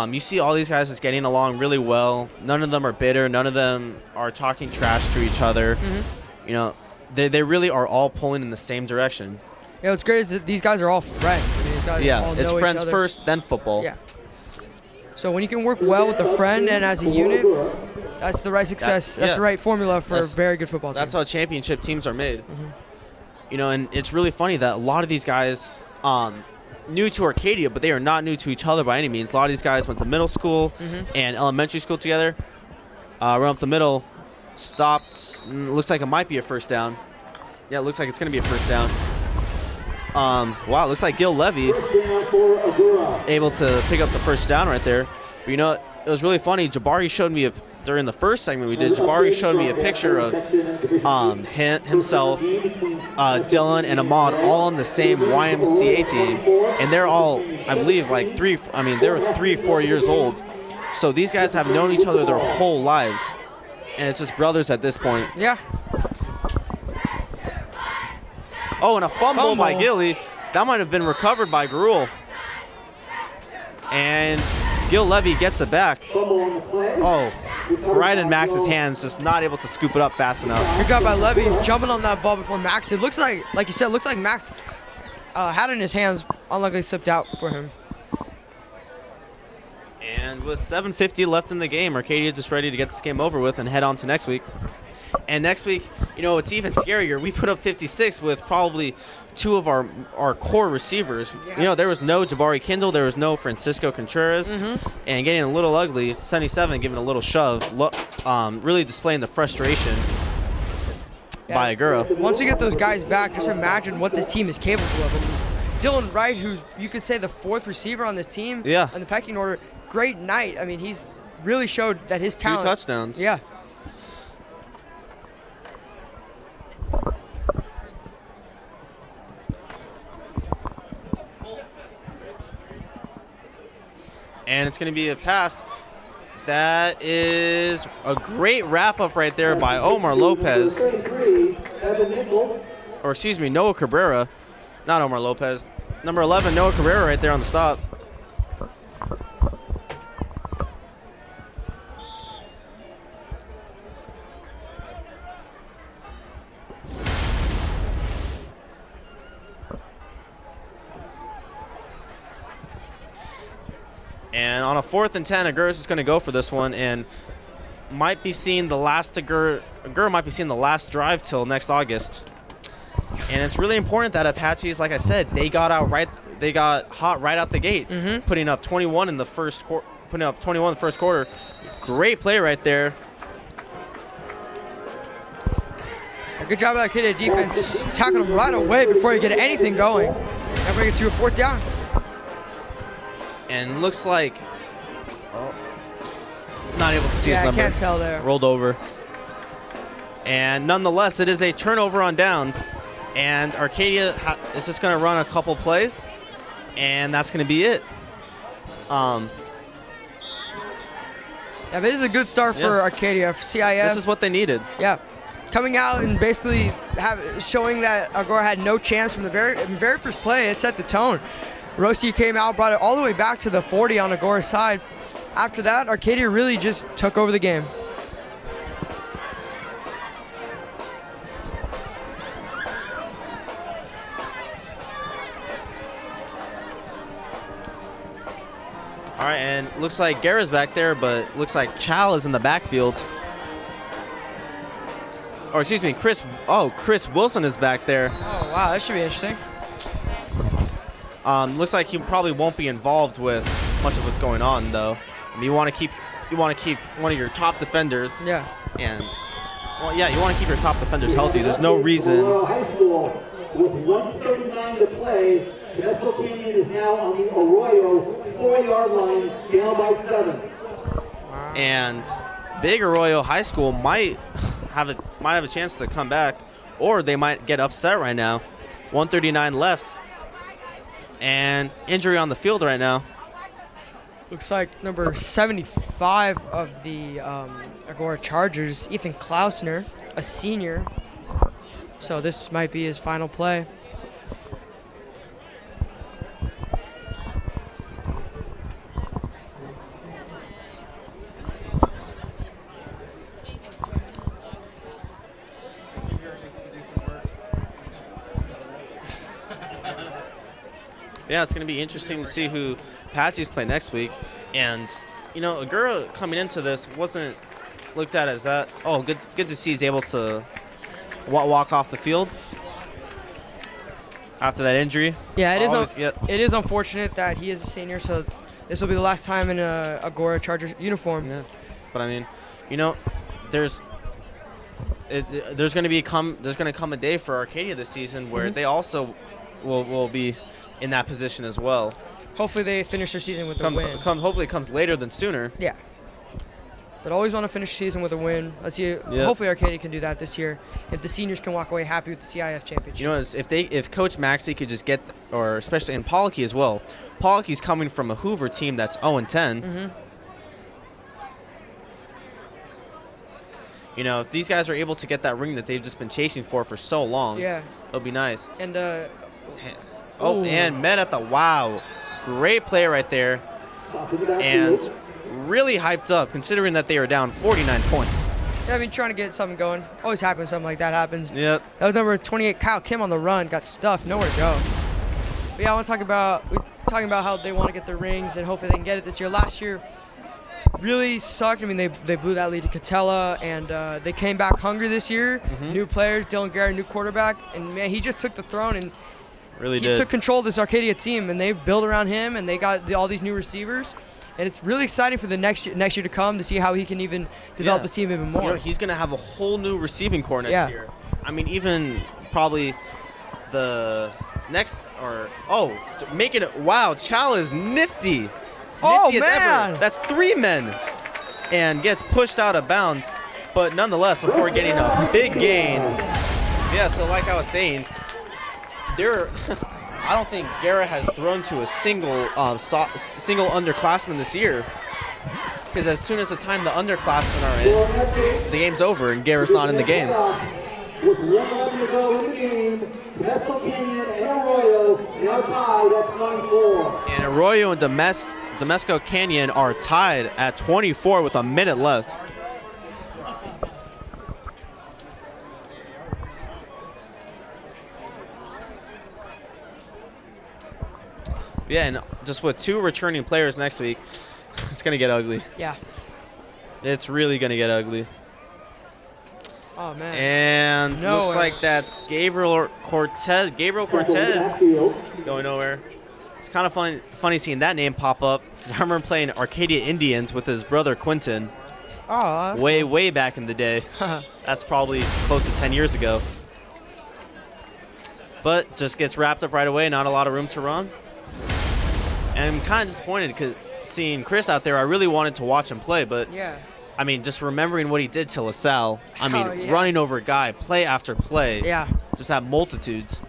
S1: You see all these guys just getting along really well. None of them are bitter. None of them are talking trash to each other.
S3: Mm-hmm.
S1: They really are all pulling in the same direction.
S3: Yeah, what's great is that these guys are all friends. These guys all
S1: it's
S3: know
S1: friends
S3: each other.
S1: first, then football.
S3: Yeah. So when you can work well with a friend and as a unit, that's the right success. That's the right formula for a very good football team.
S1: That's how championship teams are made. Mm-hmm. And it's really funny that a lot of these guys, new to Arcadia, but they are not new to each other by any means. A lot of these guys went to middle school and elementary school together. Run up the middle, stopped. Looks like it might be a first down. Yeah, it looks like it's going to be a first down. Wow, looks like Gil Levy able to pick up the first down right there. But it was really funny. Jabari showed me during the first segment we did. Jabari showed me a picture of himself, Dylan, and Ahmad all on the same YMCA team, and they're all, I believe, like they were 3-4 years old. So these guys have known each other their whole lives, and it's just brothers at this point.
S3: Yeah.
S1: Oh, and a fumble by Gilly. That might have been recovered by Gruel. And Gil Levy gets it back. Oh, right in Max's hands, just not able to scoop it up fast enough.
S3: Good job by Levy jumping on that ball before Max. It looks like you said, looks like Max had it in his hands, unluckily slipped out for him.
S1: And with 7:50 left in the game, Arcadia just ready to get this game over with and head on to next week. And next week, it's even scarier. We put up 56 with probably 2 of our core receivers.
S3: Yeah.
S1: There was no Jabari Kendall, there was no Francisco Contreras, and getting a little ugly. 77 giving a little shove, really displaying the frustration by Agoura.
S3: Once you get those guys back, just imagine what this team is capable of. Dylan Wright, who's you could say the 4th receiver on this team, in the pecking order, great night. I mean, he's really showed that his talent.
S1: 2 touchdowns.
S3: Yeah.
S1: And it's going to be a pass. That is a great wrap-up right there by Omar Lopez. Or excuse me, Noah Cabrera. Not Omar Lopez. Number 11, Noah Cabrera right there on the stop. And on a 4th and 10, Agoura's just going to go for this one, and might be seeing the last Agoura might be seeing the last drive till next August. And it's really important that Apaches, like I said, they got hot right out the gate, putting up 21 in the first quarter. Great play right there.
S3: Good job by that kid at defense, tackling him right away before you get anything going. Now bring it to a 4th down.
S1: And looks like, not able to see his
S3: Yeah, I
S1: number.
S3: can't tell there.
S1: Rolled over. And nonetheless, it is a turnover on downs. And Arcadia is just going to run a couple plays. And that's going to be it.
S3: Yeah, but this is a good start for Arcadia, for CIF.
S1: This is what they needed.
S3: Yeah. Coming out and basically showing that Agoura had no chance from the very first play. It set the tone. Rosti came out, brought it all the way back to the 40 on Agoura's side. After that, Arcadia really just took over the game.
S1: All right, and looks like Guerra's back there, but looks like Chal is in the backfield. Or excuse me, Chris Wilson is back there.
S3: Oh, wow, that should be interesting.
S1: Looks like he probably won't be involved with much of what's going on, though. I mean, you want to keep one of your top defenders.
S3: Yeah.
S1: And well, yeah, you want to keep your top defenders healthy. There's no reason.
S2: High School with 1:39 to play. Temescal Canyon is now on the Arroyo 4-yard line, down by 7.
S1: And Big Arroyo High School might have a chance to come back, or they might get upset right now. 1:39 left, and injury on the field right now.
S3: Looks like number 75 of the Agoura Chargers, Ethan Klausner, a senior. So this might be his final play.
S1: Yeah, it's going to be interesting to see who Apache's play next week. And, you know, Agoura coming into this wasn't looked at as that. Oh, good to see he's able to walk off the field after that injury.
S3: Yeah, it is unfortunate that he is a senior, so this will be the last time in a Agoura Chargers uniform.
S1: Yeah, but I mean, you know, there's going to come a day for Arcadia this season where they also will be in that position as well.
S3: Hopefully they finish their season with a win.
S1: Hopefully it comes later than sooner.
S3: Yeah. But always want to finish the season with a win. Let's see.
S1: Yep.
S3: Hopefully Arcadia can do that this year. If the seniors can walk away happy with the CIF championship.
S1: You know, if Coach Maxey could just get, or especially in Pollocky as well. Pollockie's coming from a Hoover team that's 0-10. You know, if these guys are able to get that ring that they've just been chasing for so long, it'll be nice.
S3: And
S1: and met at the wow. Great play right there. And really hyped up considering that they were down 49 points.
S3: Yeah, I mean, trying to get something going. Always happens when something like that happens.
S1: Yep.
S3: That was number 28, Kyle Kim on the run. Got stuffed, nowhere to go. But yeah, I want to talk about how they want to get their rings and hopefully they can get it this year. Last year really sucked. I mean, they blew that lead to Catella, and they came back hungry this year. New players, Dylan Garrett, new quarterback, and man, he just took the throne and he took control of this Arcadia team, and they built around him, and they got all these new receivers. And it's really exciting for the next year to come to see how he can even develop the team even more.
S1: You know, he's going to have a whole new receiving core next year. I mean, even probably the next making it. Wow, Chal is nifty.
S3: Oh,
S1: nifty
S3: man.
S1: Ever. That's 3 men and gets pushed out of bounds. But nonetheless, before getting a big gain. Yeah, so like I was saying, I don't think Guerra has thrown to a single underclassman this year. Because as soon as the time the underclassmen are in, the game's over and Guerra's not in the game.
S2: With 1 minute to go in the game, Temescal Canyon and Arroyo now tied at 24.
S1: And Arroyo and Temescal Canyon are tied at 24 with a minute left. Yeah, and just with 2 returning players next week, it's going to get ugly.
S3: Yeah.
S1: It's really going to get ugly.
S3: Oh, man.
S1: And looks like that's Gabriel Cortez going nowhere. It's kind of funny seeing that name pop up because I remember playing Arcadia Indians with his brother Quinton.
S3: Oh, that's
S1: way back in the day. That's probably close to 10 years ago. But just gets wrapped up right away. Not a lot of room to run. And I'm kind of disappointed because seeing Chris out there, I really wanted to watch him play, but
S3: Yeah.
S1: I mean, just remembering what he did to LaSalle, I mean,
S3: Oh, yeah.
S1: running over a guy, play after play,
S3: Yeah.
S1: just have multitudes.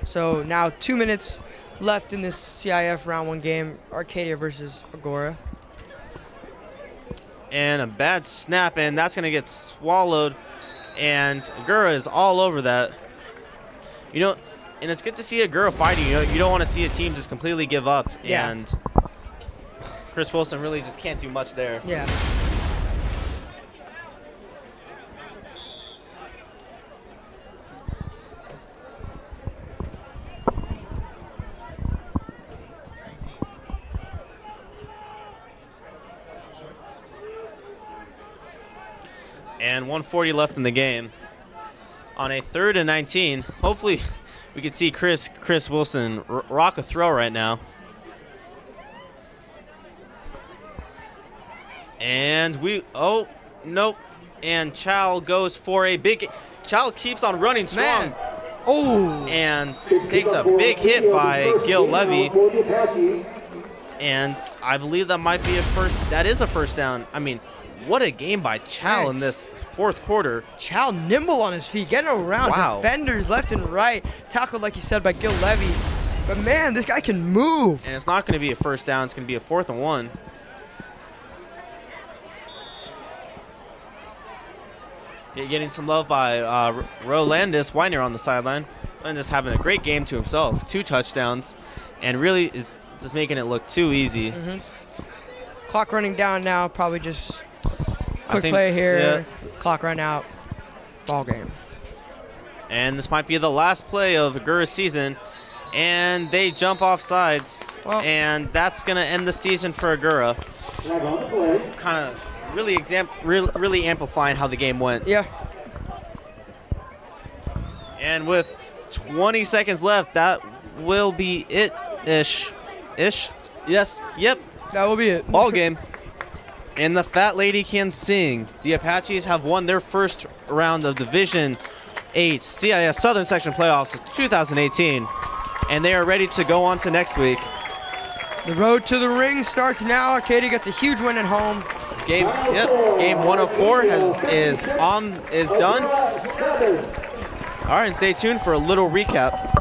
S3: So now 2 minutes left in this CIF round 1 game, Arcadia versus Agoura.
S1: And a bad snap, and that's going to get swallowed, and Agoura is all over that. You know, and it's good to see Agoura fighting. You know, you don't want to see a team just completely give up,
S3: Yeah.
S1: and Chris Wilson really just can't do much there.
S3: Yeah.
S1: And 1:40 left in the game. On a 3rd and 19, hopefully we could see Chris Wilson rock a throw right now. And oh, nope. And Chow goes for a big, Chow keeps on running strong.
S3: Man. Oh.
S1: And takes a big hit by Gil Levy. And I believe that might be that is a first down. I mean, what a game by Chow in this 4th quarter.
S3: Chow nimble on his feet, getting around defenders left and right. Tackled, like you said, by Gil Levy. But man, this guy can move.
S1: And it's not going to be a first down. It's going to be a 4th and 1. Getting some love by Rolandis Weiner on the sideline. Rolandis having a great game to himself. 2 touchdowns. And really is just making it look too easy.
S3: Clock running down now. Probably just quick play here.
S1: Yeah.
S3: Clock run out. Ball game.
S1: And this might be the last play of Agoura's season. And they jump off sides.
S3: Well,
S1: and that's going to end the season for Agoura. Kind of really amplifying how the game went.
S3: Yeah.
S1: And with 20 seconds left, that will be it-ish. Yes, yep.
S3: That will be it.
S1: Ball game. And the fat lady can sing. The Apaches have won their first round of Division 8 CIF Southern Section Playoffs of 2018. And they are ready to go on to next week.
S3: The road to the ring starts now. Arcadia gets a huge win at home.
S1: Game 104 is done. All right, and stay tuned for a little recap.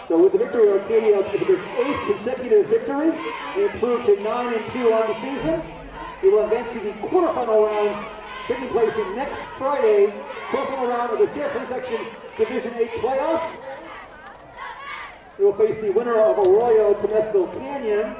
S2: So with the victory, Arcadia is its 8th consecutive victory. They improved to 9-2 on the season. They will advance to the quarterfinal round, taking place in next Friday, quarterfinal round of the CIF Section Division 8 playoffs. They will face the winner of Arroyo Temesco Canyon.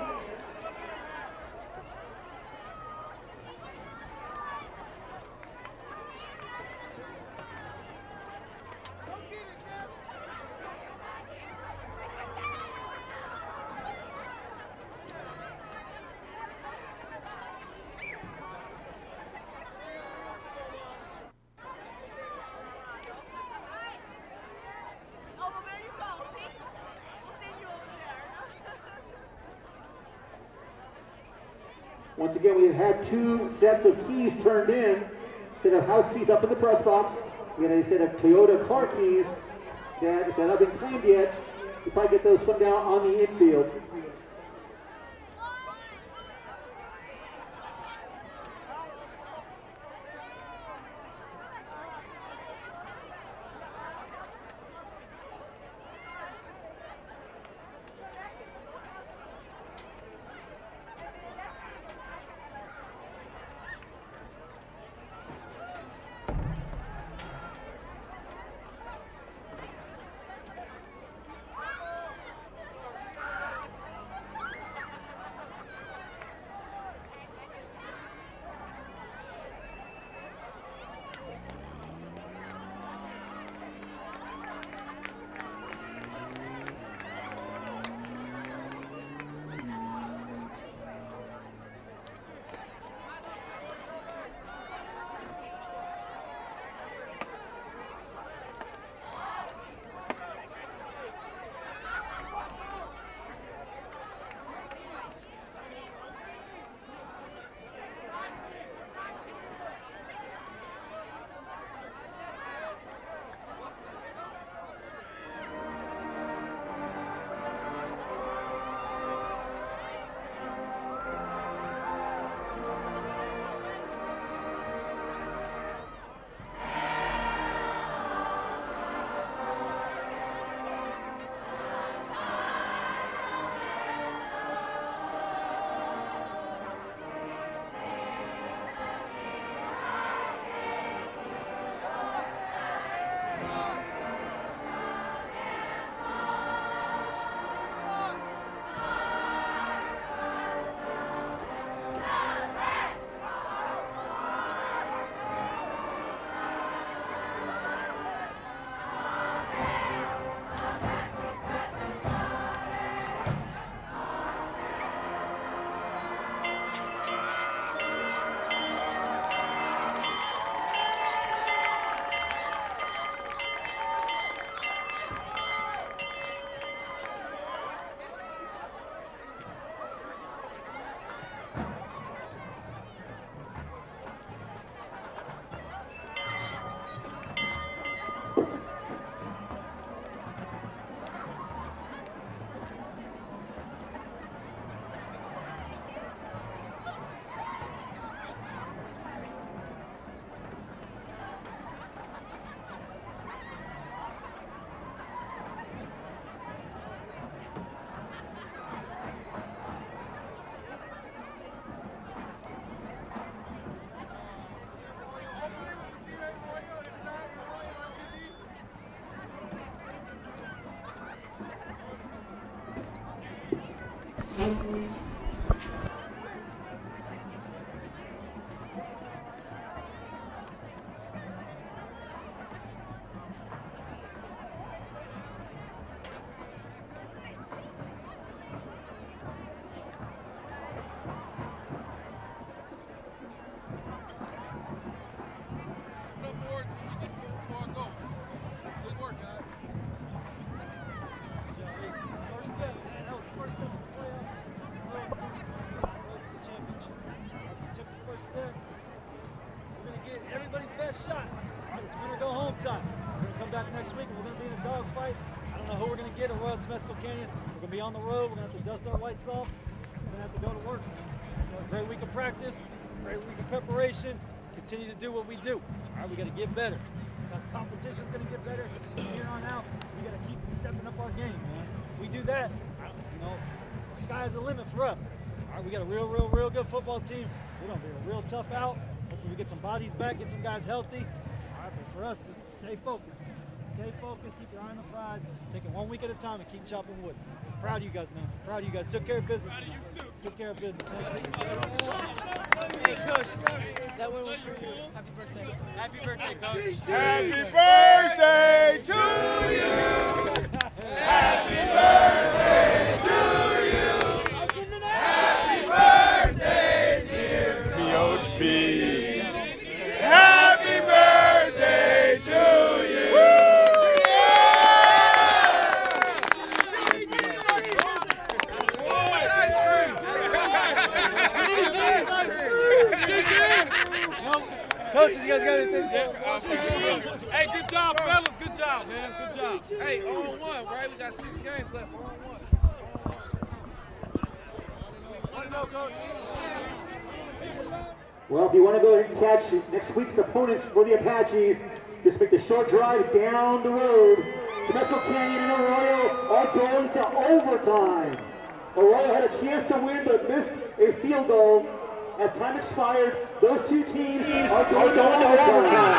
S2: Once again, we have had 2 sets of keys turned in. Set of house keys up in the press box. We had a set of Toyota car keys that have not been claimed yet. We'll probably get those some down on the infield.
S5: Everybody's best shot. It's win or go home time. We're going to come back next week and we're going to be in a dogfight. I don't know who we're going to get at Royal Temescal Canyon. We're going to be on the road. We're going to have to dust our whites off. We're going to have to go to work. A great week of practice, great week of preparation. Continue to do what we do. All right, we got to get better. Competition's going to get better. From here on out, we got to keep stepping up our game, man. If we do that, the sky's the limit for us. All right, we got a real good football team. We're going to be a real tough out. Hopefully we get some bodies back, get some guys healthy. All right, but for us, just stay focused. Stay focused, keep your eye on the prize, take it 1 week at a time and keep chopping wood. Proud of you guys, man. Proud of you guys. Took care of business tonight. Took care of business.
S3: Hey, Coach, that one was for you. Happy birthday. Happy birthday, Coach.
S6: Happy birthday to you. Happy birthday to you. Happy birthday, dear Coach B. Happy birthday to you.
S5: Coaches, you guys got anything?
S6: Hey, good job, fellas. Good job, man. Good job.
S7: Hey, 0-1, right? We got 6 games left. 0-1.
S6: Want to know, Coach?
S2: Well, if you want to go ahead and catch next week's opponents for the Apaches, just make the short drive down the road. Temescal Canyon and Arroyo are going to overtime. Arroyo had a chance to win but missed a field goal. As time expired, those two teams are going to overtime.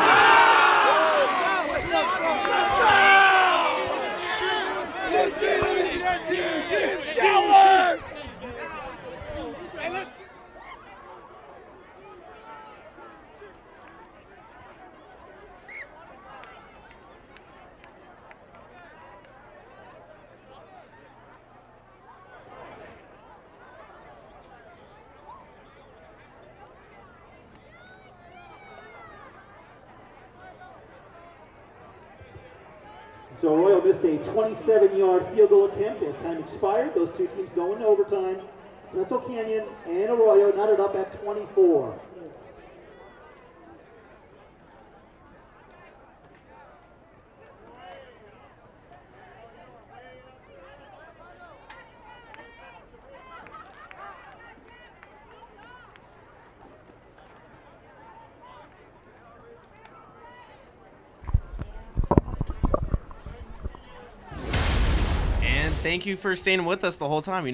S2: So Arroyo missed a 27-yard field goal attempt as time expired. Those two teams going to overtime. Temescal Canyon and Arroyo knotted up at 24.
S1: Thank you for staying with us the whole time.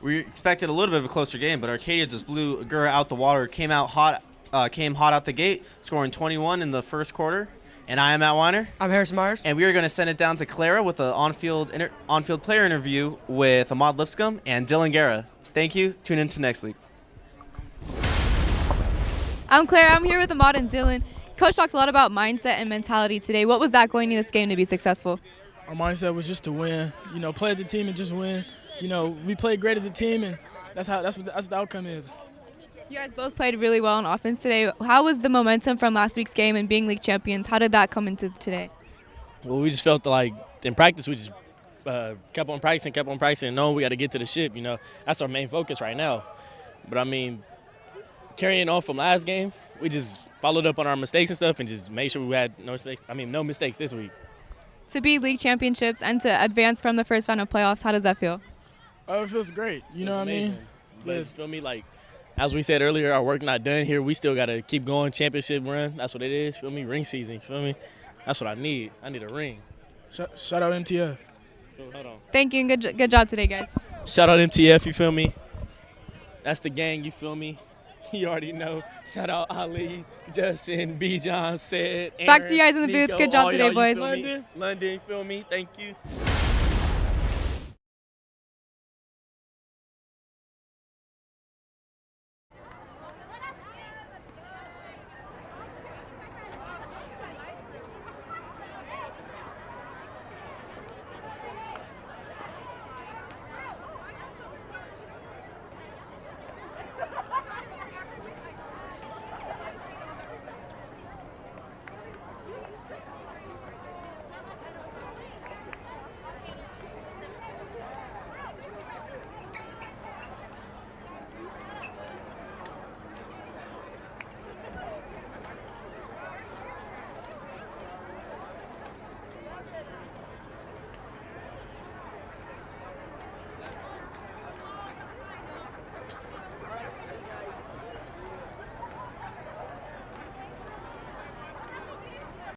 S1: We expected a little bit of a closer game, but Arcadia just blew Agoura out the water, came hot out the gate, scoring 21 in the first quarter. And I am Matt Weiner.
S3: I'm Harrison Myers.
S1: And we are going to send it down to Clara with an on-field player interview with Ahmad Lipscomb and Dylan Guerra. Thank you. Tune in to next week.
S4: I'm Claire. I'm here with Ahmad and Dylan. Coach talked a lot about mindset and mentality today. What was that going in this game to be successful?
S8: Our mindset was just to win. Play as a team and just win. We played great as a team, and that's what the outcome is.
S4: You guys both played really well on offense today. How was the momentum from last week's game and being league champions? How did that come into today?
S9: Well, we just felt like in practice we just kept on practicing. No, we got to get to the ship. That's our main focus right now. But carrying on from last game, we just followed up on our mistakes and stuff, and just made sure we had no mistakes this week.
S4: To be league championships and to advance from the first round of playoffs, how does that feel?
S8: It feels great. You know what I mean?
S9: But you feel me? Like, as we said earlier, our work not done here. We still got to keep going, championship run. That's what it is. Feel me? Ring season. Feel me? That's what I need. I need a ring.
S8: Shout out MTF.
S9: Hold on.
S4: Thank you, and good job today, guys.
S9: Shout out MTF, you feel me? That's the gang, you feel me? You already know. Shout out Ali, Justin, Bijan, Sid, Aaron,
S4: Back to you guys in the booth.
S9: Nico,
S4: Good job
S9: all
S4: today,
S9: y'all,
S4: boys.
S9: London, you feel me? Thank you.